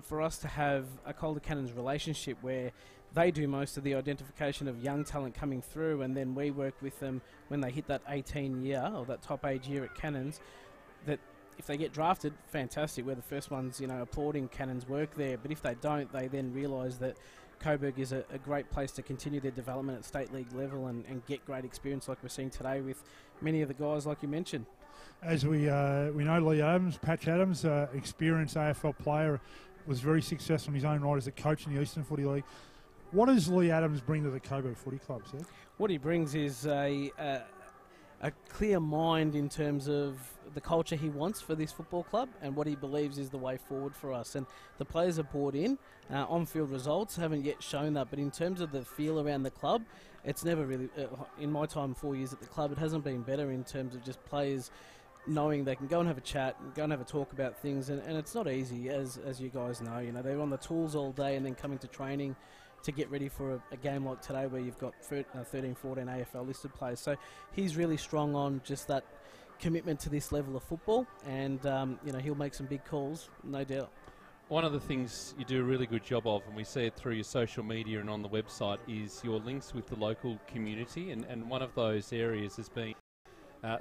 for us to have a Calder Cannons relationship where they do most of the identification of young talent coming through, and then we work with them when they hit that 18 year or that top age year at Cannons, that if they get drafted, fantastic. We're the first ones, applauding Cannon's work there. But if they don't, they then realise that Coburg is a great place to continue their development at state league level and get great experience like we're seeing today with many of the guys like you mentioned. As we know, Lee Adams, Patch Adams, experienced AFL player, was very successful in his own right as a coach in the Eastern Footy League. What does Lee Adams bring to the Coburg Footy Club, Seth? What he brings is a clear mind in terms of the culture he wants for this football club and what he believes is the way forward for us. And the players are bought in. On-field results haven't yet shown that, but in terms of the feel around the club, it's never really, in my time 4 years at the club, it hasn't been better in terms of just players knowing they can go and have a chat, go and have a talk about things, and it's not easy, as you guys know. They're on the tools all day and then coming to training to get ready for a game like today where you've got 13, 14 AFL listed players. So he's really strong on just that commitment to this level of football, and he'll make some big calls, no doubt. One of the things you do a really good job of, and we see it through your social media and on the website, is your links with the local community, and one of those areas has been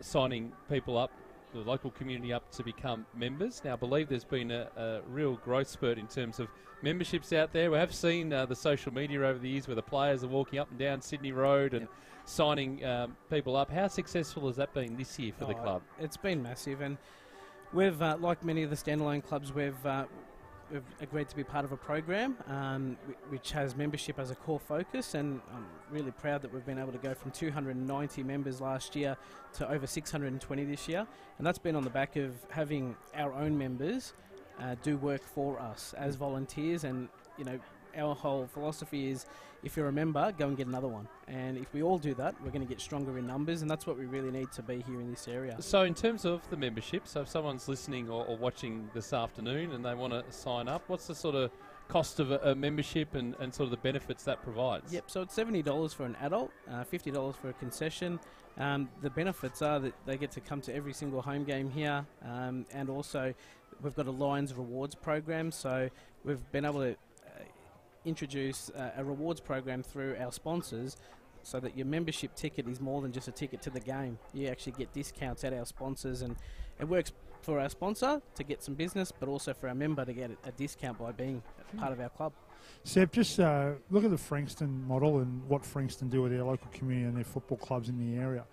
signing people up, the local community up to become members. Now, I believe there's been a real growth spurt in terms of memberships out there. We have seen the social media over the years where the players are walking up and down Sydney Road and signing people up. How successful has that been this year for the club? It's been massive, and we've, like many of the standalone clubs, we've agreed to be part of a program which has membership as a core focus, and I'm really proud that we've been able to go from 290 members last year to over 620 this year, and that's been on the back of having our own members do work for us as volunteers. And our whole philosophy is, if you're a member, go and get another one. And if we all do that, we're going to get stronger in numbers, and that's what we really need to be here in this area. So in terms of the membership, so if someone's listening or watching this afternoon and they want to sign up, what's the sort of cost of a membership and sort of the benefits that provides? Yep, so it's $70 for an adult, $50 for a concession. The benefits are that they get to come to every single home game here, and also we've got a Lions rewards program, so we've been able to introduce a rewards program through our sponsors, so that your membership ticket is more than just a ticket to the game. You actually get discounts at our sponsors, and it works for our sponsor to get some business, but also for our member to get a discount by being part of our club. Seb, just look at the Frankston model and what Frankston do with their local community and their football clubs in the area.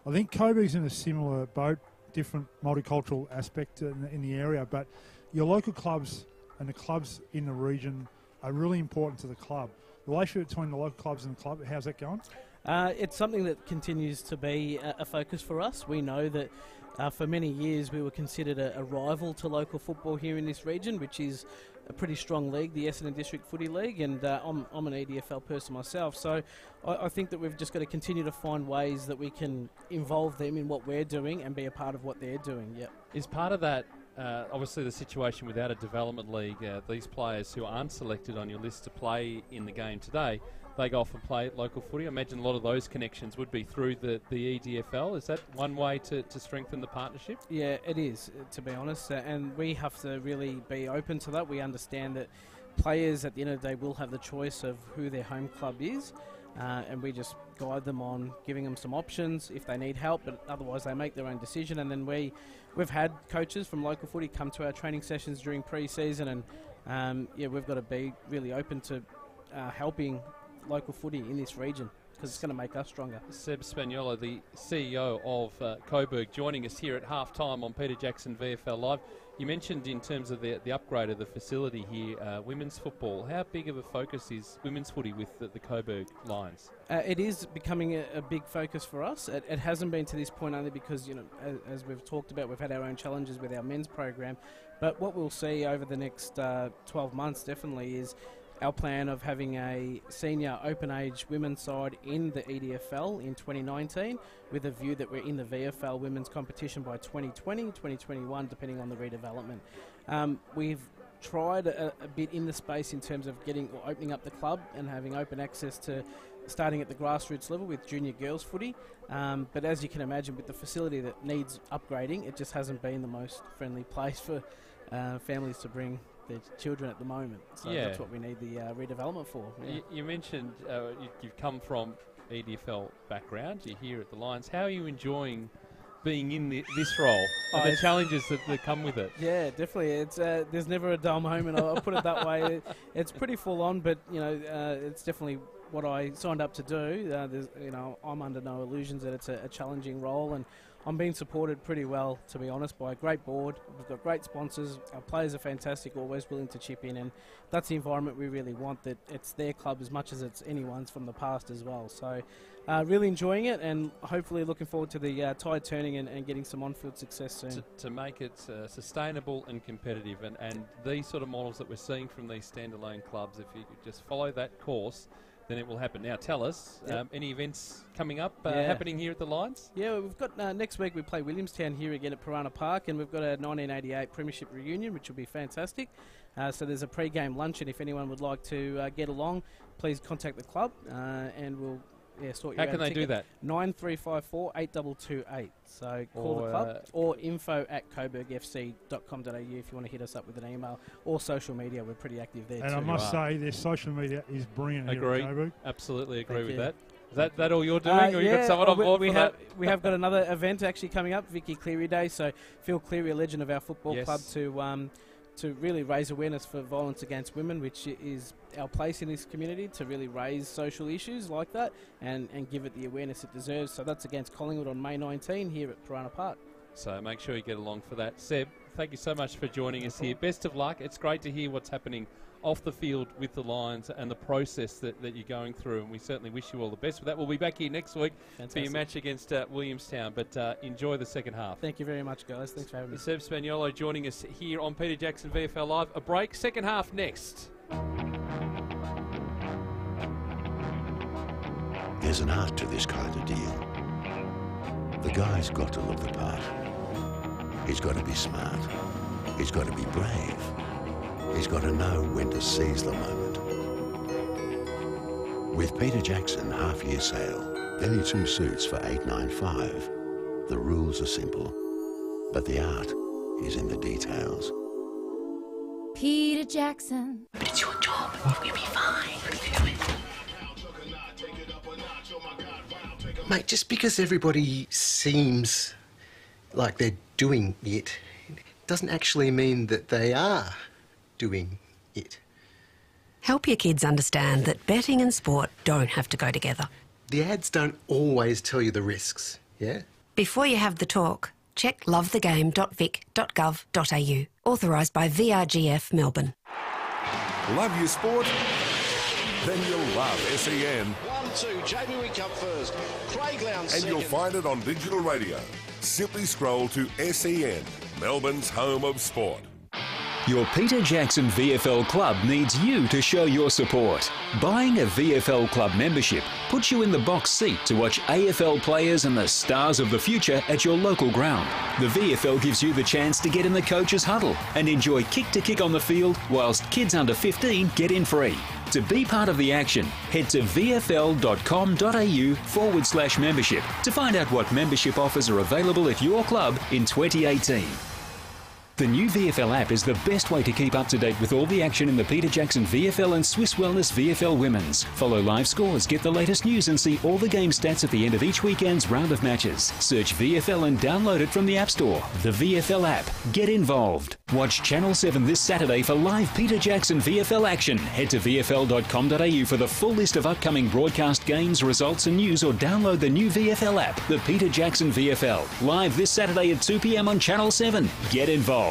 I think Coburg's in a similar boat, different multicultural aspect in the area, but your local clubs and the clubs in the region are really important to the club. The relationship between the local clubs and the club, how's that going? It's something that continues to be a focus for us. We know that for many years we were considered a rival to local football here in this region, which is a pretty strong league, the Essendon District Footy League, and I'm an EDFL person myself, so I think that we've just got to continue to find ways that we can involve them in what we're doing and be a part of what they're doing. Yep. Is part of that obviously the situation without a development league, these players who aren't selected on your list to play in the game today, they go off and play local footy? I imagine a lot of those connections would be through the EDFL. Is that one way to strengthen the partnership? Yeah, it is, to be honest, and we have to really be open to that. We understand that players at the end of the day will have the choice of who their home club is, and we just guide them on giving them some options if they need help, but otherwise they make their own decision. And then we've had coaches from local footy come to our training sessions during pre-season, and we've got to be really open to helping local footy in this region, because it's going to make us stronger. Seb Spagnola, the CEO of Coburg, joining us here at half-time on Peter Jackson VFL Live. You mentioned in terms of the upgrade of the facility here, women's football. How big of a focus is women's footy with the Coburg Lions? It is becoming a big focus for us. It hasn't been to this point only because, as we've talked about, we've had our own challenges with our men's program. But what we'll see over the next 12 months definitely is our plan of having a senior open age women's side in the EDFL in 2019, with a view that we're in the VFL women's competition by 2020, 2021, depending on the redevelopment. We've tried a bit in the space in terms of opening up the club and having open access to starting at the grassroots level with junior girls footy. But as you can imagine, with the facility that needs upgrading, it just hasn't been the most friendly place for families to bring their children at the moment. So that's what we need the redevelopment for. Yeah. You mentioned you've come from EDFL background. You're here at the Lions. How are you enjoying being in this role and the challenges that come with it. Yeah, definitely. It's there's never a dull moment. I'll put it that way. It's pretty full on, but it's definitely what I signed up to do. I'm under no illusions that it's a challenging role, and I'm being supported pretty well, to be honest, by a great board. We've got great sponsors. Our players are fantastic, always willing to chip in, and that's the environment we really want, that it's their club as much as it's anyone's from the past as well. So really enjoying it, and hopefully looking forward to the tide turning and getting some on-field success soon. To make it sustainable and competitive, and these sort of models that we're seeing from these standalone clubs, if you could just follow that course, then it will happen. Now, tell us, any events coming up happening here at the Lions? Yeah, we've got next week we play Williamstown here again at Piranha Park, and we've got a 1988 Premiership reunion, which will be fantastic. So there's a pre-game luncheon. If anyone would like to get along, please contact the club, and we'll sort you out. How can they do that? 9354 8228. So call the club, or info@coburgfc.com.au if you want to hit us up with an email, or social media. We're pretty active there and too. I must say, their social media is brilliant. Agree. Here at Coburg. Absolutely agree Thank with you. that. Is that all you're doing, or you got someone on board for that? We have got another event actually coming up, Vicky Cleary Day. So Phil Cleary, a legend of our football club, to really raise awareness for violence against women, which is our place in this community, to really raise social issues like that and give it the awareness it deserves. So that's against Collingwood on May 19 here at Piranha Park. So make sure you get along for that. Seb, thank you so much for joining us here. Best of luck. It's great to hear what's happening off the field with the Lions and the process that you're going through, and we certainly wish you all the best with that. We'll be back here next week for your match against Williamstown, but enjoy the second half. Thank you very much, guys. Thanks for having me. Seb Spaniolo joining us here on Peter Jackson VFL Live. A break, second half next. There's an art to this kind of deal. The guy's got to look the part. He's got to be smart. He's got to be brave. He's got to know when to seize the moment. With Peter Jackson half-year sale, any two suits for $895. The rules are simple, but the art is in the details. Peter Jackson. But it's your job. You'll be fine. Mate, just because everybody seems like they're doing it, doesn't actually mean that they are doing it. Help your kids understand that betting and sport don't have to go together. The ads don't always tell you the risks, yeah? Before you have the talk, check lovethegame.vic.gov.au. Authorised by VRGF Melbourne. Love your sport? Then you'll love SEN. 1-2, Jamie Wicks up first. Craig Lowndes And second. you'll find it on digital radio. Simply scroll to SEN, Melbourne's home of sport. Your Peter Jackson VFL club needs you to show your support. Buying a VFL club membership puts you in the box seat to watch AFL players and the stars of the future at your local ground. The VFL gives you the chance to get in the coach's huddle and enjoy kick-to-kick on the field whilst kids under 15 get in free. To be part of the action, head to vfl.com.au/membership to find out what membership offers are available at your club in 2018. The new VFL app is the best way to keep up to date with all the action in the Peter Jackson VFL and Swiss Wellness VFL Women's. Follow live scores, get the latest news and see all the game stats at the end of each weekend's round of matches. Search VFL and download it from the App Store. The VFL app. Get involved. Watch Channel 7 this Saturday for live Peter Jackson VFL action. Head to vfl.com.au for the full list of upcoming broadcast games, results and news, or download the new VFL app, the Peter Jackson VFL. Live this Saturday at 2 p.m. on Channel 7. Get involved.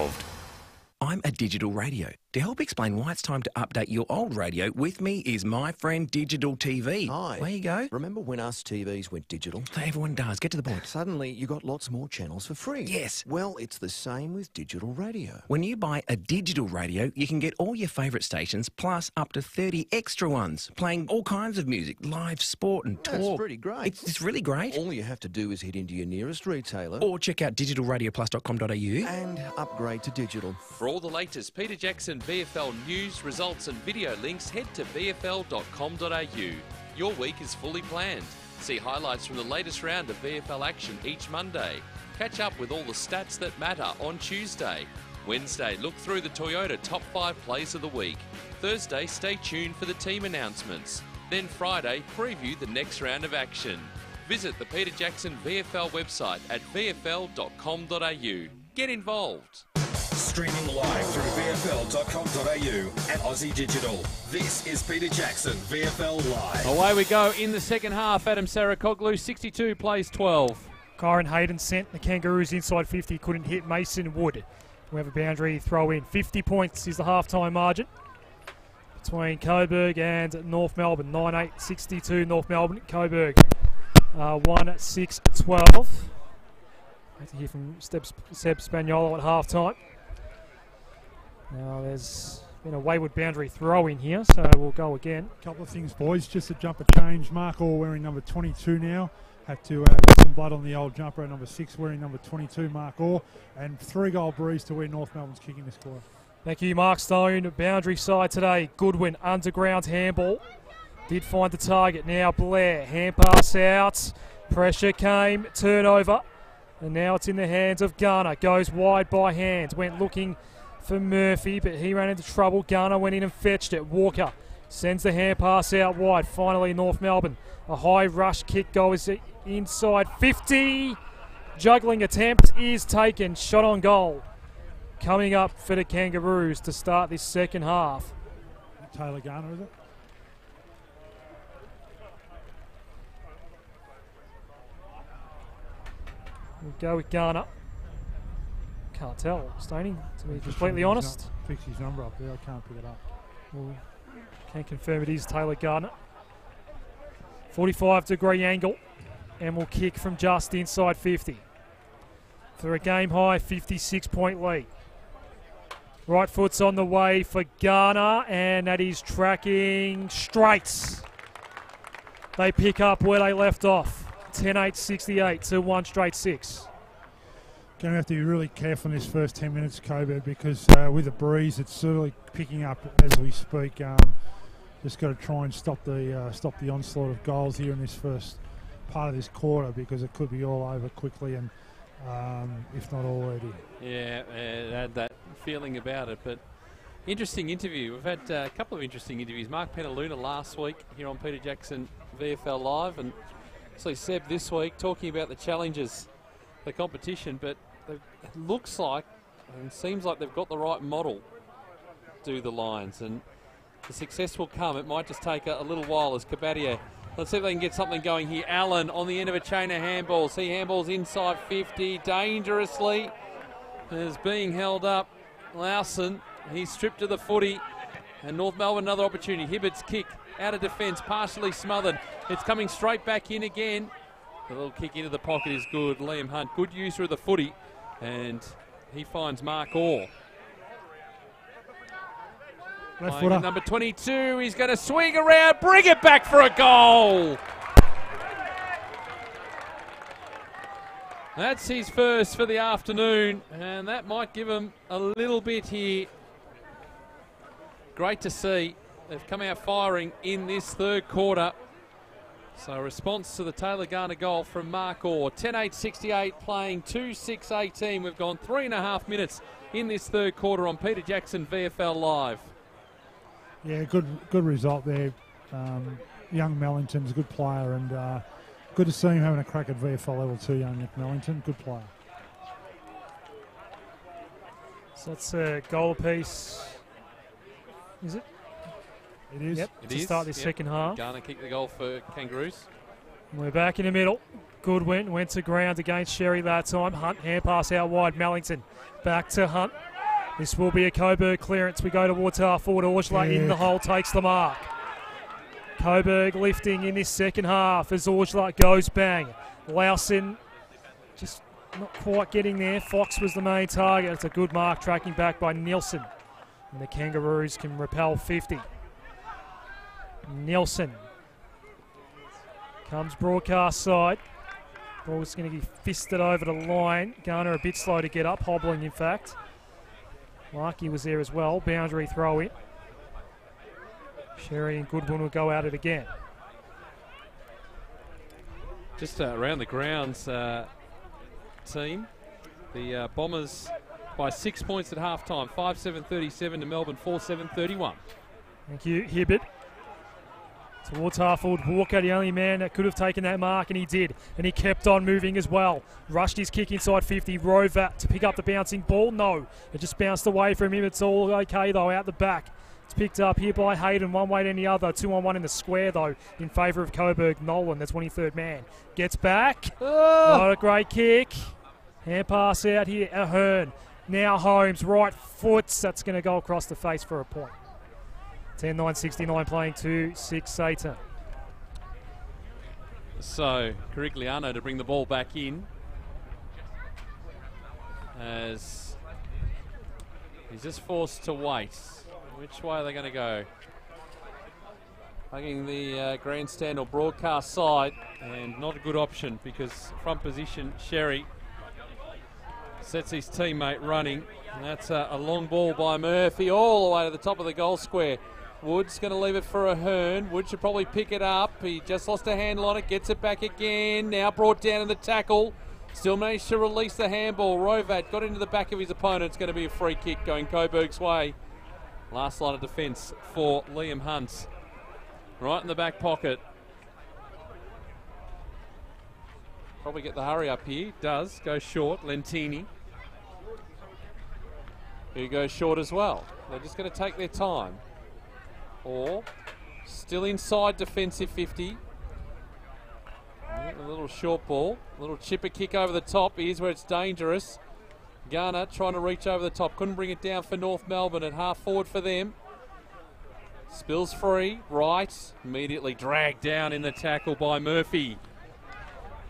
I'm a digital radio. To help explain why it's time to update your old radio, with me is my friend Digital TV. Hi. There you go. Remember when us TVs went digital? Everyone does. Get to the point. Suddenly, you got lots more channels for free. Yes. Well, it's the same with digital radio. When you buy a digital radio, you can get all your favourite stations, plus up to 30 extra ones, playing all kinds of music, live sport and talk. That's pretty great. It's really great. All you have to do is head into your nearest retailer Or check out digitalradioplus.com.au and upgrade to digital. For all the latest Peter Jackson VFL news, results and video links, head to vfl.com.au. Your week is fully planned. See highlights from the latest round of VFL action each Monday. Catch up with all the stats that matter on Tuesday. Wednesday, look through the Toyota Top 5 Plays of the Week. Thursday, stay tuned for the team announcements. Then Friday, preview the next round of action. Visit the Peter Jackson VFL website at vfl.com.au. Get involved. Streaming live through VFL.com.au and Aussie Digital. This is Peter Jackson, VFL Live. Away we go in the second half. Adam Sarakoglu, 62 plays 12. Kyron Hayden sent the Kangaroos inside 50, couldn't hit Mason Wood. We have a boundary throw in. 50 points is the half-time margin between Coburg and North Melbourne. 9-8-62 North Melbourne. Coburg 1-6-12. Had to hear from Seb Spagnuolo at half-time. Now there's been a wayward boundary throw in here, so we'll go again. Couple of things, boys. Just a jumper change. Mark Orr wearing number 22 now. Had to get some blood on the old jumper. Number 6 wearing number 22, Mark Orr. And 3-goal breeze to where North Melbourne's kicking this quarter. Thank you, Mark Stone. Boundary side today. Goodwin, underground handball. Did find the target. Now Blair, hand pass out. Pressure came, turnover. And now it's in the hands of Garner. Goes wide by hand. Went looking for Murphy, but he ran into trouble. Garner went in and fetched it. Walker sends the hand pass out wide. Finally, North Melbourne. A high rush kick goes inside 50. Juggling attempt is taken. Shot on goal. Coming up for the Kangaroos to start this second half. Taylor Garner, is it? We'll go with Garner. Can't tell, Stoney, to be completely honest. Fix his number up there, I can't pick it up. Well, can confirm it is Taylor Garner. 45-degree angle, and will kick from just inside 50. For a game-high 56-point lead. Right foot's on the way for Garner, and that is tracking straight. They pick up where they left off. 10-8-68 to 1 straight 6. Going to have to be really careful in this first 10 minutes, Coburg, because with the breeze, it's certainly picking up as we speak. Just got to try and stop the onslaught of goals here in this first part of this quarter, because it could be all over quickly, and if not already. Yeah, it had that feeling about it. But interesting interview. We've had a couple of interesting interviews. Mark Penaluna last week here on Peter Jackson VFL Live, and so Seb this week talking about the challenges, the competition, but it looks like and seems like they've got the right model, do the Lions, and the success will come. It might just take a little while as Kabadia. Let's see if they can get something going here. Allen on the end of a chain of handballs. He handballs inside 50 dangerously. Is being held up. Lawson, he's stripped to the footy. And North Melbourne another opportunity. Hibbert's kick out of defence, partially smothered. It's coming straight back in again. The little kick into the pocket is good. Liam Hunt, good user of the footy. And he finds Mark Orr. Number 22, he's going to swing around, bring it back for a goal. That's his first for the afternoon, and that might give him a little bit here. Great to see. They've come out firing in this third quarter. So a response to the Taylor Garner goal from Mark Orr. 10-8-68 playing 2-6-18. We've gone 3.5 minutes in this third quarter on Peter Jackson VFL Live. Yeah, good result there. Young Mellington's a good player, and good to see him having a crack at VFL level 2, young Nick Mellington. Good player. So that's a goal apiece. Is it? It is. Yep, to start this second half. Garner kicked the goal for Kangaroos. We're back in the middle. Goodwin went to ground against Sherry that time. Hunt, hand pass out wide. Mellington back to Hunt. This will be a Coburg clearance. We go towards half forward. Orgelat in the hole, takes the mark. Coburg lifting in this second half as Orgelat goes bang. Lawson just not quite getting there. Fox was the main target. It's a good mark, tracking back by Nielsen. And the Kangaroos can repel 50. Nielsen comes broadcast side. Ball's going to be fisted over the line. Garner a bit slow to get up, hobbling in fact. Larkey was there as well. Boundary throw in. Sherry and Goodwin will go at it again. Just around the grounds team. The Bombers by 6 points at half-time. 5-7-37 to Melbourne, 4-7-31. Thank you, Hibbert. Towards half-forward Walker, the only man that could have taken that mark, and he did. And he kept on moving as well. Rushed his kick inside 50. Rovat to pick up the bouncing ball. No, it just bounced away from him. It's all okay, though, out the back. It's picked up here by Hayden, one way and the other. 2-on-1 in the square, though, in favour of Coburg. Nolan, the 23rd man, gets back. Not a great kick. Hand pass out here. Ahern. Now Holmes, right foot. That's going to go across the face for a point. 10-9-69 playing 2-6-18. So, Carigliano to bring the ball back in. As he's just forced to wait. Which way are they going to go? Hugging the grandstand or broadcast side, and not a good option because front position, Sherry sets his teammate running. And that's a long ball by Murphy all the way to the top of the goal square. Wood's going to leave it for Ahern. Wood should probably pick it up. He just lost a handle on it, gets it back again. Now brought down in the tackle. Still managed to release the handball. Rovat got into the back of his opponent. It's going to be a free kick going Coburg's way. Last line of defence for Liam Hunt. Right in the back pocket. Probably get the hurry up here. Does. Go short. Lentini. Who goes short as well. They're just going to take their time. Or still inside defensive 50. A little short ball. A little chipper kick over the top. Here's where it's dangerous. Garner trying to reach over the top. Couldn't bring it down for North Melbourne at half forward for them. Spills free. Right. Immediately dragged down in the tackle by Murphy.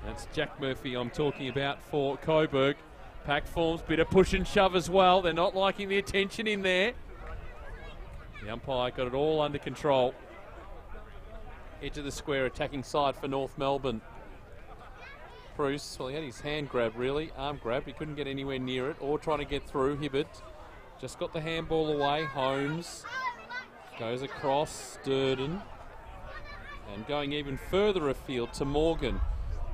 That's Jack Murphy I'm talking about for Coburg. Pack forms. Bit of push and shove as well. They're not liking the attention in there. The umpire got it all under control. Edge of the square, attacking side for North Melbourne. Bruce, well, he had his hand grab, really. Arm grab. He couldn't get anywhere near it. Or trying to get through. Hibbert just got the handball away. Holmes goes across. Durden. And going even further afield to Morgan.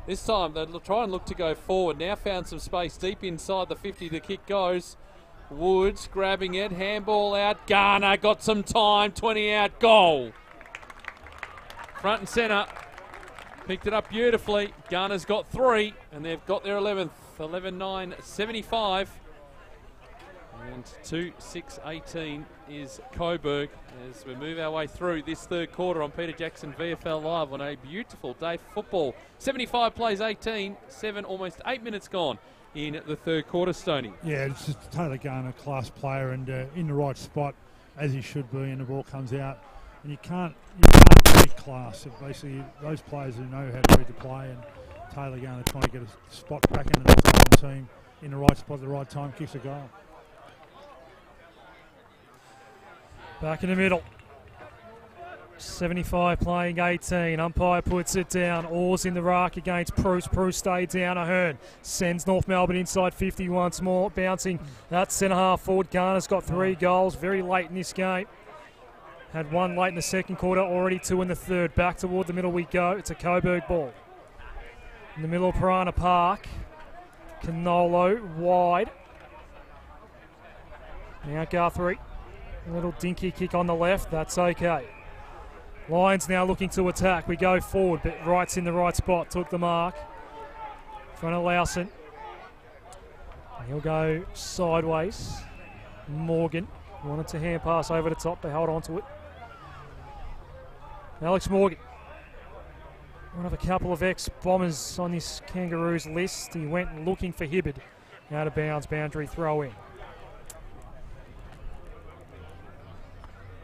This time they'll try and look to go forward. Now found some space deep inside the 50. The kick goes. Woods grabbing it, handball out. Garner got some time, 20 out, goal. Front and centre, picked it up beautifully. Garner's got 3, and they've got their 11th. 11-9-75. And 2-6-18 is Coburg as we move our way through this third quarter on Peter Jackson VFL Live on a beautiful day for football. 75 plays 18, 7, almost 8 minutes gone in the third quarter, Stoney. Yeah, it's just Taylor Garner, class player, and in the right spot as he should be, and the ball comes out. And you can't beat class. It basically, those players who know how to read the play, and Taylor Garner trying to get a spot back in the North Melbourne team in the right spot at the right time, kicks a goal. Back in the middle. 75 playing 18. Umpire puts it down. Oars in the rack against Bruce. Bruce stayed down. Ahern sends North Melbourne inside 50 once more. Bouncing that centre half forward. Garner's got 3 goals very late in this game. Had 1 late in the second quarter, already 2 in the third. Back toward the middle we go. It's a Coburg ball. In the middle of Piranha Park. Canolo wide. Now Guthrie. A little dinky kick on the left. That's okay. Lions now looking to attack. We go forward, but Wright's in the right spot. Took the mark. In front of Lawson. He'll go sideways. Morgan wanted to hand pass over the top. They held on to it. Alex Morgan. One of a couple of ex-Bombers on this Kangaroos list. He went looking for Hibbard. Out of bounds, boundary throw in.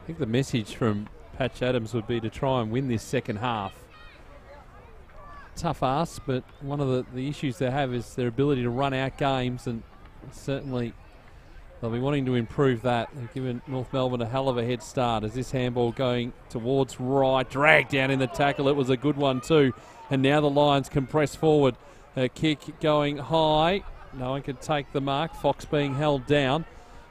I think the message from Patch Adams would be to try and win this second half. Tough ask, but one of the issues they have is their ability to run out games, and certainly they'll be wanting to improve that. They've given North Melbourne a hell of a head start as this handball going towards right, dragged down in the tackle. It was a good one too, and now the Lions can press forward. A kick going high. No one can take the mark. Fox being held down.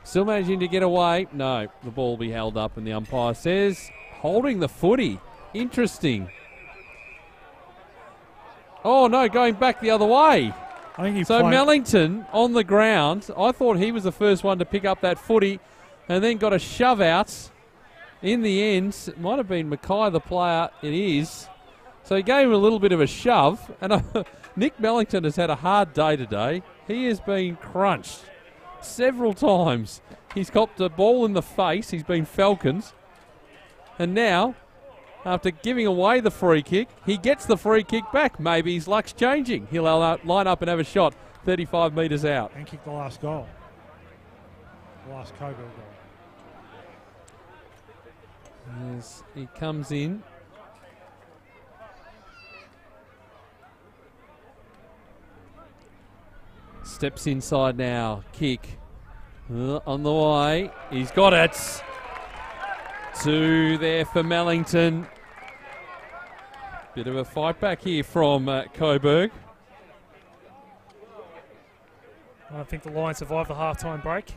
Still managing to get away. No, the ball will be held up, and the umpire says holding the footy. Interesting. Oh no, going back the other way. I think so Mellington on the ground. I thought he was the first one to pick up that footy, and then got a shove out in the end, it might have been Mackay the player. It is. So he gave him a little bit of a shove. And Nick Mellington has had a hard day today. He has been crunched several times. He's copped a ball in the face. He's been falconed. And now, after giving away the free kick, he gets the free kick back. Maybe his luck's changing. He'll line up and have a shot 35 metres out. And kick the last goal. The last Coburg goal. As he comes in. Steps inside now. Kick. On the way. He's got it. 2 there for Mellington. Bit of a fight back here from Coburg. I think the Lions survived the half-time break.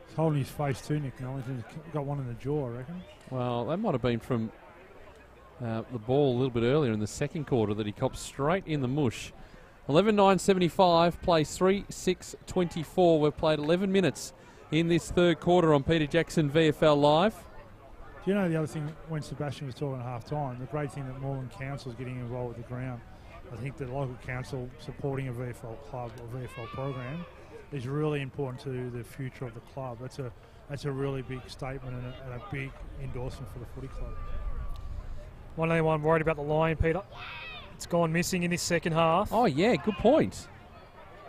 He's holding his face too, Nick Mellington. He's got one in the jaw, I reckon. Well, that might have been from the ball a little bit earlier in the second quarter that he copped straight in the mush. 11:9:75, plays 3:6:24. We've played 11 minutes in this third quarter on Peter Jackson VFL Live. Do you know the other thing when Sebastian was talking at half-time, the great thing that Moreland Council is getting involved with the ground. I think the local council supporting a VFL club or VFL program is really important to the future of the club. That's a really big statement and a big endorsement for the footy club. Anyone worried about the line, Peter? It's gone missing in this second half. Oh, yeah, good point.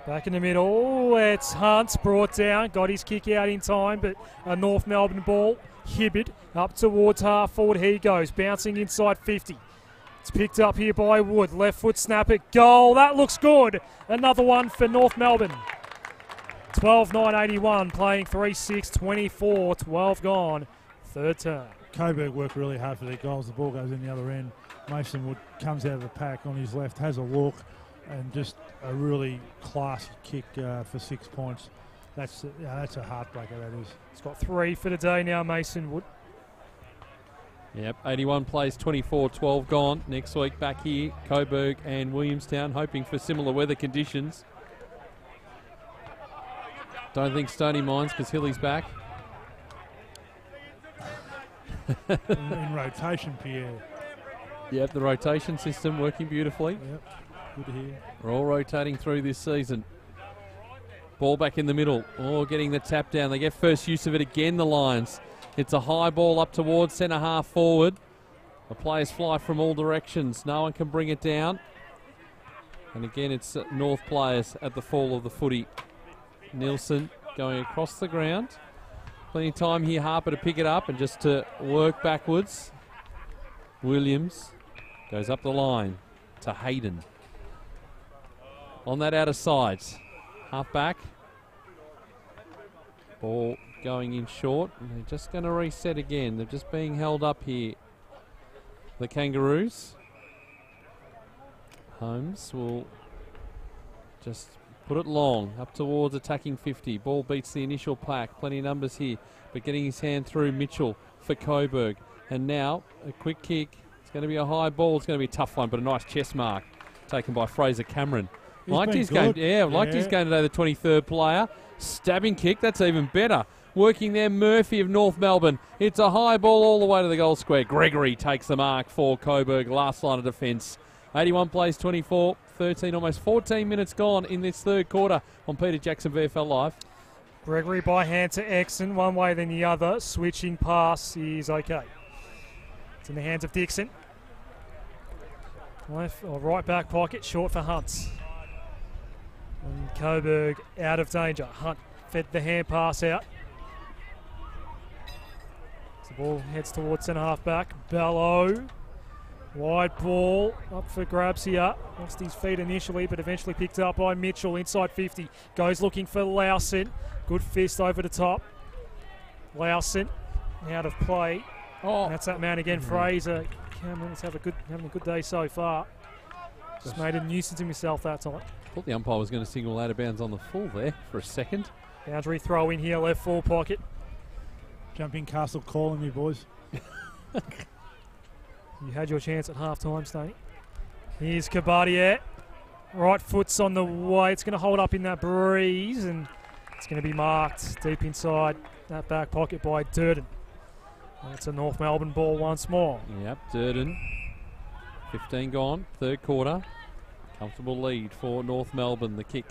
Back in the middle. Oh, it's Hunt's brought down. Got his kick out in time, but a North Melbourne ball. Hibbert up towards half forward. He goes, bouncing inside 50. It's picked up here by Wood. Left foot snapper. Goal. That looks good. Another one for North Melbourne. 12:9:81, playing 3:6:24. 12 gone. Third term. Coburg work really hard for their goals. The ball goes in the other end. Mason Wood comes out of the pack on his left, has a look, and just a really classy kick for 6 points. That's a heartbreaker, that is. He's got 3 for today now, Mason Wood. Yep, 81 plays 24, 12 gone. Next week back here, Coburg and Williamstown, hoping for similar weather conditions. Don't think Stoney minds because Hilly's back. in rotation, Pierre. Yep, the rotation system working beautifully. Yep, good to hear. We're all rotating through this season. Ball back in the middle. Oh, getting the tap down. They get first use of it again, the Lions. It's a high ball up towards centre half forward. The players fly from all directions. No one can bring it down. And again, it's North players at the fall of the footy. Nielsen going across the ground. Plenty of time here, Harper, to pick it up and just to work backwards. Williams goes up the line to Hayden. On that outer side. Half back. Ball going in short. And they're just going to reset again. They're just being held up here. The Kangaroos. Holmes will just put it long up towards attacking 50. Ball beats the initial pack. Plenty of numbers here. But getting his hand through Mitchell for Coburg. And now a quick kick. It's going to be a high ball. It's going to be a tough one, but a nice chest mark taken by Fraser Cameron. Liked his game today, the 23rd player. Stabbing kick, that's even better. Working there, Murphy of North Melbourne. It's a high ball all the way to the goal square. Gregory takes the mark for Coburg, last line of defence. 81 plays 24, 13, almost 14 minutes gone in this third quarter on Peter Jackson VFL Live. Gregory by hand to Exon, one way then the other. Switching pass is okay. It's in the hands of Dixon. Left or right back pocket, short for Hunt. And Coburg out of danger. Hunt fed the hand pass out. The ball heads towards centre half back. Bello. Wide ball up for grabs here. Lost his feet initially, but eventually picked up by Mitchell inside 50. Goes looking for Lowson. Good fist over the top. Lowson out of play. Oh, and that's that man again, Fraser. Cameron's having a good day so far. Just made a nuisance of himself that time. Thought the umpire was going to signal out of bounds on the full there for a second. Boundary throw in here, left full pocket. Jumping Castle calling me, boys. You had your chance at half-time, Stoney. Here's Kabardier. Right foot's on the way. It's going to hold up in that breeze, and it's going to be marked deep inside that back pocket by Durden. It's a North Melbourne ball once more. Yep, Durden. 15 gone, third quarter. Comfortable lead for North Melbourne. The kick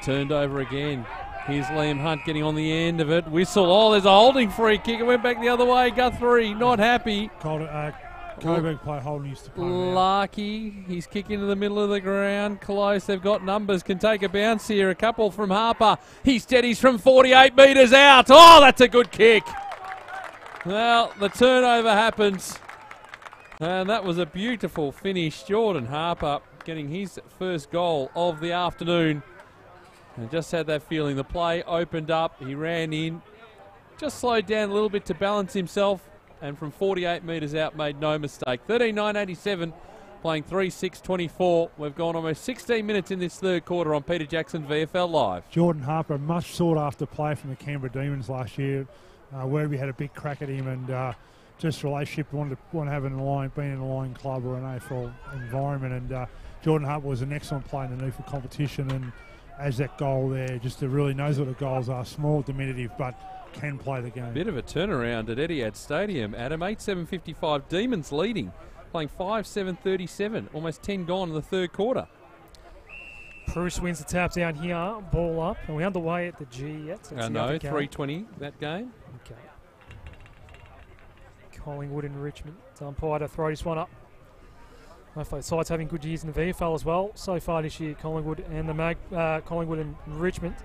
turned over again. Here's Liam Hunt getting on the end of it. Whistle. Oh, there's a holding free kick. It went back the other way. Guthrie not happy. Coburg play holding used to play. Larky, he's kicking into the middle of the ground. Close, they've got numbers, can take a bounce here. A couple from Harper. He steadies from 48 metres out. Oh, that's a good kick. Well, the turnover happens. And that was a beautiful finish. Jordan Harper getting his first goal of the afternoon. And just had that feeling. The play opened up. He ran in. Just slowed down a little bit to balance himself. And from 48 metres out, made no mistake. 13-9-87, playing 3-6-24. We've gone almost 16 minutes in this third quarter on Peter Jackson VFL Live. Jordan Harper, much sought-after player from the Canberra Demons last year, where we had a big crack at him, and just relationship, wanted to have an line, being in a line club or an AFL environment. And Jordan Harper was an excellent player underneath for competition, and as that goal there, just really knows what the goals are. Small, diminutive, but can play the game. Bit of a turnaround at Etihad Stadium, Adam. 8-7-55, Demons leading, playing 5-7-37, almost 10 gone in the third quarter. Bruce wins the tap down here, ball up. Are we underway at the G yet? No, 3:20 that game. Okay. Collingwood and Richmond. It's umpire to throw this one up. Both sides having good years in the VFL as well so far this year, Collingwood and Collingwood and Richmond.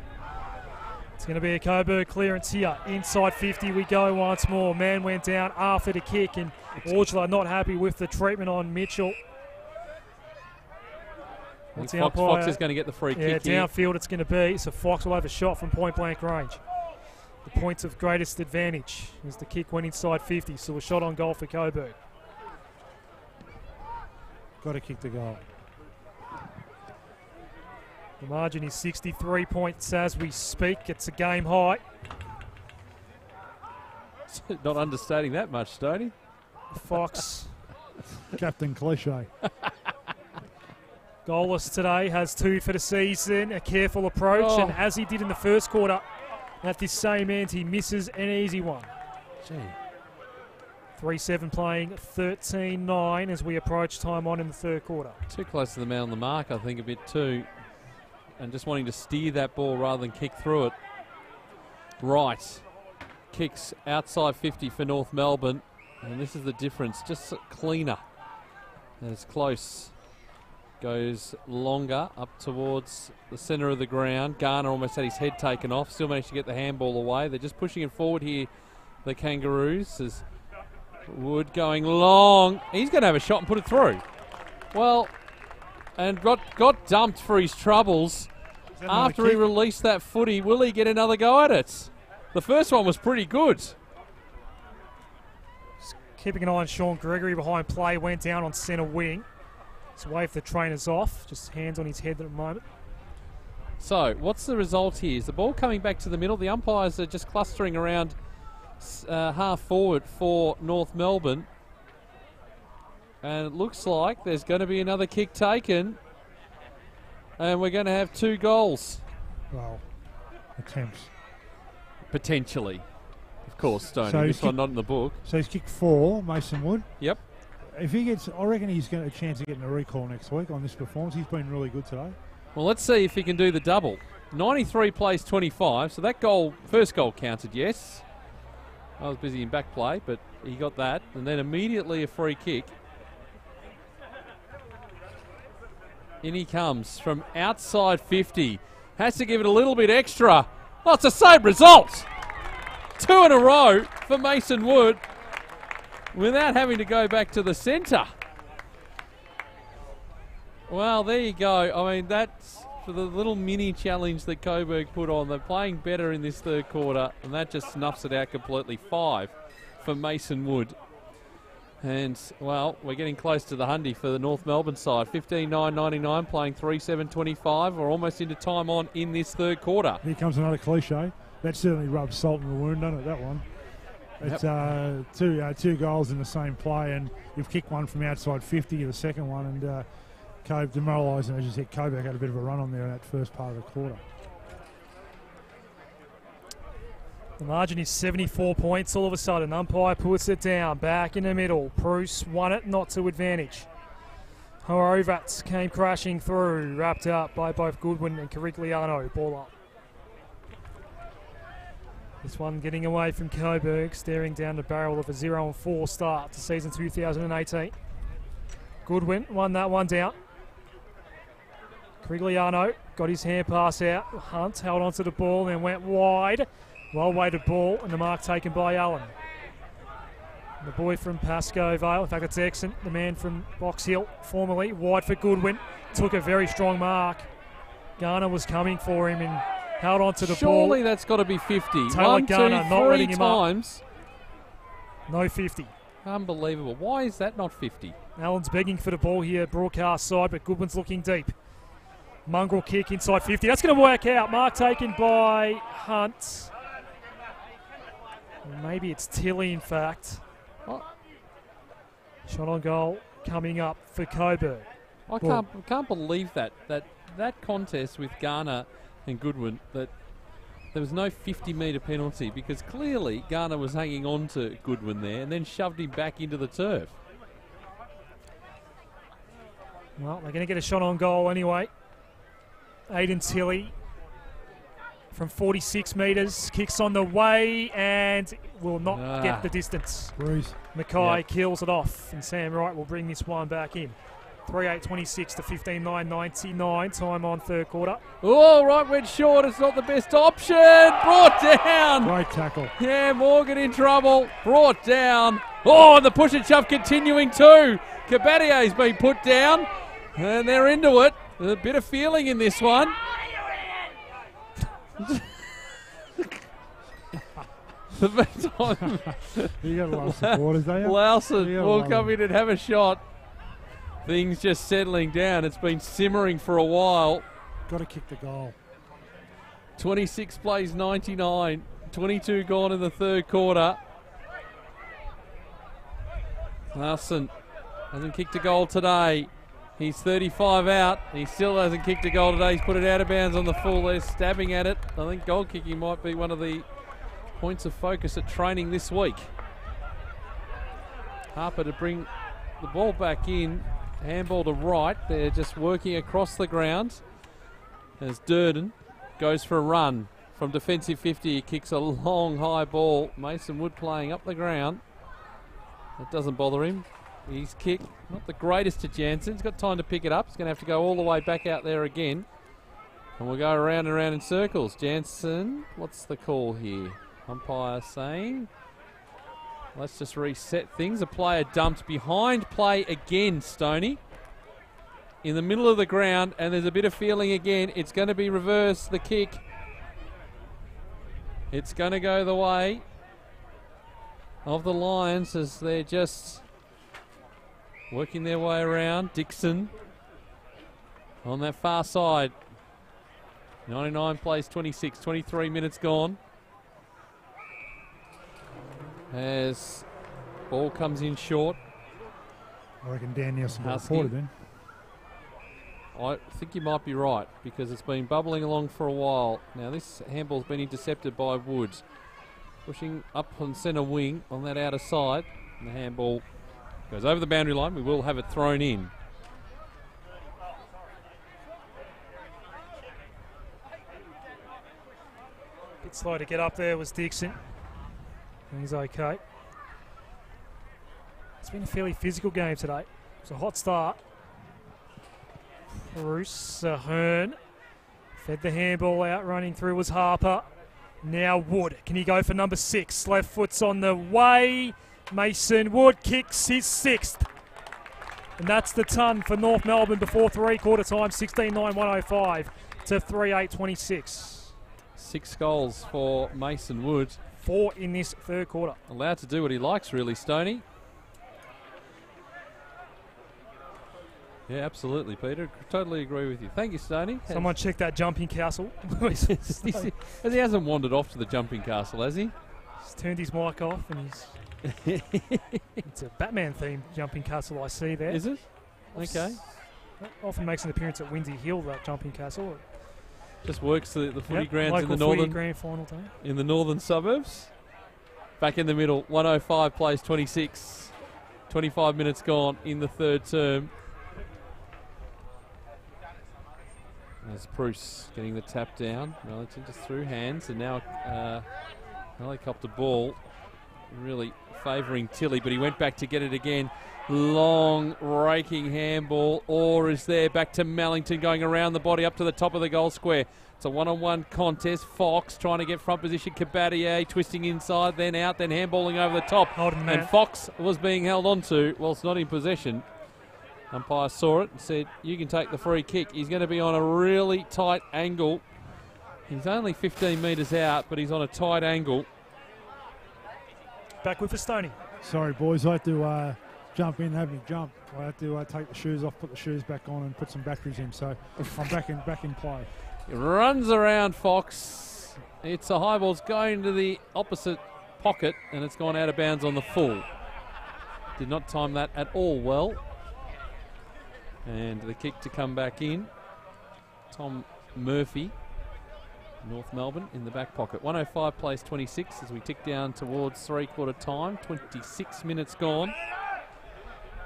It's going to be a Coburg clearance here. Inside 50 we go once more. Man went down after the kick, and Orchler not happy with the treatment on Mitchell. Fox is going to get the free kick here. Downfield it's going to be. So Fox will have a shot from point-blank range. The points of greatest advantage as the kick went inside 50. So a shot on goal for Coburg. Got to kick the goal. The margin is 63 points as we speak. It's a game high. Not understating that much, Stoney. Fox. Captain Cliche. Goalless today, has 2 for the season. A careful approach, and as he did in the first quarter, at this same end, he misses an easy one. Gee. 3-7 playing 13-9 as we approach time on in the third quarter. Too close to the man on the mark, I think, a bit too. And just wanting to steer that ball rather than kick through it. Right. Kicks outside 50 for North Melbourne. And this is the difference. Just cleaner. And it's close. Goes longer up towards the centre of the ground. Garner almost had his head taken off. Still managed to get the handball away. They're just pushing it forward here, the Kangaroos. As Wood going long. He's going to have a shot and put it through. Well, and got dumped for his troubles after he released that footy. Will he get another go at it? The first one was pretty good. Just keeping an eye on Sean Gregory behind play. Went down on centre wing. He's waved the trainers off. Just hands on his head at the moment. So, what's the result here? Is the ball coming back to the middle? The umpires are just clustering around half forward for North Melbourne. And it looks like there's going to be another kick taken. And we're going to have 2 goals. Well, attempts. Potentially. Of course, Stoney. So this one not in the book. So he's kicked 4, Mason Wood. Yep. If he gets, I reckon he's got a chance of getting a recall next week on this performance. He's been really good today. Well, let's see if he can do the double. 93 plays 25, so that goal, first goal counted, yes. I was busy in back play, but he got that. And then immediately a free kick. In he comes from outside 50. Has to give it a little bit extra. Oh, it's the same result. 2 in a row for Mason Wood without having to go back to the centre. Well, there you go. I mean, that's for the little mini challenge that Coburg put on. They're playing better in this third quarter, and that just snuffs it out completely. 5 for Mason Wood. And, well, we're getting close to the hundy for the North Melbourne side. 15-9-99, playing 3-7-25. We're almost into time on in this third quarter. Here comes another cliche. That certainly rubs salt in the wound, doesn't it, that one? It's two goals in the same play, and you've kicked one from outside 50, the second one, and Cove demoralising, as you said. Coburg had a bit of a run on there in that first part of the quarter. The margin is 74 points. All of a sudden, umpire puts it down. Back in the middle. Bruce won it, not to advantage. Horowitz came crashing through. Wrapped up by both Goodwin and Carigliano. Ball up. This one getting away from Coburg, staring down the barrel of a 0-4 start to season 2018. Goodwin won that one down. Carigliano got his hand pass out. Hunt held onto the ball and went wide. Well-weighted ball and the mark taken by Allen. The boy from Pascoe Vale, in fact it's Exon, the man from Box Hill, formerly, wide for Goodwin. Took a very strong mark. Garner was coming for him and held onto the ball. Surely that's got to be 50. Taylor Garner not letting him times. Up. No 50. Unbelievable. Why is that not 50? Allen's begging for the ball here, broadcast side, but Goodwin's looking deep. Mongrel kick inside 50. That's going to work out. Mark taken by Hunt. Maybe it's Tilly, in fact. Oh. Shot on goal coming up for Coburg. I can't believe that contest with Garner and Goodwin, that there was no 50-metre penalty, because clearly Garner was hanging on to Goodwin there and then shoved him back into the turf. Well, they're going to get a shot on goal anyway. Aiden Tilly from 46 metres, kicks on the way and will not get the distance. Mackay kills it off, and Sam Wright will bring this one back in. 3:8:26 to 15:9:99, time on third quarter. Oh, right went short, it's not the best option. Brought down. Great tackle. Yeah, Morgan in trouble. Brought down. Oh, and the push and shove continuing too. Cabatier's been put down, and they're into it. There's a bit of feeling in this one. The meantime, you got a lot of supporters, don't you? Lawson will come in and have a shot. Things just settling down. It's been simmering for a while. Got to kick the goal. 26 plays 99. 22 gone in the third quarter. Larson hasn't kicked a goal today. He's 35 out. He still hasn't kicked a goal today. He's put it out of bounds on the full. They're stabbing at it. I think goal kicking might be one of the points of focus at training this week. Harper to bring the ball back in. Handball to right. They're just working across the ground as Durden goes for a run from defensive 50. He kicks a long high ball. Mason Wood playing up the ground. That doesn't bother him. His kick, not the greatest to Jansen. He's got time to pick it up. He's going to have to go all the way back out there again. And we'll go around and around in circles. Jansen, what's the call here? Umpire saying, let's just reset things. A player dumped behind play again, Stoney. In the middle of the ground, and there's a bit of feeling again. It's going to be reverse, the kick. It's going to go the way of the Lions as they're just working their way around. Dixon on that far side. 99 plays 26, 23 minutes gone. As ball comes in short. I reckon Dan Nielsen got reported then. I think you might be right, because it's been bubbling along for a while. Now this handball's been intercepted by Woods. Pushing up on centre wing on that outer side. And the handball goes over the boundary line. We will have it thrown in. Bit slow to get up there was Dixon. He's okay. It's been a fairly physical game today. It's a hot start. Bruce Hearn fed the handball out. Running through was Harper. Now Wood. Can he go for number 6? Left foot's on the way. Mason Wood kicks his 6th. And that's the ton for North Melbourne before three-quarter time. 16:9:105 to 3:8:26. 6 goals for Mason Wood. 4 in this third quarter. Allowed to do what he likes, really, Stoney. Yeah, absolutely, Peter. Totally agree with you. Thank you, Stoney. Someone check that jumping castle. He hasn't wandered off to the jumping castle, has he? He's turned his mic off and he's... It's a Batman-themed jumping castle I see there. Is it? Okay. Often makes an appearance at Windy Hill, that jumping castle. Just works the footy Yep, grounds in the local footy northern grand final day. in the northern suburbs. Back in the middle, 105 plays 26. 25 minutes gone in the third term. There's Bruce getting the tap down. Wellington just through hands, and now helicopter ball really favouring Tilly, but he went back to get it again. Long raking handball. Orr is there, back to Mellington, going around the body up to the top of the goal square. It's a one-on-one contest. Fox trying to get front position. Kabadier twisting inside, then out, then handballing over the top. And Fox was being held onto whilst not in possession. Umpire saw it and said, you can take the free kick. He's going to be on a really tight angle. He's only 15 metres out, but he's on a tight angle. Back with the Stoney. Sorry, boys. I had to jump in and have me jump. I had to take the shoes off, put the shoes back on and put some batteries in. So I'm back in play. He runs around Fox. It's a high ball's going to the opposite pocket, and it's gone out of bounds on the full. Did not time that at all well. And the kick to come back in. Tom Murphy, North Melbourne, in the back pocket. 105 plays 26 as we tick down towards three-quarter time. 26 minutes gone.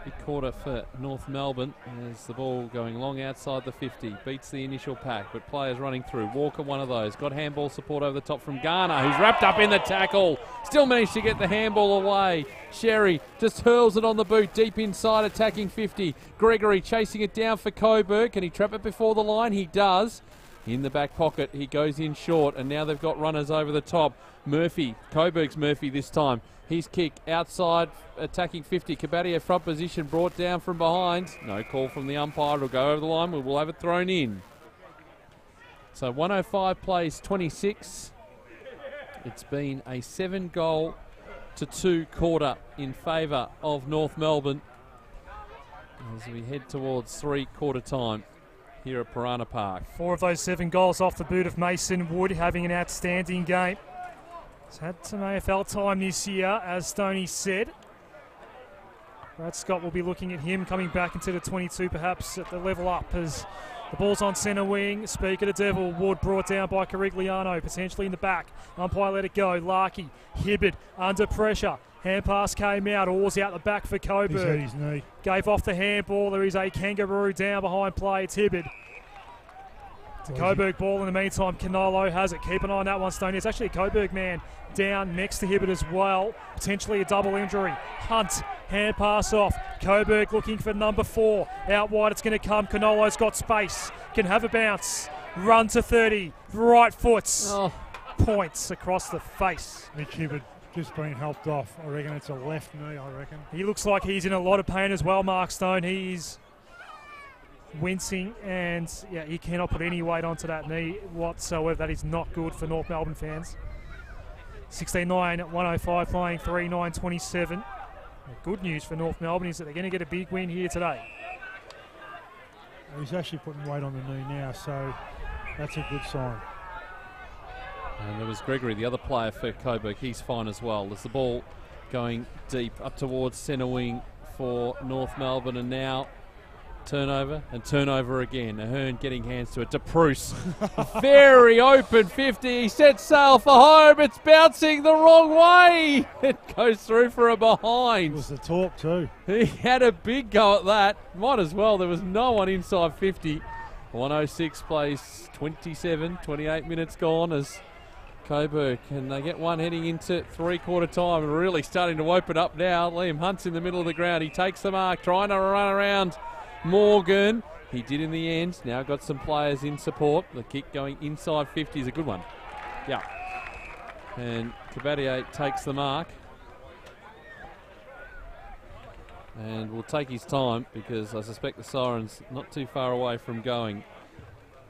Big quarter for North Melbourne as the ball going long outside the 50. Beats the initial pack, but players running through. Walker, one of those. Got handball support over the top from Garner, who's wrapped up in the tackle. Still managed to get the handball away. Sherry just hurls it on the boot, deep inside, attacking 50. Gregory chasing it down for Coburg. Can he trap it before the line? He does. In the back pocket, he goes in short, and now they've got runners over the top. Murphy, Coburg's Murphy this time. His kick outside, attacking 50. Kabadier front position, brought down from behind. No call from the umpire. It'll go over the line. We will have it thrown in. So 105 plays 26. It's been a 7-goal-2 quarter in favour of North Melbourne as we head towards three-quarter time here at Piranha Park. 4 of those 7 goals off the boot of Mason Wood, having an outstanding game. He's had some AFL time this year, as Stoney said. Brad Scott will be looking at him coming back into the 22, perhaps at the level up, as the ball's on centre wing. Speak of the devil. Wood brought down by Carigliano, potentially in the back. Umpire let it go. Larkey, Hibbard under pressure. Hand pass came out. Oars out the back for Coburg. He's hurt his knee. Gave off the handball. There is a kangaroo down behind play. It's Hibbard. It's a Coburg ball in the meantime. Canolo has it. Keep an eye on that one, Stoney. It's actually a Coburg man down next to Hibbard as well. Potentially a double injury. Hunt, hand pass off. Coburg looking for number 4. Out wide it's going to come. Canolo's got space. Can have a bounce. Run to 30. Right foot. Points across the face. Mitch Hibbard just being helped off. I reckon it's a left knee, I reckon. He looks like he's in a lot of pain as well, Mark Stone. He's wincing, and yeah, he cannot put any weight onto that knee whatsoever. That is not good for North Melbourne fans. 16-9 at 105, playing 3-9-27. Good news for North Melbourne is that they're going to get a big win here today. He's actually putting weight on the knee now, so that's a good sign. And there was Gregory, the other player for Coburg. He's fine as well. There's the ball going deep up towards centre wing for North Melbourne, and now turnover and turnover again. Ahern getting hands to it. De Bruce, very open 50. He sets sail for home. It's bouncing the wrong way. It goes through for a behind. It was the talk too. He had a big go at that. Might as well. There was no one inside 50. 106 plays 27. 28 minutes gone as Coburg, and they get one heading into three-quarter time and really starting to open up now. Liam Hunt's in the middle of the ground. He takes the mark, trying to run around Morgan. He did in the end. Now got some players in support. The kick going inside 50 is a good one. Yeah. And Kabadier takes the mark. And will take his time because I suspect the siren's not too far away from going.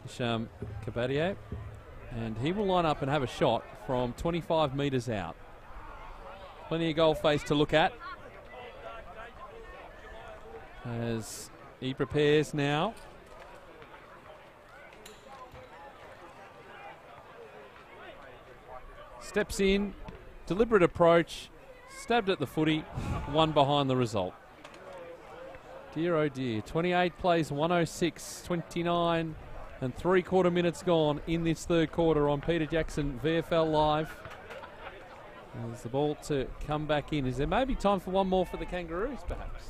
Hisham Kabadier. And he will line up and have a shot from 25 metres out. Plenty of goal face to look at as he prepares now. Steps in, deliberate approach, stabbed at the footy, one behind the result. Dear oh dear, 28 plays 106, 29 And 3/4 minutes gone in this third quarter on Peter Jackson VFL Live. There's the ball to come back in. Is there maybe time for one more for the Kangaroos, perhaps?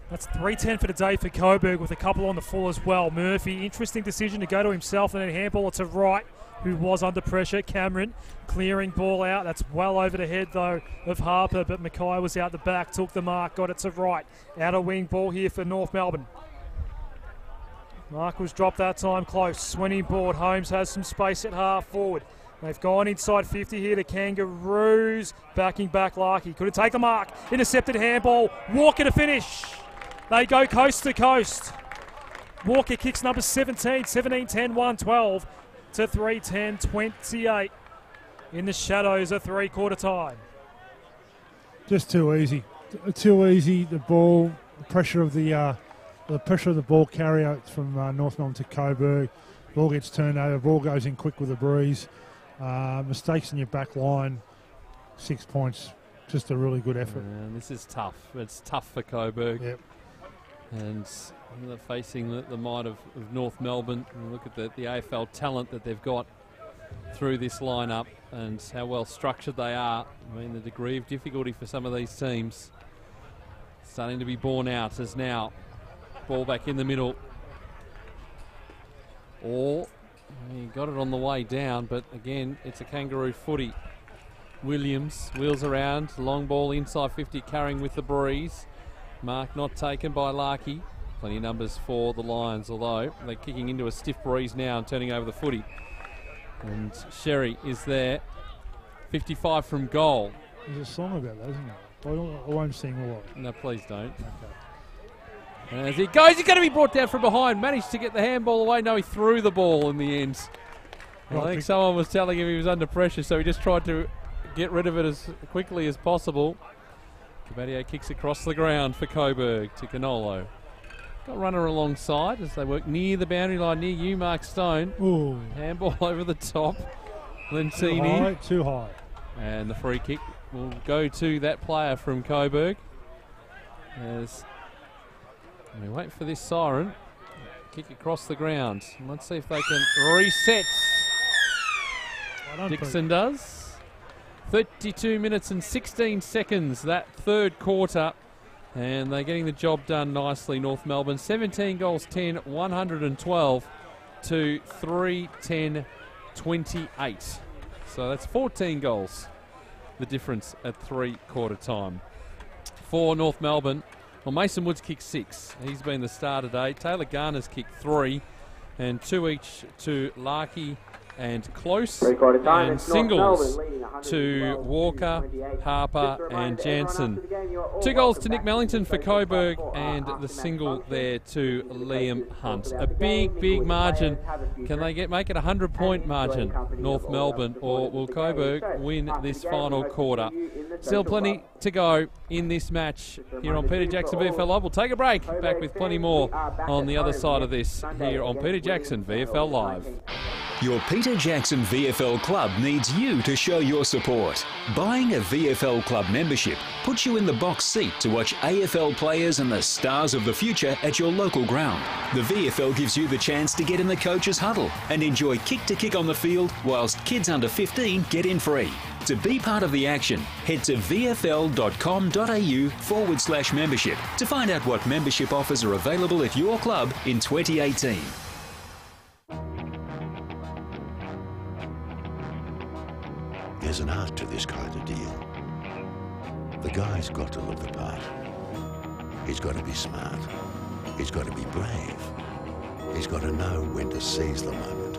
That's 3:10 for the day for Coburg with a couple on the full as well. Murphy, interesting decision to go to himself and then handball to right, who was under pressure. Cameron clearing ball out. That's well over the head, though, of Harper, but Mackay was out the back, took the mark, got it to right. Outer wing ball here for North Melbourne. Mark was dropped that time close. Swinny board. Holmes has some space at half forward. They've gone inside 50 here to Kangaroos. Backing back Larkey. Couldn't take the mark. Intercepted handball. Walker to finish. They go coast to coast. Walker kicks number 17. 17-10, 1-12 to 3-10, 28 in the shadows of three-quarter time. Just too easy. Too easy. The ball, the pressure of the ball carry out from North Melbourne to Coburg. Ball gets turned over. Ball goes in quick with the breeze. Mistakes in your back line. 6 points. Just a really good effort. And this is tough. It's tough for Coburg. Yep. And they're facing the might of North Melbourne. And look at the AFL talent that they've got through this lineup and how well structured they are. I mean, the degree of difficulty for some of these teams starting to be borne out as now ball back in the middle. Or he got it on the way down, but again, it's a Kangaroo footy. Williams wheels around, long ball inside 50, carrying with the breeze. Mark not taken by Larkey. Plenty of numbers for the Lions, although they're kicking into a stiff breeze now and turning over the footy. And Sherry is there. 55 from goal. There's a song about that, isn't there? I won't sing all. No, please don't. Okay. And as he goes, he's going to be brought down from behind. Managed to get the handball away. No, he threw the ball in the end. I think someone was telling him he was under pressure, so he just tried to get rid of it as quickly as possible. Cabadier kicks across the ground for Coburg to Canolo. Got runner alongside as they work near the boundary line, near you, Mark Stone. Ooh. Handball over the top. Lentini. Too high. And the free kick will go to that player from Coburg. As we wait for this siren. Kick across the ground. Let's see if they can reset. Dixon does. 32 minutes and 16 seconds that third quarter. And they're getting the job done nicely, North Melbourne. 17 goals, 10, 112 to 310, 28. So that's 14 goals, the difference at three-quarter time. For North Melbourne, well, Mason Woods kicked 6. He's been the star today. Taylor Garner's kicked 3, and 2 each to Larkey and Close, and singles to Walker, Harper and Jansen. 2 goals to Nick Mellington for Coburg, and the single there to Liam Hunt. A big margin. Can they make it a 100-point margin, North Melbourne, or will Coburg win this final quarter? Still plenty to go in this match here on Peter Jackson VFL Live. We'll take a break. Back with plenty more on the other side of this here on Peter Jackson VFL Live. Your Peter Jackson VFL Club needs you to show your support. Buying a VFL Club membership puts you in the box seat to watch AFL players and the stars of the future at your local ground. The VFL gives you the chance to get in the coach's huddle and enjoy kick-to-kick on the field whilst kids under 15 get in free. To be part of the action, head to vfl.com.au/membership to find out what membership offers are available at your club in 2018. There's an art to this kind of deal. The guy's got to look the part. He's got to be smart. He's got to be brave. He's got to know when to seize the moment.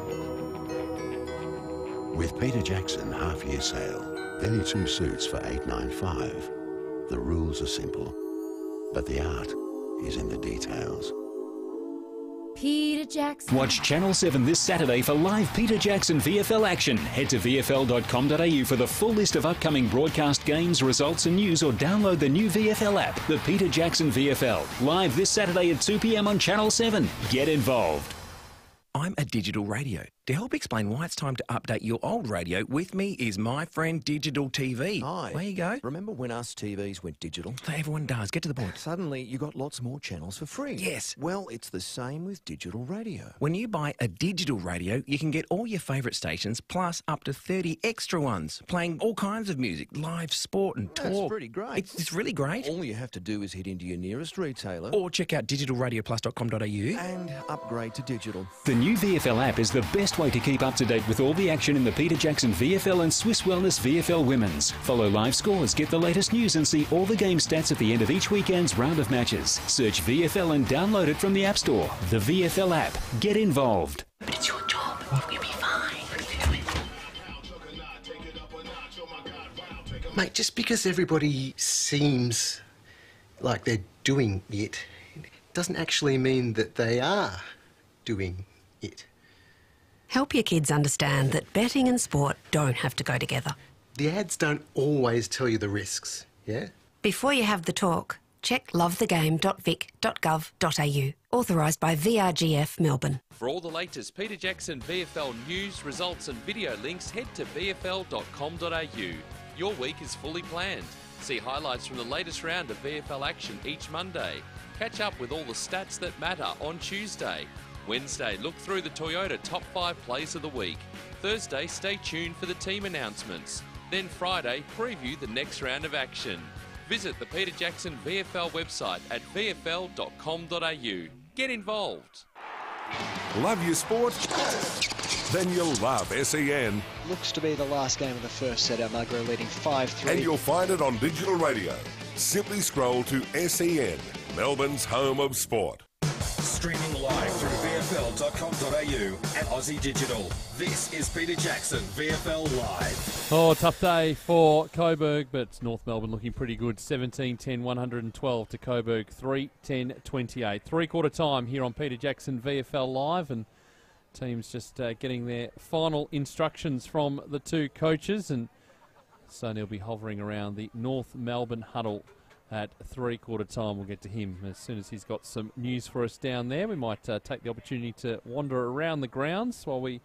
With Peter Jackson half-year sale, any 2 suits for $895. The rules are simple, but the art is in the details. Peter Jackson. Watch Channel 7 this Saturday for live Peter Jackson VFL action. Head to vfl.com.au for the full list of upcoming broadcast games, results and news, or download the new VFL app, the Peter Jackson VFL. Live this Saturday at 2 p.m. on Channel 7. Get involved. I'm a digital radio. To help explain why it's time to update your old radio, with me is my friend Digital TV. Hi. There you go. Remember when us TVs went digital? Everyone does. Get to the point. Suddenly, you got lots more channels for free. Yes. Well, it's the same with digital radio. When you buy a digital radio, you can get all your favourite stations, plus up to 30 extra ones, playing all kinds of music, live sport and talk. That's pretty great. It's really great. All you have to do is head into your nearest retailer Or check out digitalradioplus.com.au and upgrade to digital. The new VFL app is the best way to keep up to date with all the action in the Peter Jackson VFL and Swiss Wellness VFL Women's. Follow live scores, get the latest news and see all the game stats at the end of each weekend's round of matches. Search VFL and download it from the App Store. The VFL app. Get involved. But it's your job. You'll be fine. Mate, just because everybody seems like they're doing it doesn't actually mean that they are doing it. Help your kids understand that betting and sport don't have to go together. The ads don't always tell you the risks, yeah? Before you have the talk, check lovethegame.vic.gov.au. Authorised by VRGF Melbourne. For all the latest Peter Jackson VFL news, results and video links, head to vfl.com.au. Your week is fully planned. See highlights from the latest round of VFL action each Monday. Catch up with all the stats that matter on Tuesday. Wednesday, look through the Toyota top 5 plays of the week. Thursday, stay tuned for the team announcements. Then Friday, preview the next round of action. Visit the Peter Jackson VFL website at vfl.com.au. Get involved. Love your sport? Then you'll love SEN. Looks to be the last game of the first set. Almagro leading 5-3. And you'll find it on digital radio. Simply scroll to SEN, Melbourne's home of sport. Streaming live through VFL.com.au and Aussie Digital. This is Peter Jackson, VFL Live. Oh, tough day for Coburg, but North Melbourne looking pretty good. 17-10, 112 to Coburg, 3-10-28. Three-quarter time here on Peter Jackson, VFL Live, and teams just getting their final instructions from the two coaches, and so they'll be hovering around the North Melbourne huddle at three-quarter time. We'll get to him as soon as he's got some news for us down there. We might take the opportunity to wander around the grounds while we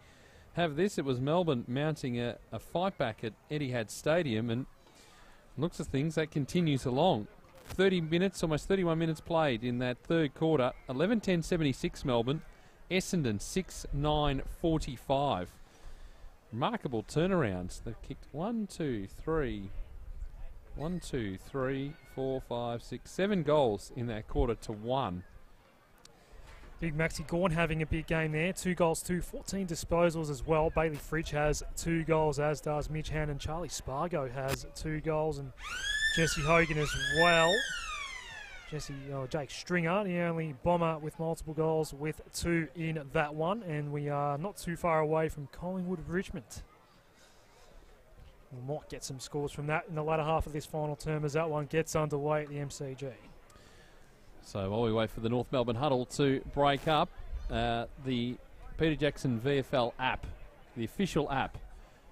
have this. It was Melbourne mounting a fight back at Etihad Stadium, and looks of things that continues along. 30 minutes, almost 31 minutes played in that third quarter. 11-10-76 Melbourne. Essendon 6-9-45. Remarkable turnarounds. They've kicked 7 goals in that quarter to 1. Big Maxi Gawn having a big game there. 2 goals, 14 disposals as well. Bailey Fritsch has 2 goals, as does Mitch Hannon. Charlie Spargo has 2 goals, and Jesse Hogan as well. Jake Stringer, the only bomber with multiple goals, with 2 in that one. And we are not too far away from Collingwood Richmond. We might get some scores from that in the latter half of this final term as that one gets underway at the MCG. So while we wait for the North Melbourne huddle to break up, the Peter Jackson VFL app, the official app,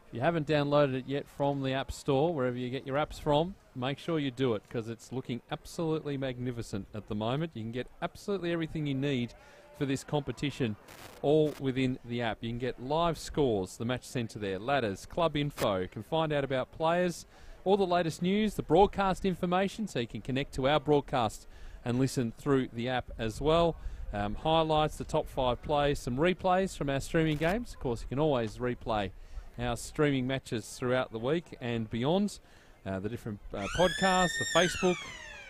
if you haven't downloaded it yet from the App Store, wherever you get your apps from, make sure you do it, because it's looking absolutely magnificent at the moment. You can get absolutely everything you need for this competition all within the app. You can get live scores, the match centre there, ladders, club info. You can find out about players, all the latest news, the broadcast information, so you can connect to our broadcast and listen through the app as well. Highlights, the top 5 plays, some replays from our streaming games. Of course, you can always replay our streaming matches throughout the week and beyond. The different podcasts, the Facebook,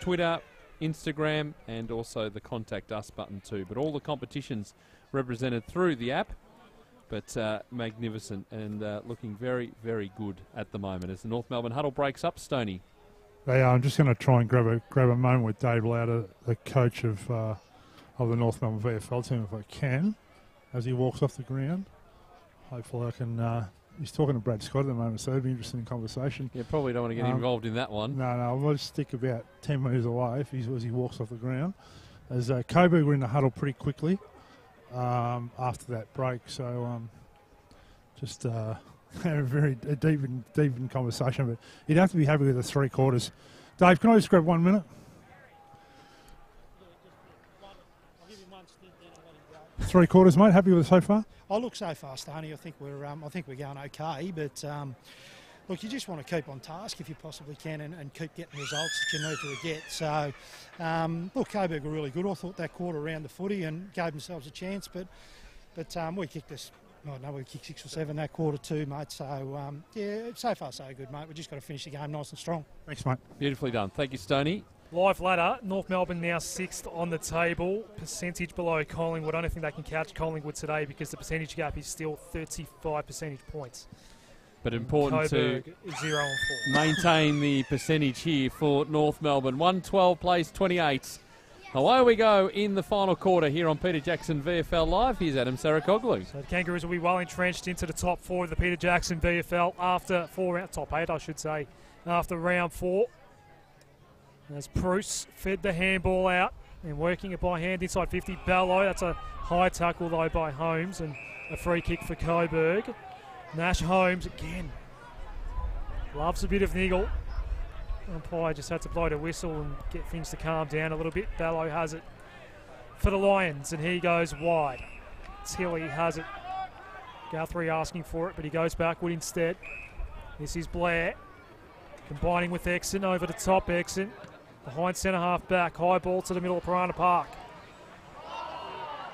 Twitter, Instagram, and also the Contact Us button too. But all the competitions represented through the app, but magnificent and looking very, very good at the moment as the North Melbourne huddle breaks up. Stoney. They are. I'm just going to try and grab a moment with Dave Lauder, the coach of the North Melbourne VFL team, if I can, as he walks off the ground. Hopefully I can... he's talking to Brad Scott at the moment, so it'll be an interesting conversation. Yeah, probably don't want to get involved in that one. No, I might stick about 10 metres away as he walks off the ground. As Coburg were in the huddle pretty quickly after that break, so just had a very deep conversation. But you'd have to be happy with the three quarters. Dave, can I just grab 1 minute? Three quarters, mate. Happy with it so far? Oh, look, so far, Stoney, I think we're going okay, but look, you just want to keep on task if you possibly can and keep getting results that you need to get. So, look, Coburg were really good. I thought that quarter around the footy and gave themselves a chance, but we kicked us. Oh, no, we kicked 6 or 7 that quarter too, mate. So, yeah, so far so good, mate. We've just got to finish the game nice and strong. Thanks, mate. Beautifully done. Thank you, Stoney. Live ladder, North Melbourne now 6th on the table, percentage below Collingwood. I don't think they can catch Collingwood today because the percentage gap is still 35 percentage points. But important Coburg to is 0 and 4. maintain the percentage here for North Melbourne. 112 plays 28. Away we go in the final quarter here on Peter Jackson VFL Live. Here's Adam Sarakoglu. So the Kangaroos will be well entrenched into the top 4 of the Peter Jackson VFL after top 8, I should say, after round 4. As Bruce fed the handball out and working it by hand inside 50. Bello, that's a high tackle though by Holmes and a free kick for Coburg. Nash Holmes again. Loves a bit of niggle. Umpire just had to blow the whistle and get things to calm down a little bit. Bello has it for the Lions and he goes wide. Tilly has it. Guthrie asking for it, but he goes backward instead. This is Blair combining with Exon over the top. Exon behind centre half back. High ball to the middle of Piranha Park.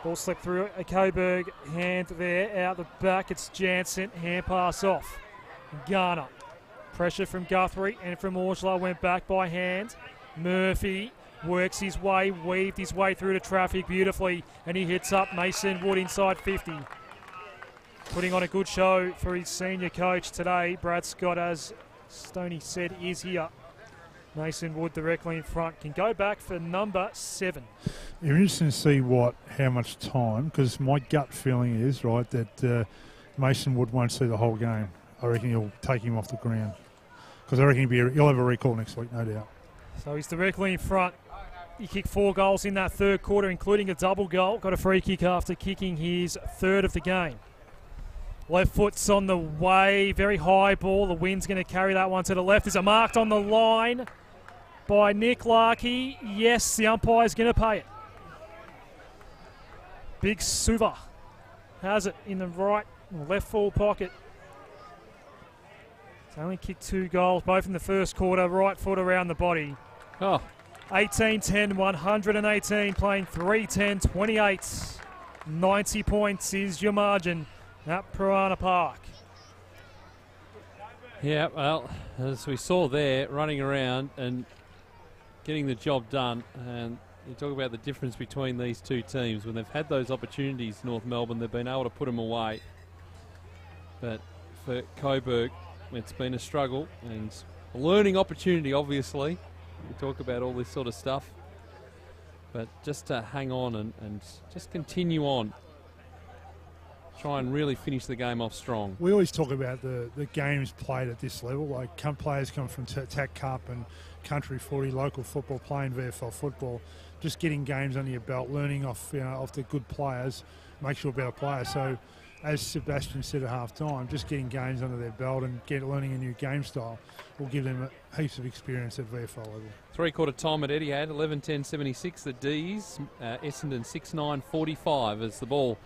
Ball slipped through a Coburg hand there. Out the back, it's Jansen. Hand pass off. Garner. Pressure from Guthrie and from Orgela. Went back by hand. Murphy works his way, weaved his way through the traffic beautifully, and he hits up Mason Wood inside 50. Putting on a good show for his senior coach today. Brad Scott, as Stoney said, is here. Mason Wood directly in front. Can go back for number 7. You're interested to see how much time, because my gut feeling is, right, that Mason Wood won't see the whole game. I reckon he'll take him off the ground. Because I reckon he'll have a recall next week, no doubt. So he's directly in front. He kicked 4 goals in that third quarter, including a double goal. Got a free kick after kicking his 3rd of the game. Left foot's on the way. Very high ball. The wind's going to carry that one to the left. Is it marked on the line by Nick Larkey? Yes, the umpire's going to pay it. Big Suva has it in the right left full pocket. He's only kicked 2 goals, both in the first quarter. Right foot around the body. 18-10, 118, playing 3-10-28. 90 points is your margin at Piranha Park. Yeah, well, as we saw there, running around and getting the job done. And you talk about the difference between these two teams. When they've had those opportunities, North Melbourne, they've been able to put them away. But for Coburg, it's been a struggle and a learning opportunity, obviously. We talk about all this sort of stuff. But just to hang on and just continue on. Try and really finish the game off strong. We always talk about the games played at this level. Like players come from TAC Cup and country footy, local football, playing VFL football. Just getting games under your belt, learning off the good players, makes you a better player. So, as Sebastian said at half time, just getting games under their belt and learning a new game style will give them heaps of experience at VFL level. 3/4 time at Etihad, 11-10-76. The D's, Essendon 6-9-45 as the ball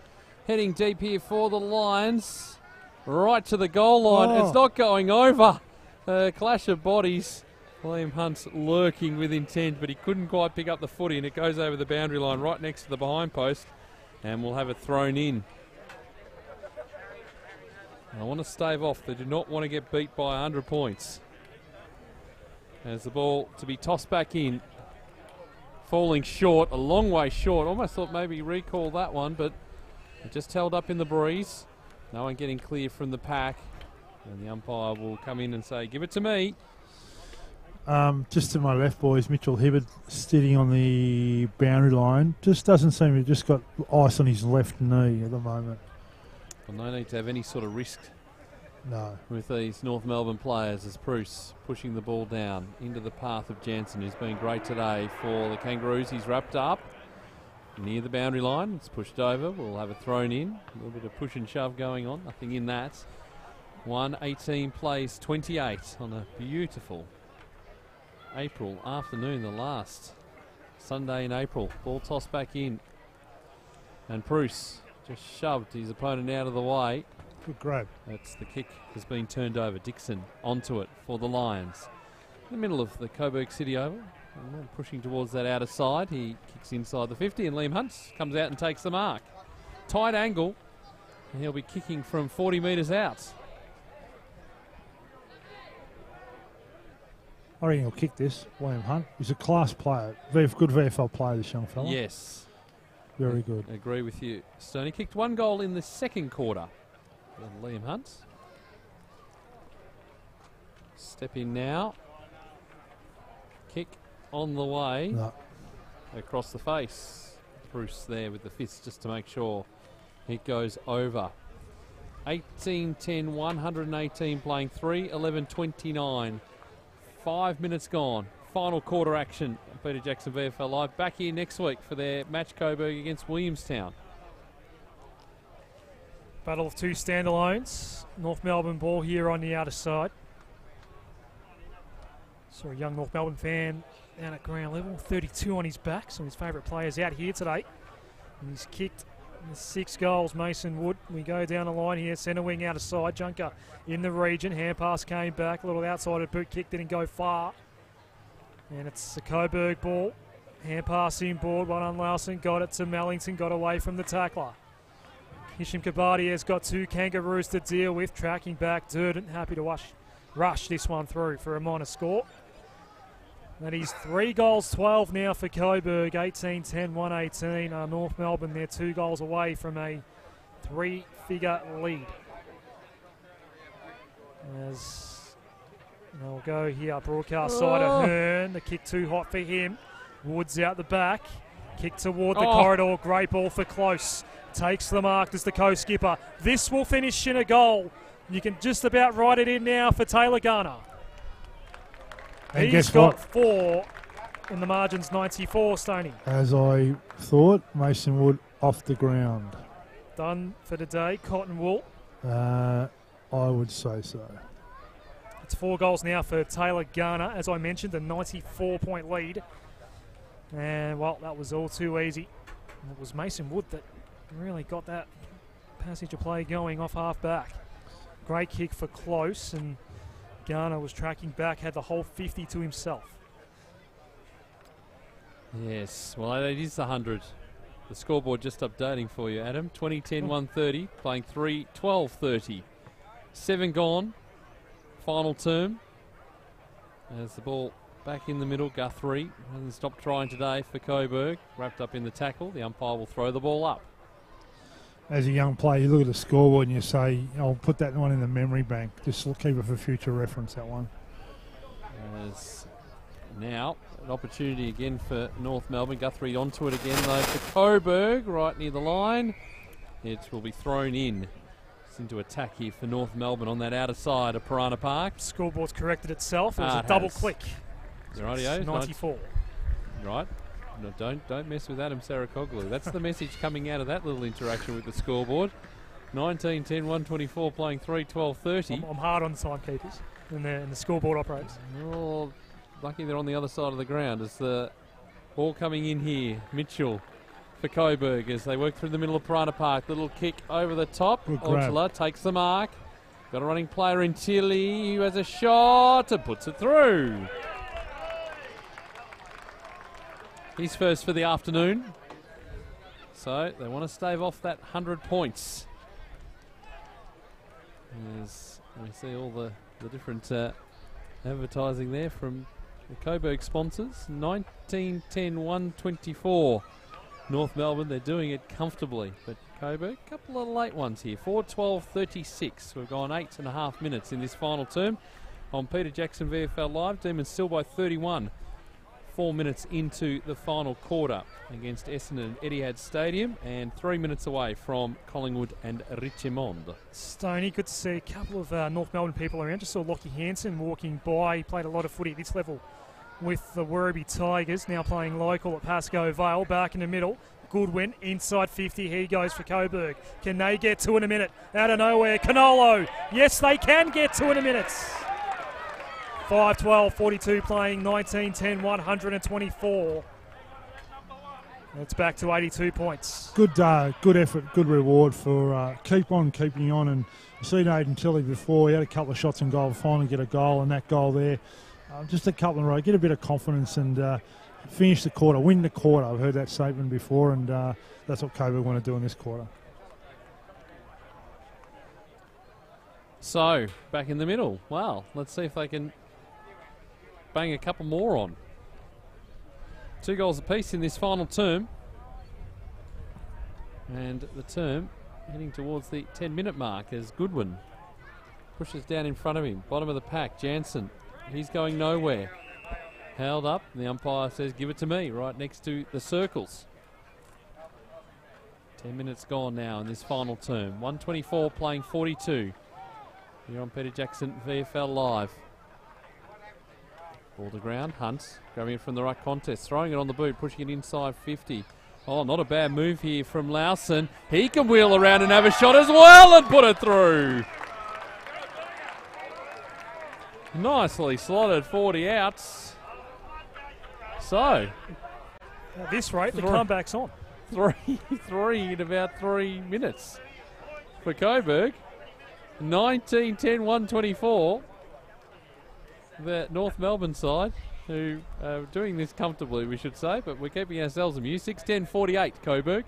heading deep here for the Lions. Right to the goal line. Oh. It's not going over. Clash of bodies. Liam Hunt's lurking with intent, but he couldn't quite pick up the footy, and it goes over the boundary line right next to the behind post, and we'll have it thrown in. I want to stave off. They do not want to get beat by 100 points. As the ball to be tossed back in. Falling short, a long way short. Almost thought maybe recall that one, but it just held up in the breeze. No one getting clear from the pack. And the umpire will come in and say, give it to me. Just to my left, boys, Mitchell Hibbard sitting on the boundary line. Just doesn't seem to just got ice on his left knee at the moment. Well, no need to have any sort of risk. No. With these North Melbourne players as Bruce pushing the ball down into the path of Jansen, who's been great today for the Kangaroos. He's wrapped up near the boundary line. It's pushed over. We'll have it thrown in. A little bit of push and shove going on. Nothing in that. 1:18 plays 28 on a beautiful April afternoon, the last Sunday in April. Ball tossed back in. And Bruce just shoved his opponent out of the way. Good grab. That's the kick has been turned over. Dixon onto it for the Lions. In the middle of the Coburg City Oval, pushing towards that outer side. He kicks inside the 50 and Liam Hunt comes out and takes the mark. Tight angle, and he'll be kicking from 40 metres out. I reckon he'll kick this, Liam Hunt. He's a class player. Very good VFL player, this young fella. Yes. Very good. I agree with you. Stoney kicked 1 goal in the second quarter. Liam Hunt. Step in now. Kick on the way. No. Across the face. Bruce there with the fist just to make sure it goes over. 18-10, 118 playing 3-11-29. 5 minutes gone. Final quarter action. Peter Jackson VFL Live back here next week for their match Coburg against Williamstown. Battle of two standalones. North Melbourne ball here on the outer side. Saw a young North Melbourne fan down at ground level. 32 on his back. Some of his favourite players out here today. And he's kicked 6 goals. Mason Wood. We go down the line here. Centre wing outer side. Junker in the region. Hand pass came back. A little outside of boot kick. Didn't go far. And it's the Coburg ball. Hand pass inboard. One on Larson. Got it to Mellington. Got away from the tackler. Hisham Kabadi has got 2 Kangaroos to deal with. Tracking back. Durden happy to rush this one through for a minor score. That is 3 goals, 12 now for Coburg. 18-10, 118. North Melbourne, they're 2 goals away from a 3-figure lead. As they'll go here, broadcast side of Hearn. The kick too hot for him. Woods out the back. Kick toward the corridor. Great ball for Close. Takes the mark as the co-skipper. This will finish in a goal. You can just about write it in now for Taylor Garner. And He's got 4 in the margins, 94, Stoney. As I thought, Mason Wood off the ground. Done for today, Cotton Wool. I would say so. It's 4 goals now for Taylor Garner. As I mentioned, a 94-point lead. And, well, that was all too easy. And it was Mason Wood that really got that passage of play going off half-back. Great kick for Close, and Garner was tracking back, had the whole 50 to himself. Yes, well, it is the 100. The scoreboard just updating for you, Adam. 20-10, 130, playing 3-12-30. 7 gone, final term. As the ball back in the middle, Guthrie hasn't stopped trying today for Coburg. Wrapped up in the tackle, the umpire will throw the ball up. As a young player, you look at the scoreboard and you say, I'll put that one in the memory bank. Just keep it for future reference, that one. As now, an opportunity again for North Melbourne. Guthrie onto it again, though, for Coburg, right near the line. It will be thrown in. It's into attack here for North Melbourne on that outer side of Piranha Park. Scoreboard's corrected itself. It was a double click. Rightio. 94. Right. No, don't mess with Adam Sarakoglu. That's the message coming out of that little interaction with the scoreboard. 19-10, 124, playing 3-12-30. I'm hard on the timekeepers and the scoreboard operators. Oh, lucky they're on the other side of the ground as the ball coming in here. Mitchell for Coburg as they work through the middle of Piranha Park. Little kick over the top. Ortula takes the mark. Got a running player in Tilly who has a shot and puts it through. He's first for the afternoon. So they want to stave off that 100 points. As we see all the different advertising there from the Coburg sponsors. 19-10, 124. North Melbourne, they're doing it comfortably. But Coburg, a couple of late ones here. 4-12-36. We've gone 8.5 minutes in this final term. On Peter Jackson VFL Live, Demons still by 31. 4 minutes into the final quarter against Essendon at Etihad Stadium and 3 minutes away from Collingwood and Richmond. Stoney, good to see a couple of North Melbourne people around. Just saw Lockie Hansen walking by. He played a lot of footy at this level with the Werribee Tigers, now playing local at Pascoe Vale. Back in the middle, Goodwin inside 50. He goes for Coburg. Can they get to in a minute? Out of nowhere, Canolo. Yes, they can get to in a minute. 5-12, 42 playing 19-10, 124. It's back to 82 points. Good effort, good reward for keeping on. And you've seen Aidan Tilley before. He had a couple of shots on goal, finally get a goal, and that goal there, just a couple in a row. Get a bit of confidence and finish the quarter, win the quarter. I've heard that statement before, and that's what Coburg want to do in this quarter. So, back in the middle. Wow, let's see if they can bang a couple more on. 2 goals apiece in this final term. And the term heading towards the 10-minute mark as Goodwin pushes down in front of him. Bottom of the pack, Jansen. He's going nowhere. Held up. The umpire says, give it to me, right next to the circles. 10 minutes gone now in this final term. 124 playing 42. Here on Peter Jackson VFL Live. Ball to ground, Hunt grabbing it from the right contest, throwing it on the boot, pushing it inside 50. Oh, not a bad move here from Lawson. He can wheel around and have a shot as well and put it through. Nicely slotted, 40 outs. So, at this rate, the comeback's on. Three in about 3 minutes for Coburg. 19-10-124. The North Melbourne side, who are doing this comfortably, we should say, but we're keeping ourselves amused. 6-10-48 Coburg.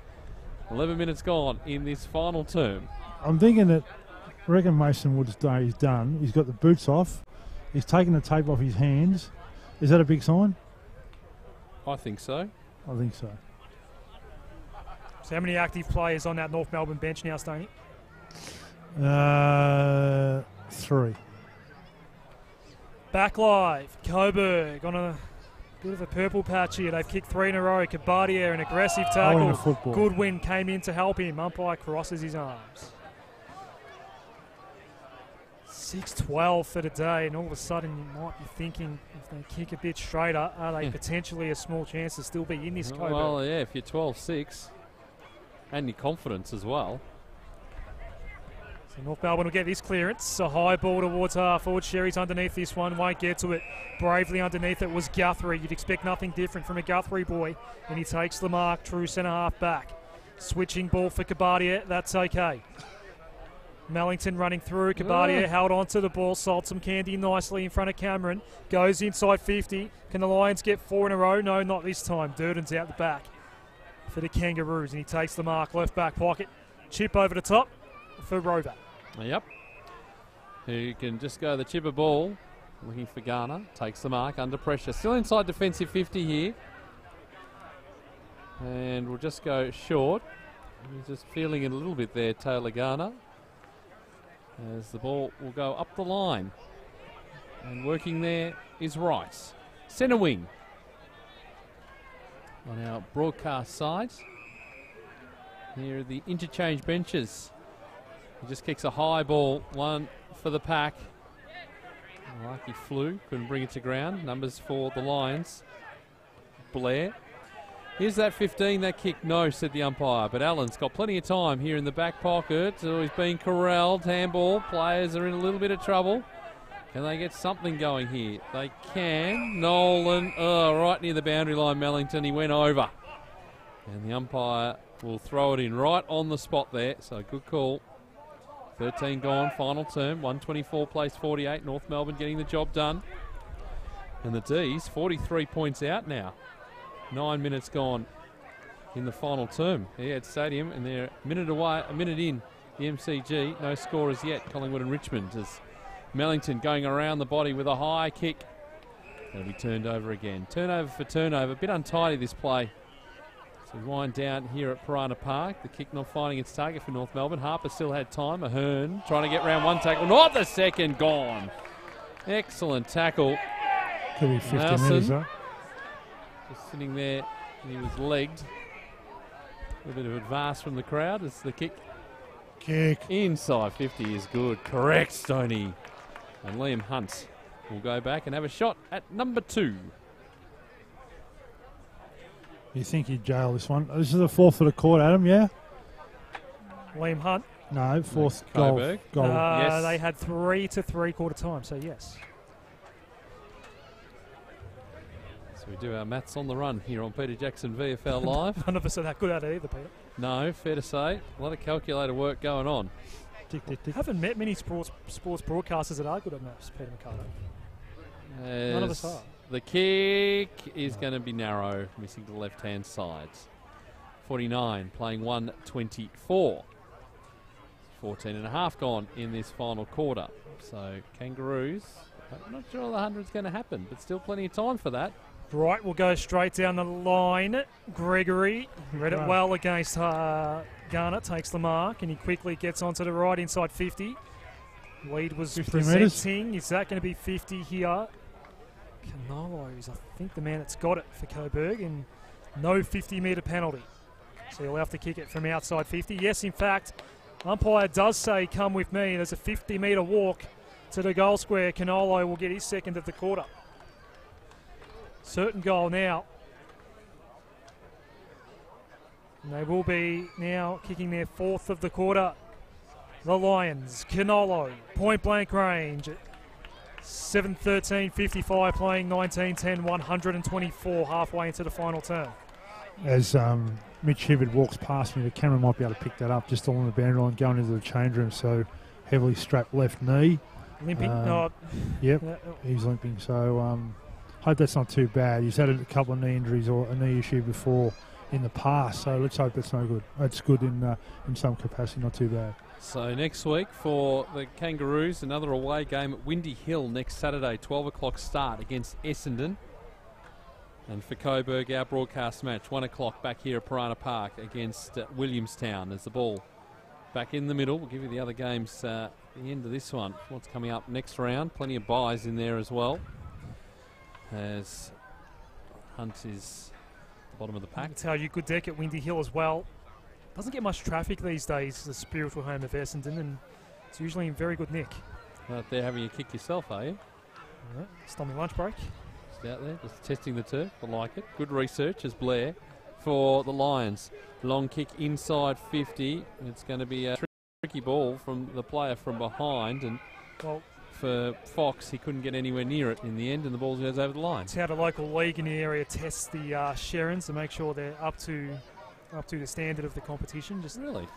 11 minutes gone in this final term. I'm thinking that I reckon Mason Wood's day is done. He's got the boots off. He's taken the tape off his hands. Is that a big sign? I think so. I think so. So how many active players on that North Melbourne bench now, Stoney? 3. Back live, Coburg on a bit of a purple patch here. They've kicked 3 in a row. Kabardier, an aggressive tackle. Goodwin came in to help him. Umpire crosses his arms. 6-12 for the day, and all of a sudden you might be thinking, if they kick a bit straighter, are they potentially a small chance to still be in this Coburg? Well, yeah, if you're 12-6, and your confidence as well. So North Melbourne will get this clearance. A high ball towards half forward. Sherry's underneath this one. Won't get to it. Bravely underneath it was Guthrie. You'd expect nothing different from a Guthrie boy. And he takes the mark. True centre half back. Switching ball for Kabardier. That's okay. Mellington running through. Kabardier held on to the ball. Sold some candy nicely in front of Cameron. Goes inside 50. Can the Lions get 4 in a row? No, not this time. Durden's out the back for the Kangaroos. And he takes the mark. Left back pocket. Chip over the top for Rover. Yep. Who can just go the chipper ball. Looking for Garner. Takes the mark under pressure. Still inside defensive 50 here. And we'll just go short. He's just feeling it a little bit there, Taylor Garner. As the ball will go up the line. And working there is Rice. Centre wing. On our broadcast side. Here are the interchange benches. He just kicks a high ball, one for the pack. Like he flew, couldn't bring it to ground. Numbers for the Lions. Blair. Here's that 15, that kick, no, said the umpire. But Allen's got plenty of time here in the back pocket. So he's being corralled. Handball. Players are in a little bit of trouble. Can they get something going here? They can. Nolan, right near the boundary line, Mellington. He went over. And the umpire will throw it in right on the spot there. So good call. 13 gone, final term. 124 plays 48. North Melbourne getting the job done. And the D's 43 points out now. 9 minutes gone in the final term. At Stadium, and they're a minute away, a minute in the MCG. No scorers yet. Collingwood and Richmond as Mellington going around the body with a high kick. It'll be turned over again. Turnover for turnover. A bit untidy this play. So we wind down here at Piranha Park. The kick not finding its target for North Melbourne. Harper still had time. Ahern trying to get round one tackle. Not the second, gone. Excellent tackle. Could be 50 minutes, huh? Just sitting there. He was legged. A bit of advance from the crowd as the kick. Inside 50 is good. Correct, Stoney. And Liam Hunt will go back and have a shot at number 2. You think he'd jail this one? This is the 4th for the court, Adam, yeah? Liam Hunt? No, 4th goal. Yes. They had 3 to 3/4 time, so yes. So Should we do our maths on the run here on Peter Jackson VFL Live? None of us are that good at it either, Peter. No, fair to say. A lot of calculator work going on. Tick, tick, tick. Haven't met many sports broadcasters that are good at maths, Peter Mercado. None of us are. The kick is going to be narrow, missing the left-hand side. 49, playing 1:24. 14 and a half gone in this final quarter. So Kangaroos, I'm not sure the 100's going to happen, but still plenty of time for that. Right, we'll go straight down the line. Gregory read it well against Garner, takes the mark, and he quickly gets onto the right inside 50. Lead was 50 presenting. Is that going to be 50 here? Canolo is, I think, the man that's got it for Coburg, and no 50-metre penalty. So he'll have to kick it from outside 50. Yes, in fact, umpire does say, come with me. There's a 50-metre walk to the goal square. Canolo will get his second of the quarter. Certain goal now. And they will be now kicking their fourth of the quarter. The Lions, Canolo, point blank range. 7:13:55, playing 19:10, 124, halfway into the final turn. As Mitch Hibbard walks past me, the camera might be able to pick that up just along the boundary line going into the change room. So heavily strapped left knee. Limping? Yep, he's limping. So hope that's not too bad. He's had a couple of knee injuries or a knee issue before in the past. So let's hope that's no good. It's good in some capacity, not too bad. So next week for the Kangaroos, another away game at Windy Hill next Saturday, 12 o'clock start against Essendon. And for Coburg, our broadcast match, 1 o'clock back here at Piranha Park against Williamstown. There's the ball back in the middle. We'll give you the other games at the end of this one. What's coming up next round? Plenty of buys in there as well. As Hunt is at the bottom of the pack. That's how you could deck at Windy Hill as well. Doesn't get much traffic these days, the spiritual home of Essendon, and it's usually in very good nick. Out there having a kick yourself, are you? All right, just on my lunch break. Just out there, just testing the turf. I like it. Good research as Blair for the Lions. Long kick inside 50. It's going to be a tricky ball from the player from behind, and well, for Fox, he couldn't get anywhere near it in the end, and the ball goes over the line. It's how the local league in the area tests the Sherrans to make sure they're up to the standard of the competition. Just really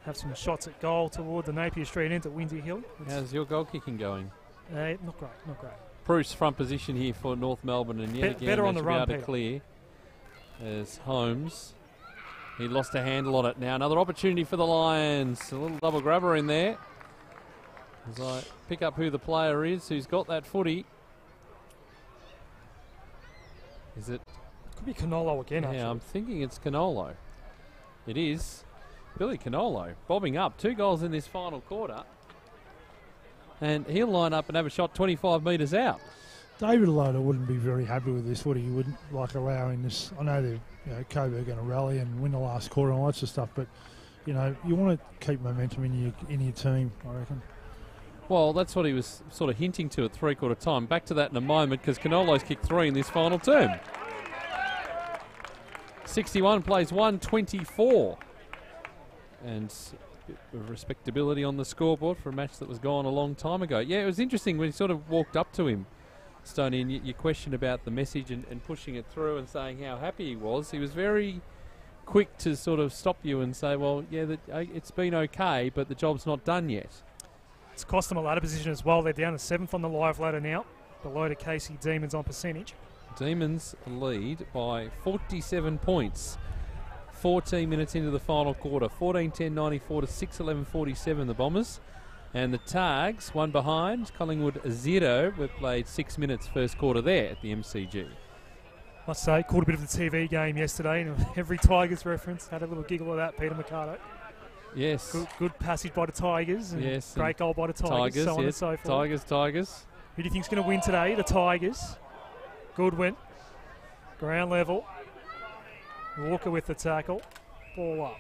have some shots at goal toward the Napier Street end at Windy Hill. How's your goal kicking going? Not great. Bruce front position here for North Melbourne, and yet again better on they the should be run, able to clear. As Holmes, he lost a handle on it. Now another opportunity for the Lions. A little double grabber in there. As I pick up who the player is who's got that footy. Is it? Could be Canolo again, actually. Yeah, I'm thinking it's Canolo. It is Billy Canolo, bobbing up. 2 goals in this final quarter. And he'll line up and have a shot 25 metres out. David Loader wouldn't be very happy with this, would he? He wouldn't like allowing this. I know they're Coburg going to rally and win the last quarter and all that sort of stuff, but you want to keep momentum in your team, I reckon. Well, that's what he was sort of hinting to at 3/4 time. Back to that in a moment, because Canolo's kicked 3 in this final term. 61 plays 1:24. And a bit of respectability on the scoreboard for a match that was gone a long time ago. Yeah, it was interesting when he sort of walked up to him, Stoney, and you questioned about the message and pushing it through and saying how happy he was. He was very quick to sort of stop you and say, well, yeah, it's been okay, but the job's not done yet. It's cost them a ladder position as well. They're down to 7th on the live ladder now, below the Casey Demons on percentage. Demons lead by 47 points. 14 minutes into the final quarter. 14-10-94 to 6-11-47, the Bombers. And the Tags, one behind. Collingwood 0. We've played 6 minutes first quarter there at the MCG. Must say, caught a bit of the TV game yesterday, and every Tigers reference had a little giggle of that, Peter Mercado. Yes. Good passage by the Tigers. And yes. Great goal by the Tigers. So on and so forth. Tigers. Who do you think's going to win today? The Tigers. Goodwin. Ground level. Walker with the tackle. Ball up.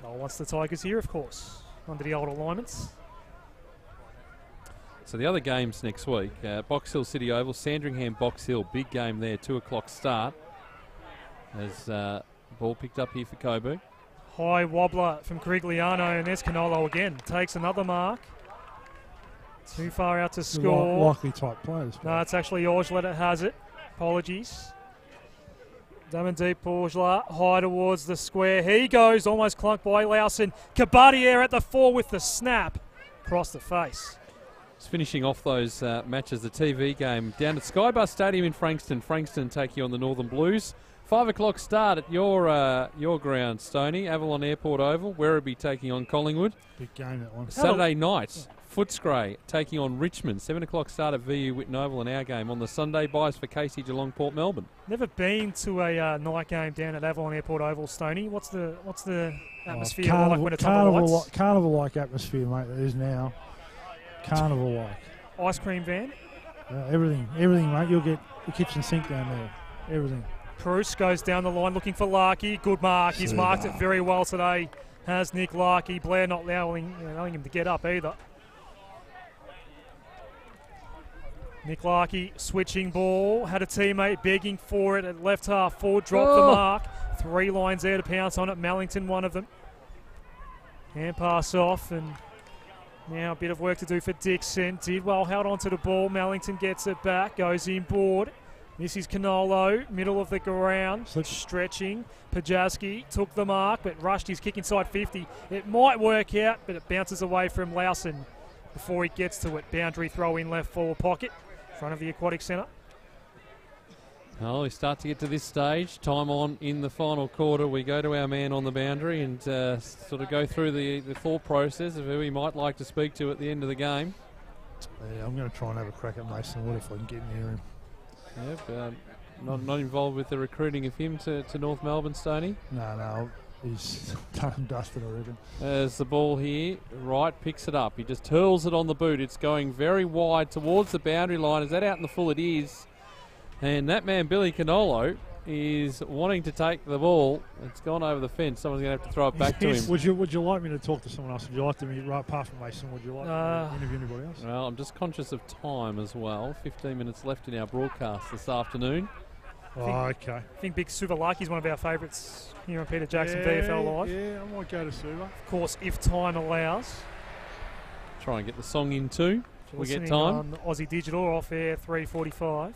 Noel wants the Tigers here, of course, under the old alignments. So the other games next week, Box Hill City Oval, Sandringham Box Hill, big game there, 2 o'clock start. As ball picked up here for Coburg. High wobbler from Carigliano, and there's Canolo again. Takes another mark. Too far out to The score. likely type players. No, it's actually Orgelat that has it. Apologies. Damandeep Orgelat, high towards the square. He goes, almost clunked by Lawson. Kabadier at the 4 with the snap across the face. Just finishing off those matches, the TV game down at Skybus Stadium in Frankston. Frankston taking on the Northern Blues. 5 o'clock start at your ground, Stoney. Avalon Airport Oval. Werribee taking on Collingwood. Big game, that one. Saturday night, Footscray taking on Richmond. 7 o'clock start at VU Whitten Oval in our game. On the Sunday, buys for Casey Geelong Port Melbourne. Never been to a night game down at Avalon Airport Oval, Stoney. What's the atmosphere like when it's on the lights? Carnival-like atmosphere, mate, it is now. Carnival-like. Ice cream van? Everything, mate. You'll get the kitchen sink down there. Everything. Bruce goes down the line looking for Larkey. Good mark. He's marked it very well today. Has Nick Larkey. Blair not allowing him to get up either. Nick Larkey switching ball. Had a teammate begging for it at left half forward. Dropped the mark. 3 lines there to pounce on it. Mellington, one of them. Hand pass off, and now a bit of work to do for Dixon. Did well, held on to the ball. Mellington gets it back. Goes inboard. This is Canolo, middle of the ground, stretching. Pajaski took the mark, but rushed his kick inside 50. It might work out, but it bounces away from Lawson before he gets to it. Boundary throw in left forward pocket, front of the Aquatic Centre. Well, we start to get to this stage. Time on in the final quarter. We go to our man on the boundary and sort of go through the thought process of who he might like to speak to at the end of the game. Yeah, I'm going to try and have a crack at Mason Wood if I can get near him. Yep, not involved with the recruiting of him to North Melbourne, Stoney? No, he's done and dusted, I reckon. There's the ball here. Wright picks it up. He just hurls it on the boot. It's going very wide towards the boundary line. Is that out in the full? It is. And that man, Billy Canolo, is wanting to take the ball. It's gone over the fence. Someone's going to have to throw it back to him. Would you like me to talk to someone else? Would you like to meet right apart from Mason? Would you like to interview anybody else? Well, I'm just conscious of time as well. 15 minutes left in our broadcast this afternoon. Okay. I think Big Suvalaki is one of our favourites here on Peter Jackson VFL Live. Yeah, I might go to Suva. Of course, if time allows. Try and get the song in too. We get time. On Aussie Digital, off air 3:45.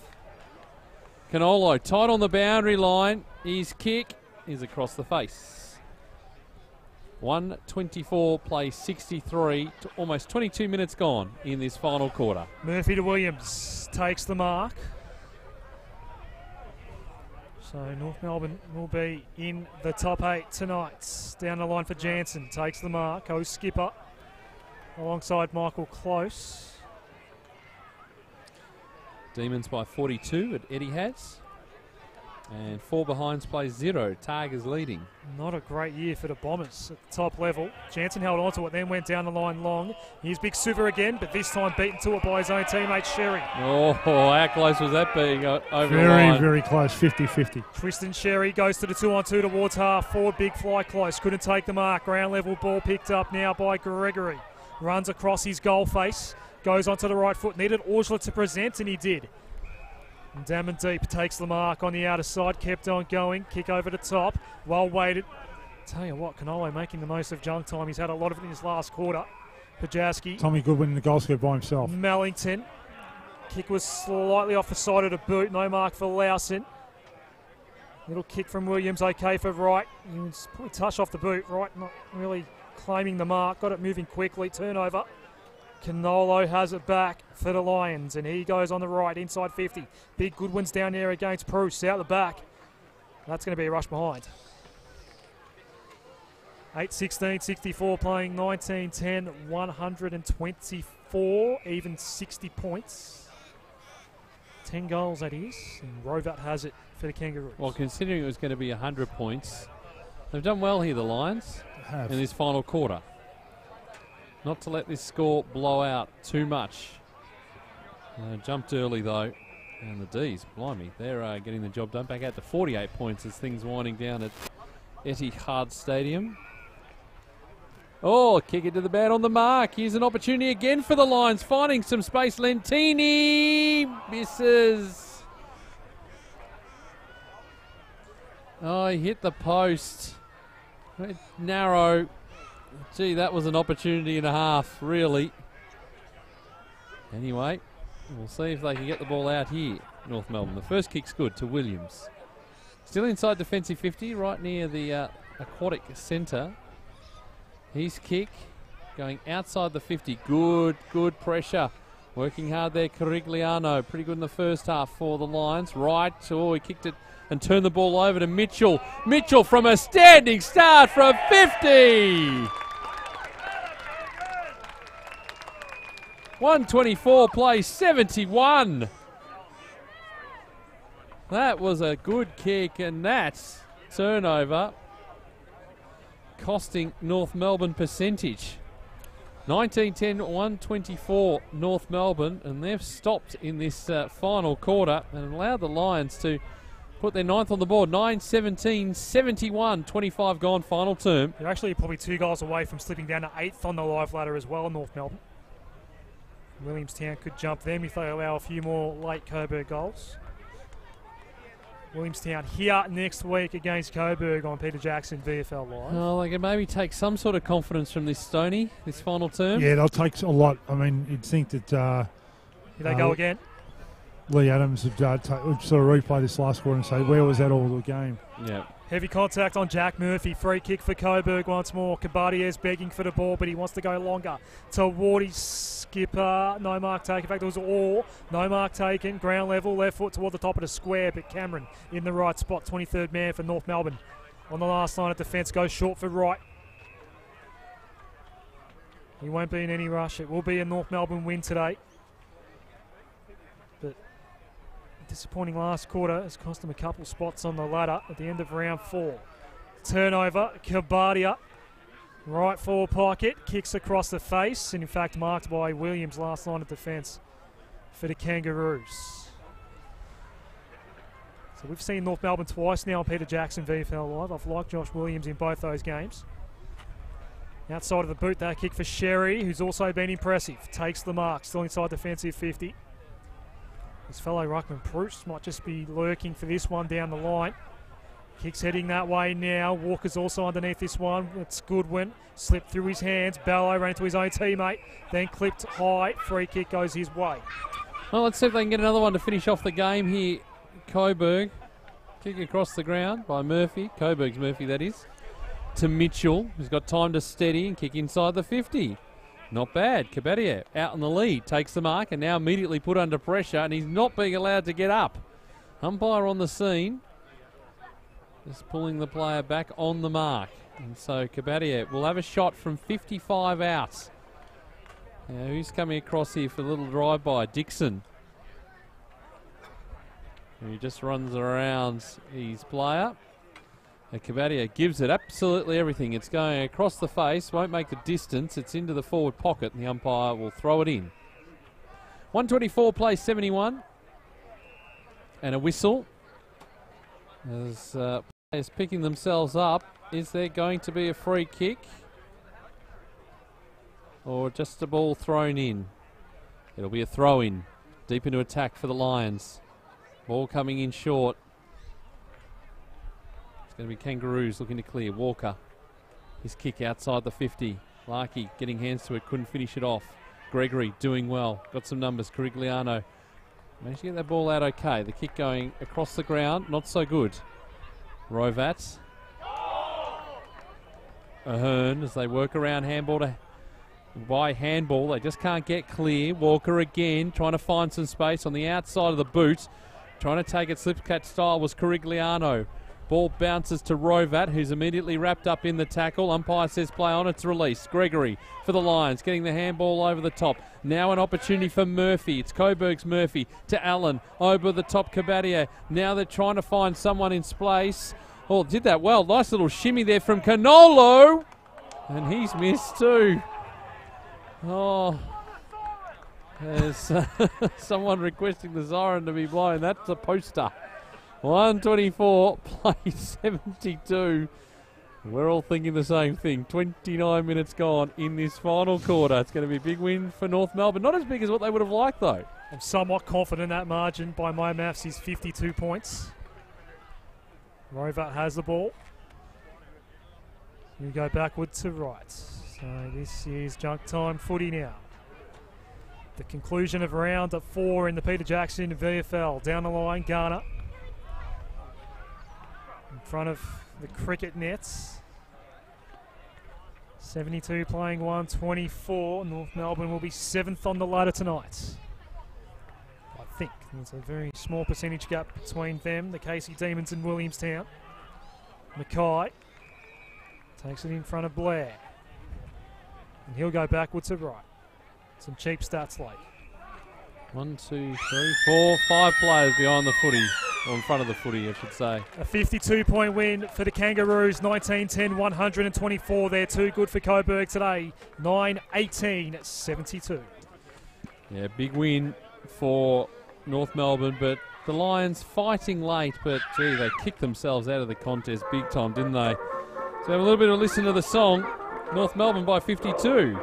Canolo tight on the boundary line. His kick is across the face. 1:24 play 63 to almost 22 minutes gone in this final quarter. Murphy to Williams takes the mark. So North Melbourne will be in the top 8 tonight. Down the line for Jansen, takes the mark. Goes skipper alongside Michael Close. Demons by 42 at Etihad's. And 4 behinds plays 0. Targers leading. Not a great year for the Bombers at the top level. Jansen held on to it, then went down the line long. Here's Big Suva again, but this time beaten to it by his own teammate Sherry. Oh, how close was that being over the Very, line? very close, 50-50. Tristan Sherry goes to the 2-on-2 towards half forward. Big fly close, couldn't take the mark. Ground level ball picked up now by Gregory. Runs across his goal face. Goes onto the right foot. Needed Orgelat to present, and he did. And Damandeep takes the mark on the outer side. Kept on going. Kick over the top. Well weighted. Tell you what, Canolo making the most of junk time. He's had a lot of it in his last quarter. Pajaski. Tommy Goodwin in the goal scope by himself. Mellington. Kick was slightly off the side of the boot. No mark for Lawson. Little kick from Williams. Okay for Wright. It's probably touch off the boot. Wright not really claiming the mark. Got it moving quickly. Turnover. Canolo has it back for the Lions, and he goes on the right, inside 50. Big Goodwin's down there against Bruce, out the back. That's going to be a rush behind. 8-16-64 playing 19-10, 124, even 60 points. 10 goals, that is, and Rovat has it for the Kangaroos. Well, considering it was going to be 100 points, they've done well here, the Lions, in this final quarter. Not to let this score blow out too much. Jumped early, though. And the D's, blimey, they're getting the job done. Back out to 48 points as things winding down at Etihad Stadium. Oh, kick it to the bad on the mark. Here's an opportunity again for the Lions. Finding some space. Lentini misses. Oh, he hit the post. Narrow. Gee, that was an opportunity and a half, really. Anyway, we'll see if they can get the ball out here, North Melbourne. The first kick's good to Williams. Still inside defensive 50, right near the aquatic centre. His kick going outside the 50. Good pressure. Working hard there, Corigliano. Pretty good in the first half for the Lions. Right, he kicked it and turned the ball over to Mitchell. Mitchell from a standing start from 50. 124 plays 71. That was a good kick, and that's turnover costing North Melbourne percentage. 19-10-124 North Melbourne, and they've stopped in this final quarter and allowed the Lions to put their ninth on the board. 9-17-71, 25 gone final term. They're actually probably 2 goals away from slipping down to 8th on the live ladder as well, North Melbourne. Williamstown could jump them if they allow a few more late Coburg goals. Williamstown here next week against Coburg on Peter Jackson VFL Live. Oh, they can maybe take some sort of confidence from this Stoney, this final term. Yeah, they'll take a lot. I mean, you'd think that... Here they go again. Lee Adams would sort of replay this last quarter and say, where was that all the game? Yeah. Heavy contact on Jack Murphy. Free kick for Coburg once more. Kabadia's begging for the ball, but he wants to go longer toward his skipper. No mark taken. In fact, it was all no mark taken. Ground level, left foot toward the top of the square, but Cameron in the right spot. 23rd man for North Melbourne. On the last line of defence, goes short for right. He won't be in any rush. It will be a North Melbourne win today. But disappointing last quarter has cost them a couple spots on the ladder at the end of round 4. Turnover, Kabadia, right forward pocket, kicks across the face, and in fact marked by Williams, last line of defence for the Kangaroos. So we've seen North Melbourne twice now on Peter Jackson VFL Live. I've liked Josh Williams in both those games. Outside of the boot, that kick for Sherry, who's also been impressive. Takes the mark, still inside defensive 50. His fellow ruckman Proust might just be lurking for this one down the line. Kicks heading that way now. Walker's also underneath this one. It's Goodwin. Slipped through his hands. Ballo ran into his own teammate. Then clipped high. Free kick goes his way. Well, let's see if they can get another one to finish off the game here. Coburg. Kick across the ground by Murphy. Coburg's Murphy, that is. To Mitchell, who's got time to steady and kick inside the 50. Not bad. Kabadia out in the lead, takes the mark and now immediately put under pressure, and he's not being allowed to get up. Umpire on the scene, just pulling the player back on the mark. And so Kabadia will have a shot from 55 out. Now, who's coming across here for a little drive-by? Dixon. He just runs around his player. Kabadia gives it absolutely everything. It's going across the face, won't make the distance. It's into the forward pocket, and the umpire will throw it in. 124 plays 71. And a whistle. As players picking themselves up. Is there going to be a free kick? Or just a ball thrown in? It'll be a throw in. Deep into attack for the Lions. Ball coming in short. Going to be Kangaroos looking to clear. Walker, his kick outside the 50. Larkey getting hands to it, couldn't finish it off. Gregory doing well, got some numbers. Corigliano managed to get that ball out okay. The kick going across the ground, not so good. Rovat. Ahern as they work around handball by handball. They just can't get clear. Walker again trying to find some space on the outside of the boot. Trying to take it slip catch style was Corigliano. Ball bounces to Rovat, who's immediately wrapped up in the tackle. Umpire says play on, it's released. Gregory for the Lions, getting the handball over the top. Now an opportunity for Murphy. It's Coburg's Murphy to Allen. Over the top, Kabadia. Now they're trying to find someone in space. Oh, did that well. Nice little shimmy there from Canolo. And he's missed too. Oh, there's someone requesting the siren to be blown. That's a poster. 124 plays 72. We're all thinking the same thing. 29 minutes gone in this final quarter. It's going to be a big win for North Melbourne. Not as big as what they would have liked, though. I'm somewhat confident that margin by my maths is 52 points. Rovat has the ball. We go backward to right. So this is junk time footy now. The conclusion of round 4 in the Peter Jackson VFL. Down the line, Garner. In front of the cricket nets. 72 playing 124. North Melbourne will be 7th on the ladder tonight. I think there's a very small percentage gap between them, the Casey Demons and Williamstown. Mackay takes it in front of Blair. And he'll go backwards to right. Some cheap stats late. 1, 2, 3, 4, 5 players behind the footy, or in front of the footy, I should say. A 52-point win for the Kangaroos. 19-10, 124. They're too good for Coburg today. 9-18, 72. Yeah, big win for North Melbourne, but the Lions fighting late, but gee, they kicked themselves out of the contest big time, didn't they? So have a little bit of a listen to the song. North Melbourne by 52.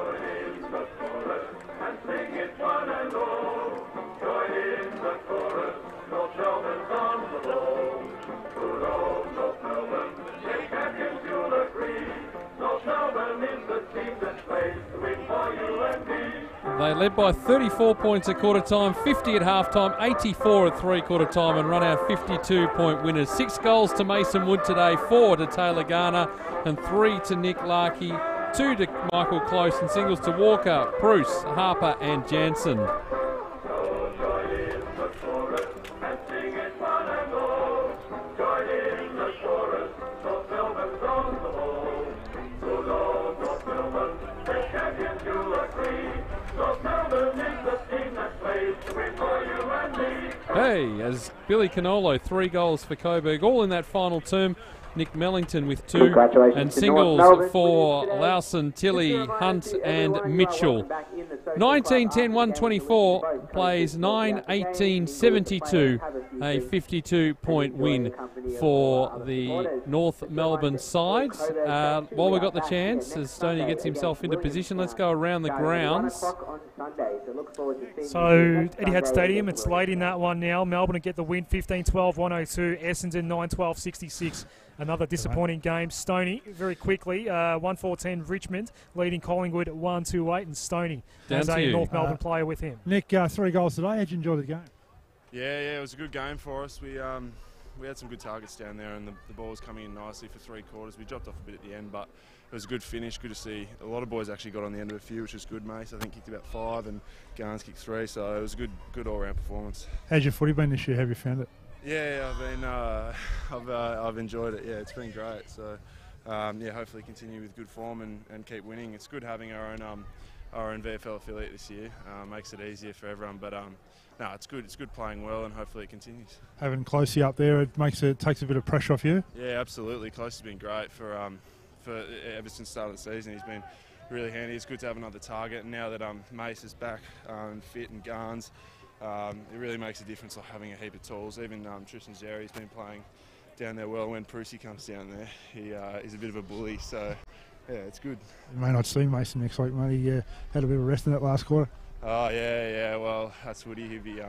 They led by 34 points at quarter time, 50 at half time, 84 at three-quarter time, and run our 52-point winners. 6 goals to Mason Wood today, 4 to Taylor Garner, and 3 to Nick Larkey, 2 to Michael Close, and singles to Walker, Bruce, Harper, and Jansen. Hey, as Billy Canolo, 3 goals for Coburg, all in that final term. Nick Mellington with 2, and singles for Lawson, Tilley, Hunt, and Mitchell. 19-10, 124 plays 9-18, 72, a 52-point win for the North Melbourne side. While we've got the chance, as Stoney gets himself into position, let's go around the grounds. So, Etihad Stadium, it's late in that one now. Melbourne will get the win, 15-12, 102. Essendon, 9-12, 66. Another disappointing game. Stoney, very quickly, 1-4-10 Richmond, leading Collingwood 1-2-8, and Stoney has a North Melbourne player with him. Nick, 3 goals today. How'd you enjoy the game? Yeah, it was a good game for us. We had some good targets down there, and the ball was coming in nicely for 3 quarters. We dropped off a bit at the end, but it was a good finish. Good to see. A lot of boys actually got on the end of a few, which was good. Mace, I think, kicked about 5, and Garnes kicked 3, so it was a good all-round performance. How's your footy been this year? Have you found it? Yeah, I've enjoyed it. Yeah, it's been great. So, hopefully continue with good form and keep winning. It's good having our own VFL affiliate this year. Makes it easier for everyone. But no, it's good. It's good playing well, and hopefully it continues. Having Closey up there, it takes a bit of pressure off you. Yeah, absolutely. Close has been great for ever since the start of the season. He's been really handy. It's good to have another target. And now that Mace is back and fit, and Garnes. It really makes a difference, like having a heap of tools. Even Tristan Jerry's been playing down there well. When Prusy comes down there, he's a bit of a bully. So, yeah, it's good. You may not see Mason next week, mate. He had a bit of a rest in that last quarter. Oh, yeah. Well, that's Woody. He'll be,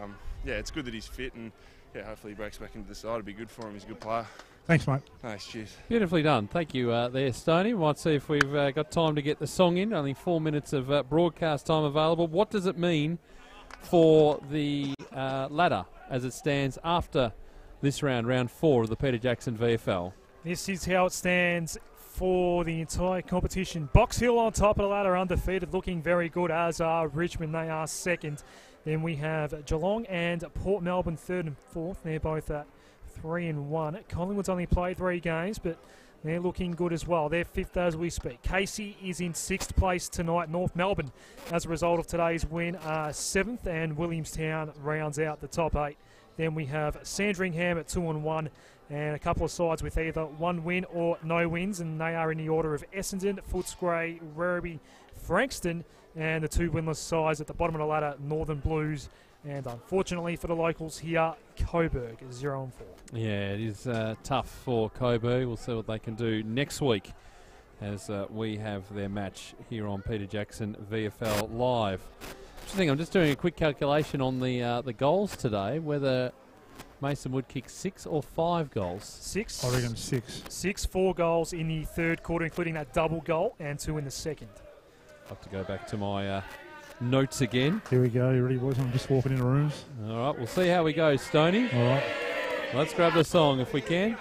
it's good that he's fit, and hopefully he breaks back into the side. It'll be good for him. He's a good player. Thanks, mate. Nice, cheers. Beautifully done. Thank you there, Stoney. We might see if we've got time to get the song in. Only 4 minutes of broadcast time available. What does it mean for the ladder as it stands after this round 4 of the Peter Jackson VFL? This is how it stands for the entire competition. Box Hill on top of the ladder, undefeated, looking very good, as are Richmond. They are second. Then we have Geelong and Port Melbourne 3rd and 4th. They're both at 3 and 1. Collingwood's only played 3 games, but they're looking good as well. They're 5th as we speak. Casey is in 6th place tonight. North Melbourne, as a result of today's win, are 7th, and Williamstown rounds out the top 8. Then we have Sandringham at 2 and 1, and a couple of sides with either 1 win or no wins, and they are in the order of Essendon, Footscray, Werribee, Frankston, and the 2 winless sides at the bottom of the ladder, Northern Blues, and unfortunately for the locals here, Coburg, 0 and 4. Yeah, it is tough for Coburg. We'll see what they can do next week as we have their match here on Peter Jackson VFL Live. I'm just doing a quick calculation on the goals today, whether Mason Wood kicked 6 or 5 goals. 6. I reckon 6. 4 goals in the 3rd quarter, including that double goal, and 2 in the 2nd. I'll have to go back to my notes again. Here we go. You ready, boys? I'm just walking in the rooms. All right, we'll see how we go, Stoney. All right. Let's grab the song if we can.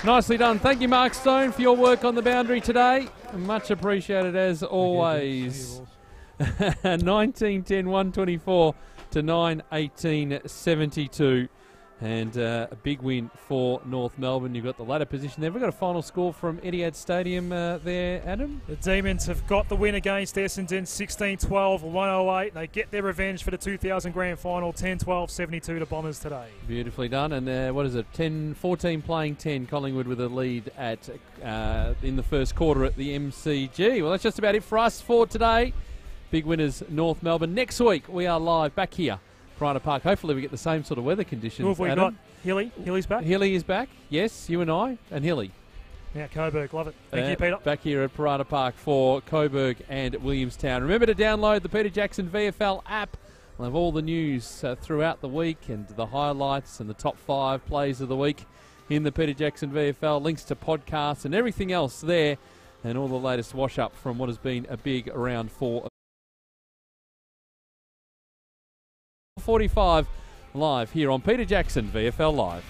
Nicely done. Thank you, Mark Stone, for your work on the boundary today. Much appreciated as always. 19-10, 124 to 9-18-72. And a big win for North Melbourne. You've got the ladder position there. We've got a final score from Etihad Stadium there, Adam. The Demons have got the win against Essendon, 16-12, 108. They get their revenge for the 2000 grand final, 10-12, 72 to Bombers today. Beautifully done. And what is it? 14 playing 10. Collingwood with a lead at in the first quarter at the MCG. Well, that's just about it for us for today. Big winners, North Melbourne. Next week, we are live back here. Pride Park. Hopefully we get the same sort of weather conditions. Who have we got? Hilly? Hilly's back? Hilly is back. Yes, you and I and Hilly. Yeah, Coburg. Love it. Thank you, Peter. Back here at Parada Park for Coburg and Williamstown. Remember to download the Peter Jackson VFL app. We'll have all the news throughout the week and the highlights and the top 5 plays of the week in the Peter Jackson VFL. Links to podcasts and everything else there. And all the latest wash-up from what has been a big round 4. 45 live here on Peter Jackson VFL Live.